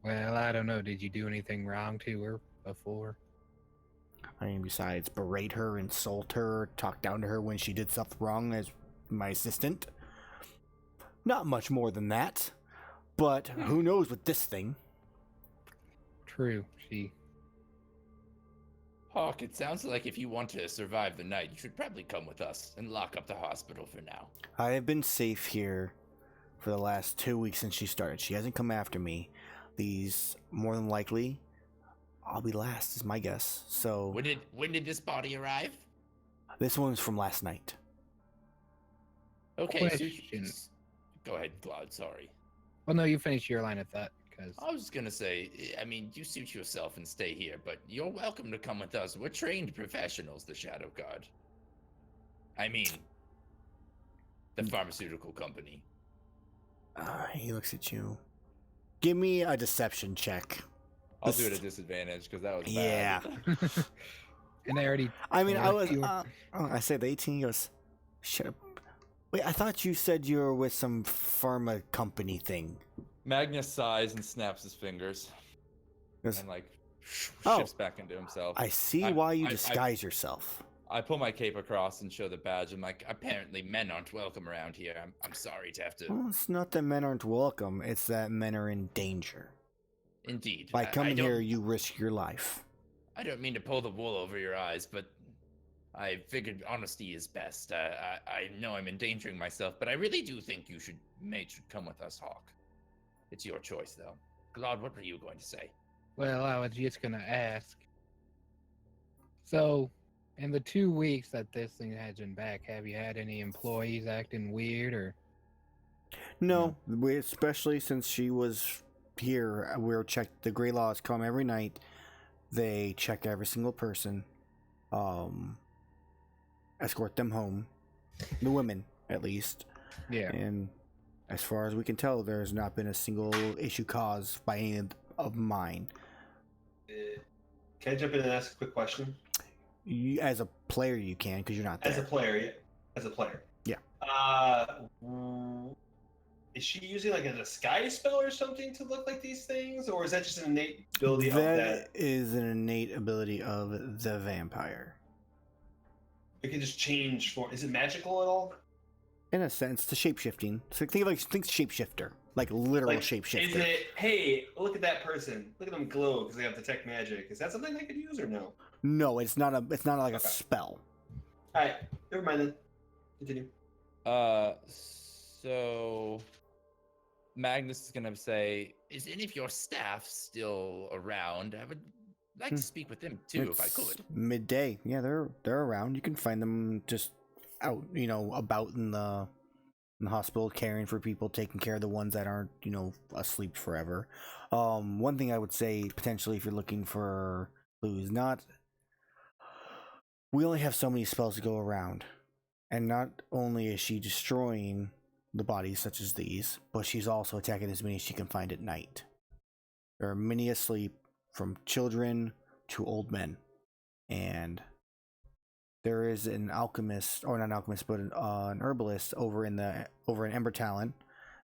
well, I don't know. Did you do anything wrong to her before? I mean, besides berate her, insult her, talk down to her when she did something wrong as my assistant. Not much more than that, but who knows with this thing. True. She. Hawk, it sounds like if you want to survive the night, you should probably come with us and lock up the hospital for now. I have been safe here for the last 2 weeks since she started. She hasn't come after me. These, more than likely, I'll be last, is my guess. So When did this body arrive? this one's from last night. Okay, Question. Go ahead, Glod, sorry. Well, no, you finish your line of thought, because I was just gonna say, I mean, you suit yourself and stay here, but you're welcome to come with us. We're trained professionals, the Shadowguard. I mean, the pharmaceutical company. He looks at you. Give me a deception check. I'll do it at disadvantage because that was Yeah. bad. and they already. I mean, I was. You were- I said the 18. He goes, shut up. Wait, I thought you said you were with some pharma company thing. Magnus sighs and snaps his fingers Goes, and like Oh. shifts back into himself. I see I- why you I- disguise yourself. I pull my cape across and show the badge. I'm like, Apparently, men aren't welcome around here. I'm sorry to have to. Well, it's not that men aren't welcome, it's that men are in danger. Indeed. By I coming don't- here, you risk your life. I don't mean to pull the wool over your eyes, but I figured honesty is best. I know I'm endangering myself, but I really do think you should come with us, Hawk. It's your choice, though. Glod, what were you going to say? Well, I was just gonna ask. So, in the 2 weeks that this thing has been back, have you had any employees acting weird, or? No, especially since she was here, we're checked. The Grey Laws come every night. They check every single person, escort them home, the women at least. Yeah. And as far as we can tell, there has not been a single issue caused by any of mine. Can I jump in and ask a quick question? You, as a player, you can because you're not there. As a player, yeah. As a player. Yeah. Is she using like a disguise spell or something to look like these things, or is that just an innate ability of That that? is an innate ability of the vampire. It can just change for. Is it magical at all? In a sense, the shapeshifting. So think shapeshifter. like literal Like, is shapeshifter. it, hey, look at that person. Look at them glow because they have detect magic. Is that something they could use or no? No, it's not like a Okay. spell. All right, never mind then. Continue. So Magnus is gonna say, "Is any of your staff still around? I would like to speak with them too, if I It's could." midday. Yeah, they're around. You can find them just out, about in the hospital, caring for people, taking care of the ones that aren't, asleep forever. One thing I would say potentially, if you're looking for clues, we only have so many spells to go around, and not only is she destroying the bodies such as these, but she's also attacking as many as she can find at night. There are many asleep, from children to old men, and there is an alchemist, or not an alchemist, but an herbalist over in Ember Talon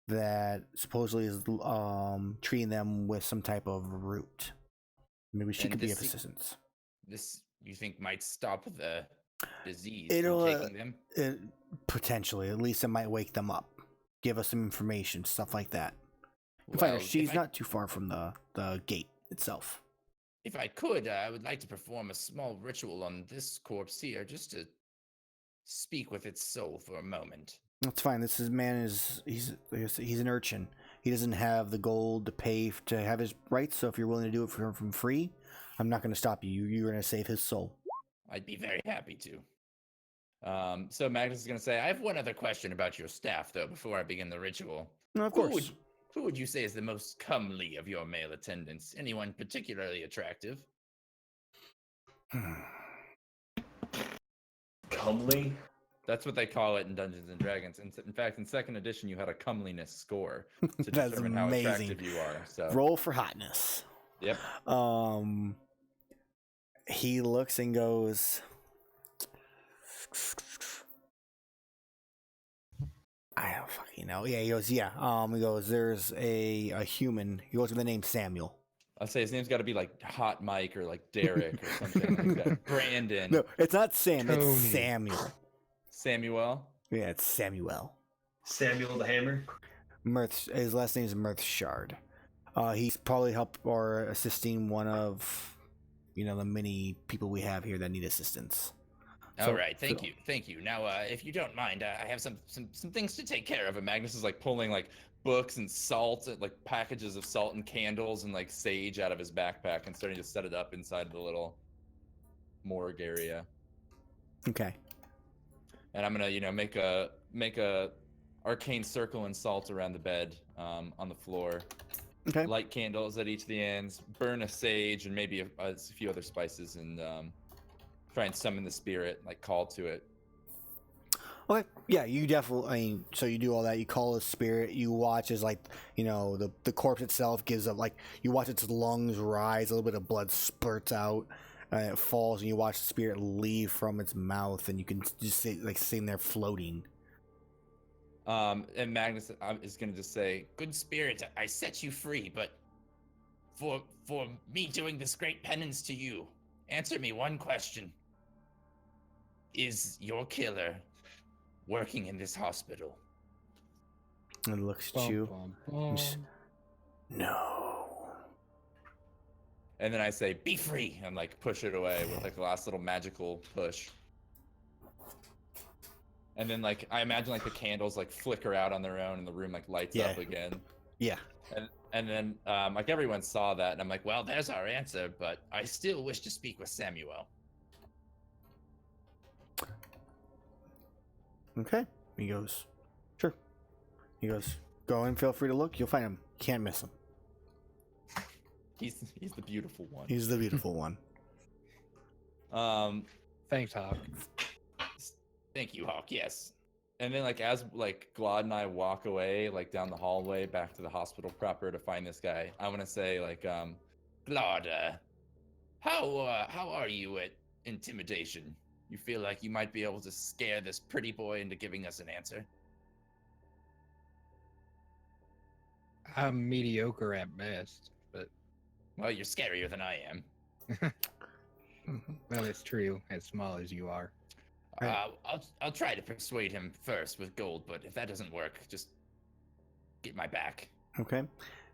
that supposedly is treating them with some type of root. Maybe she And could be this of assistance. This you think might stop the disease It'll from taking them? Potentially, at least it might wake them up, give us some information, stuff like that. In Well, fact, she's not too far from the gate itself. If I could, I would like to perform a small ritual on this corpse here, just to speak with its soul for a moment. That's fine. He's an urchin. He doesn't have the gold to pay to have his rights. So if you're willing to do it for him from free, I'm not going to stop you. You're going to save his soul. I'd be very happy to. So Magnus is gonna say, "I have one other question about your staff, though, before I begin the ritual. No, of Who course. would you say is the most comely of your male attendants? Anyone particularly attractive?" Comely. That's what they call it in Dungeons and Dragons. In fact, in second edition, you had a comeliness score to That's determine how amazing. attractive you are. So Roll for hotness. Yep. He looks and goes, I don't fucking know. Yeah, he goes, yeah. He goes, there's a human. He goes with the name Samuel. I'll say his name's got to be like Hot Mike or like Derek or something like that. Brandon. No, it's not Sam. Tony. It's Samuel. Samuel. Yeah, it's Samuel. Samuel the Hammer. His last name is Mirthshard. He's probably helped or assisting one of, the many people we have here that need assistance. All right, thank you. Now, if you don't mind, I have some things to take care of. And Magnus is like pulling like books and salt, like packages of salt and candles and like sage out of his backpack and starting to set it up inside the little morgue area. Okay. And I'm gonna, make a arcane circle and salt around the bed, on the floor. Okay. Light candles at each of the ends. Burn a sage and maybe a few other spices, and try and summon the spirit, like call to it. Okay. Yeah, you definitely. So you do all that. You call a spirit. You watch as the corpse itself gives up. Like you watch its lungs rise. A little bit of blood spurts out. It falls, and you watch the spirit leave from its mouth, and you can just see sitting there floating. And Magnus is gonna just say, Good spirit, I set you free, but for me doing this great penance to you, answer me one question. Is your killer working in this hospital? And looks at you. and just, no. and then I say, "Be free," and like push it away with like a last little magical push. And then like I imagine like the candles like flicker out on their own and the room like lights up again. Yeah. And then like everyone saw that and I'm like, Well, there's our answer, but I still wish to speak with Samuel. Okay. He goes, sure. He goes, go and feel free to look. You'll find him. Can't miss him. he's the beautiful one. He's the beautiful one. Thanks, Hawk. Thank you, Hawk. Yes. And then like as like Glod and I walk away like down the hallway back to the hospital proper to find this guy, I want to say like Glod, how are you at intimidation? You feel like you might be able to scare this pretty boy into giving us an answer? I'm mediocre at best, but Well, you're scarier than I am. well, it's true. As small as you are. I'll try to persuade him first with gold, but if that doesn't work, just get my back. Okay. And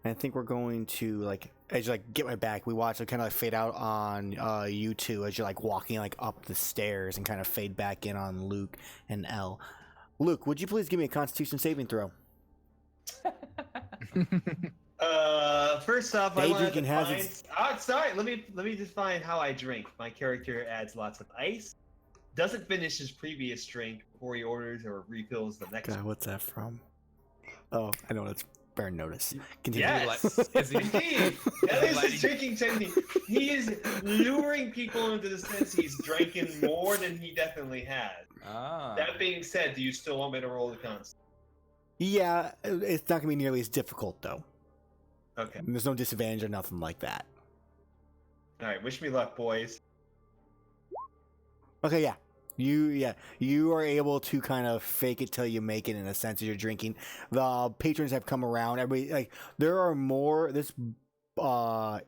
I think we're going to like as you like get my back. We watch it kind of like fade out on you two as you're like walking like up the stairs and kind of fade back in on Luke and Elle. Luke, would you please give me a Constitution saving throw? First off, Day I want to drinking define. hazards. Oh, sorry. Let me define how I drink. My character adds lots of ice. Doesn't finish his previous drink before he orders or refills the next. God, what's that from? Oh, I know that's Burn Notice. Continue. Yes, Is he- indeed. That is his drinking technique. He is luring people into the sense he's drinking more than he definitely has. Ah. That being said, do you still want me to roll the cons? Yeah, it's not gonna be nearly as difficult though. Okay. There's no disadvantage or nothing like that. All right. Wish me luck, boys. Okay, you are able to kind of fake it till you make it in a sense as you're drinking. The patrons have come around. Everybody like there are more. This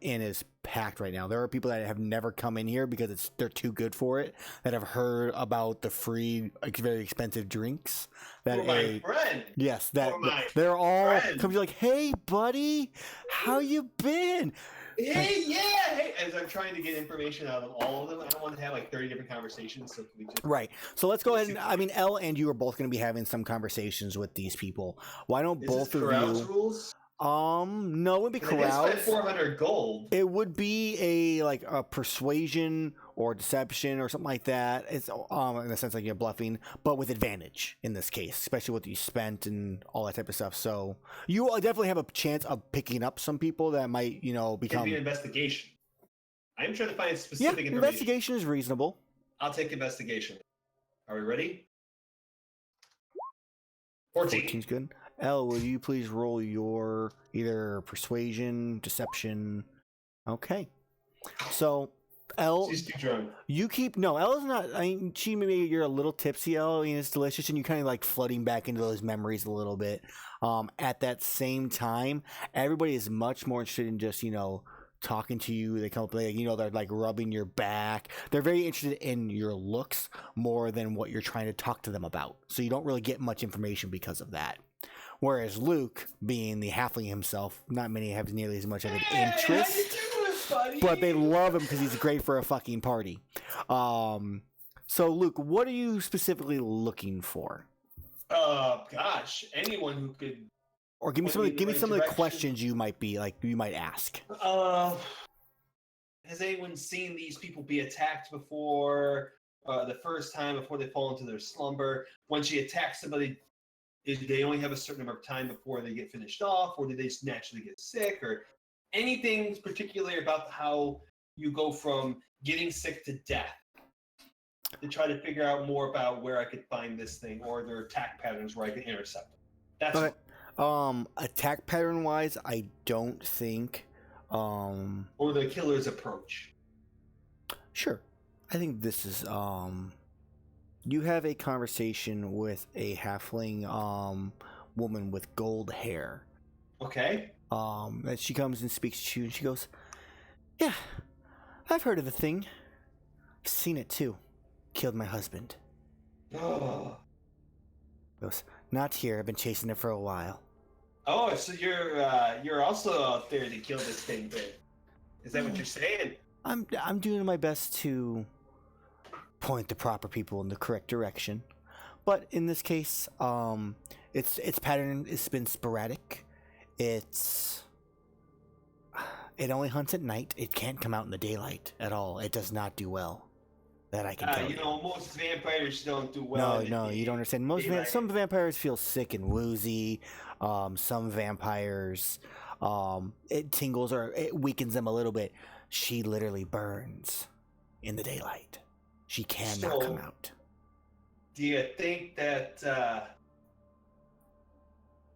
inn is packed right now. There are people that have never come in here because they're too good for it. That have heard about the free, like, very expensive drinks. That For my friend. yes, that For my they're all friend. come to like, hey buddy, how you been? Hey, yeah. Hey, as I'm trying to get information out of all of them, I don't want to have like 30 different conversations. So can we just Right. So let's go ahead and I mean, Elle and you are both going to be having some conversations with these people. Why don't Is both this of carouse you? rules? No, it would be 'Cause I did spend carouse. 400 gold. It would be a like a persuasion or deception or something like that. It's in the sense like you're bluffing, but with advantage in this case, especially what you spent and all that type of stuff. So you will definitely have a chance of picking up some people that might, It can become. be an investigation. I'm trying to find Yeah, specific information. investigation is reasonable. I'll take investigation. Are we ready? 14. 14's good. Elle, will you please roll your either persuasion, deception? Okay. So, Elle, She's too drunk. you keep no. Elle's not. I mean, she maybe you're a little tipsy. Elle, I mean, it's delicious, and you kind of like flooding back into those memories a little bit. At that same time, everybody is much more interested in just talking to you. They come up, like, they're like rubbing your back. They're very interested in your looks more than what you're trying to talk to them about. So you don't really get much information because of that. Whereas Luke, being the halfling himself, not many have nearly as much of an interest. But they love him because he's great for a fucking party. So Luke, what are you specifically looking for? Gosh, anyone who could. Or give me Point some me of in the, the give me right some of the direction. questions you might ask. Has anyone seen these people be attacked before? The first time before they fall into their slumber. When she attacks somebody, do they only have a certain number of time before they get finished off, or do they just naturally get sick, or anything particular about how you go from getting sick to death? To try to figure out more about where I could find this thing, or their attack patterns where I can intercept them. That's Okay. Attack pattern wise, I don't think. or the killer's approach. Sure. I think this is you have a conversation with a halfling woman with gold hair. Okay. That she comes and speaks to you and she goes, "Yeah, I've heard of the thing. I've seen it too. Killed my husband." Oh, Goes, "Not here. I've been chasing it for a while." so you're also out there to kill this thing, then? Is that what you're saying? I'm doing my best to point the proper people in the correct direction, but in this case, its pattern has been sporadic. It only hunts at night. It can't come out in the daylight at all. It does not do well. That I can tell you. Most vampires don't do well. No, you don't understand. Some vampires feel sick and woozy. Some vampires, it tingles or it weakens them a little bit. She literally burns in the daylight. She cannot come out. Do you think that?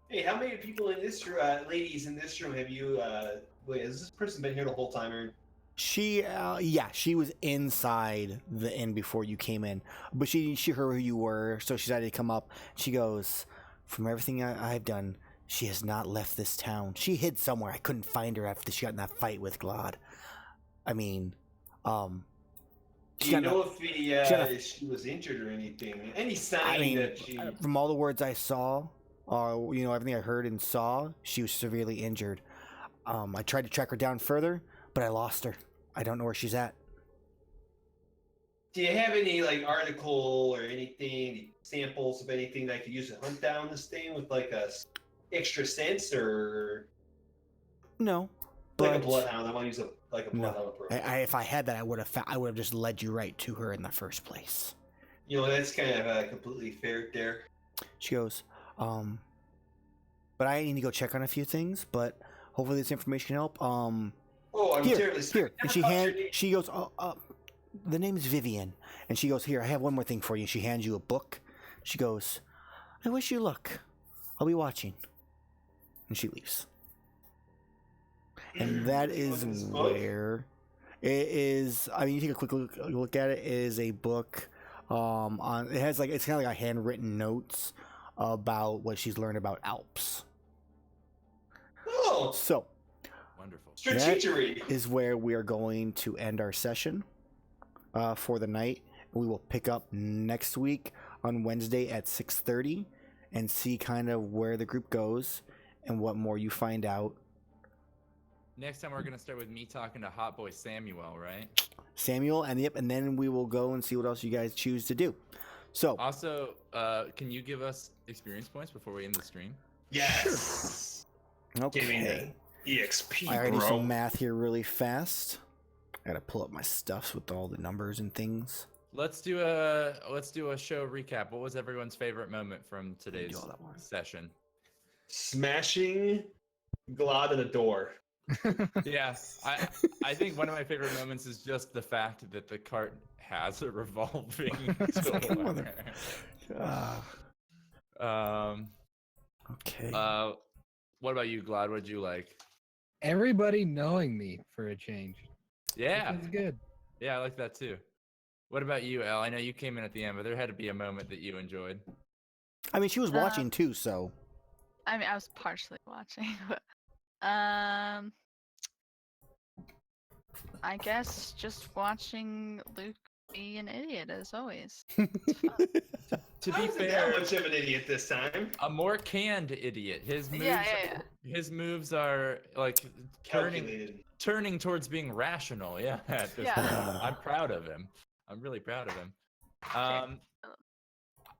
Hey, how many people in this room, ladies in this room, have you? Wait, has this person been here the whole time? Or? She was inside the inn before you came in, but she heard who you were, so she decided to come up. She goes, "From everything I've done, she has not left this town. She hid somewhere. I couldn't find her after she got in that fight with Glod. I mean, Do you know if she was injured or anything? Any sign that she? From all the words I saw, everything I heard and saw, she was severely injured. I tried to track her down further, but I lost her. I don't know where she's at. Do you have any article or anything, samples of anything that I could use to hunt down this thing with a extra sense or No, like but a bloodhound? I want to use a bloodhound approach. if I had that, I would have just led you right to her in the first place. That's kind of completely fair there. She goes, but I need to go check on a few things, but hopefully this information can help. I'm Here, terribly sorry. and she goes, the name is Vivian, and she goes, here, I have one more thing for you. She hands you a book. She goes, I wish you luck. I'll be watching. And she leaves. And that is where it is. I mean, you take a quick look at it. It is a book. It has it's kind of like a handwritten notes about what she's learned about Alps. Oh, So Wonderful. strategery. that is where we are going to end our session for the night. We will pick up next week on Wednesday at 6:30 and see kind of where the group goes and what more you find out. Next time we're gonna start with me talking to Hot Boy Samuel, right? Samuel, and then we will go and see what else you guys choose to do. So, Also, can you give us experience points before we end the stream? Yes. Giving okay. the EXP, I already do bro. some math here really fast. I gotta pull up my stuffs with all the numbers and things. Let's do a show recap. What was everyone's favorite moment from today's all that one. session? Smashing Glod in the door. Yeah, I think one of my favorite moments is just the fact that the cart has a revolving door. Okay. What about you, Glad? What'd you like? Everybody knowing me for a change. Yeah, That's good. yeah, I like that too. What about you, Elle? I know you came in at the end, but there had to be a moment that you enjoyed. I mean, she was watching too, so. I mean, I was partially watching, but I guess just watching Luke be an idiot as always. It's fun. To I be wasn't fair, that much of an idiot this time. a more canned idiot. His moves, Yeah. his moves are like Calculated. turning towards being rational. Yeah, at this Yeah. point. I'm proud of him. I'm really proud of him.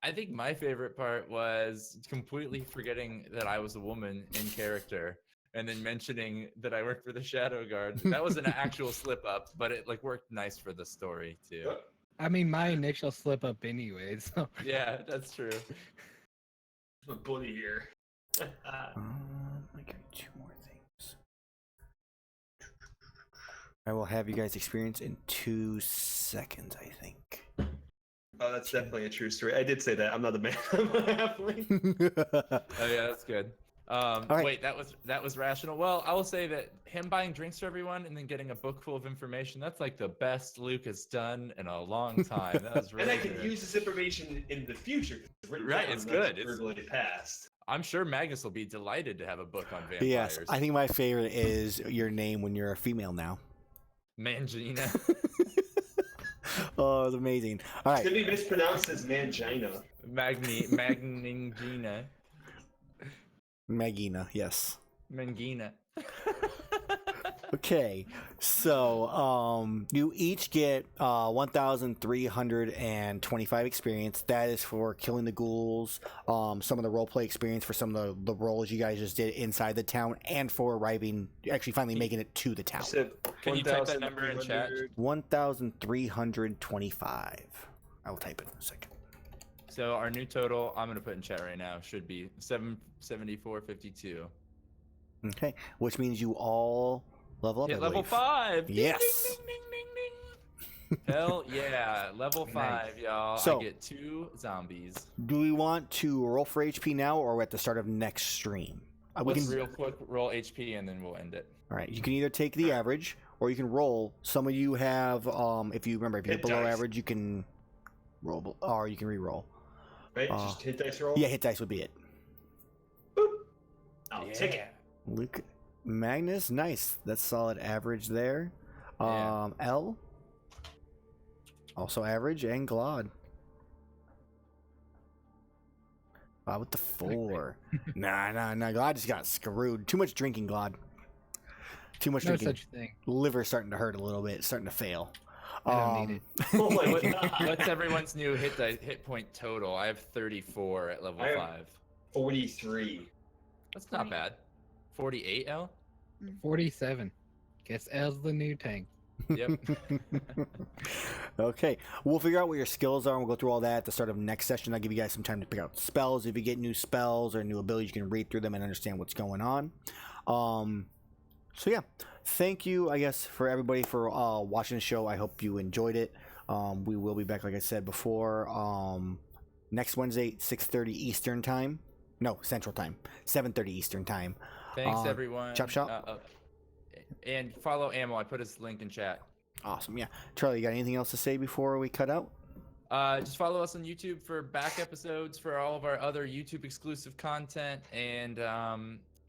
I think my favorite part was completely forgetting that I was a woman in character, and then mentioning that I worked for the Shadowguard. That was an actual slip up, but it worked nice for the story too. I mean, my initial slip up anyway. So Yeah, that's true. I'm a bully here. I got two more things. I will have you guys experience in 2 seconds, I think. Oh, that's definitely a true story. I did say that. I'm not a man. I'm a halfling. Oh yeah, that's good. right. Wait, that was rational. Well, I will say that him buying drinks for everyone and then getting a book full of information—that's like the best Luke has done in a long time. That was really And I can good. use this information in the future. 'cause it's written Right, down, it's not good. It's- verbally passed. I'm sure Magnus will be delighted to have a book on vampires. Yes, I think my favorite is your name when you're a female now. Mangina. Oh, it's amazing. All It's right. gonna be mispronounced as mangina. Magningina. Magina, yes. Mangina. Okay, so you each get 1,325 experience. That is for killing the ghouls, some of the roleplay experience for some of the roles you guys just did inside the town, and for arriving, actually finally making it to the town. Can you type that number in chat? 1,325. I will type it in a second. So our new total, I'm gonna put in chat right now, should be 774.52. Okay, which means you all level up. Hit I level believe. 5. Ding, Yes. Ding, ding, ding, ding, ding. Hell yeah, level 5, y'all. So- I get 2 zombies. Do we want to roll for HP now, or at the start of next stream? We Let's can. real quick roll HP and then we'll end it. All right, you can either take the average, or you can roll. Some of you have, if you remember, if you're Hit below dice. average, you can roll, or you can re-roll. Right? Just hit dice roll? Yeah, hit dice would be it. Boop. I'll take it. Luke, Magnus, nice. That's solid average there. Yeah. L, also average, and Glod. With the 4. Nah. Glod just got screwed. Too much drinking, Glod. Too much No drinking. such thing. Liver's starting to hurt a little bit. It's starting to fail. I don't need it. Oh my What- god. What's everyone's new hit point total? I have 34 at level I have- 5. 43. That's not bad. 48, L? 47. Guess L's the new tank. Yep. Okay, we'll figure out what your skills are, and we'll go through all that at the start of next session. I'll give you guys some time to pick out spells. If you get new spells or new abilities, you can read through them and understand what's going on. So yeah, thank you, I guess, for everybody for watching the show. I hope you enjoyed it. We will be back, like I said before, next Wednesday, 6:30 Eastern time. No, Central time, 7:30 Eastern time. Thanks, everyone. Chop shop. And follow Ammo. I put his link in chat. Awesome, yeah. Charlie, you got anything else to say before we cut out? Just follow us on YouTube for back episodes for all of our other YouTube exclusive content, and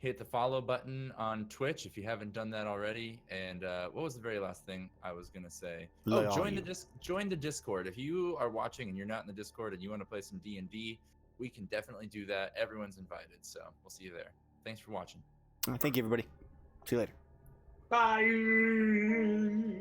hit the follow button on Twitch if you haven't done that already. And what was the very last thing I was gonna say? Love join you. join the Discord. If you are watching and you're not in the Discord and you want to play some D&D, we can definitely do that. Everyone's invited, so we'll see you there. Thanks for watching. Thank you, everybody. See you later. Bye.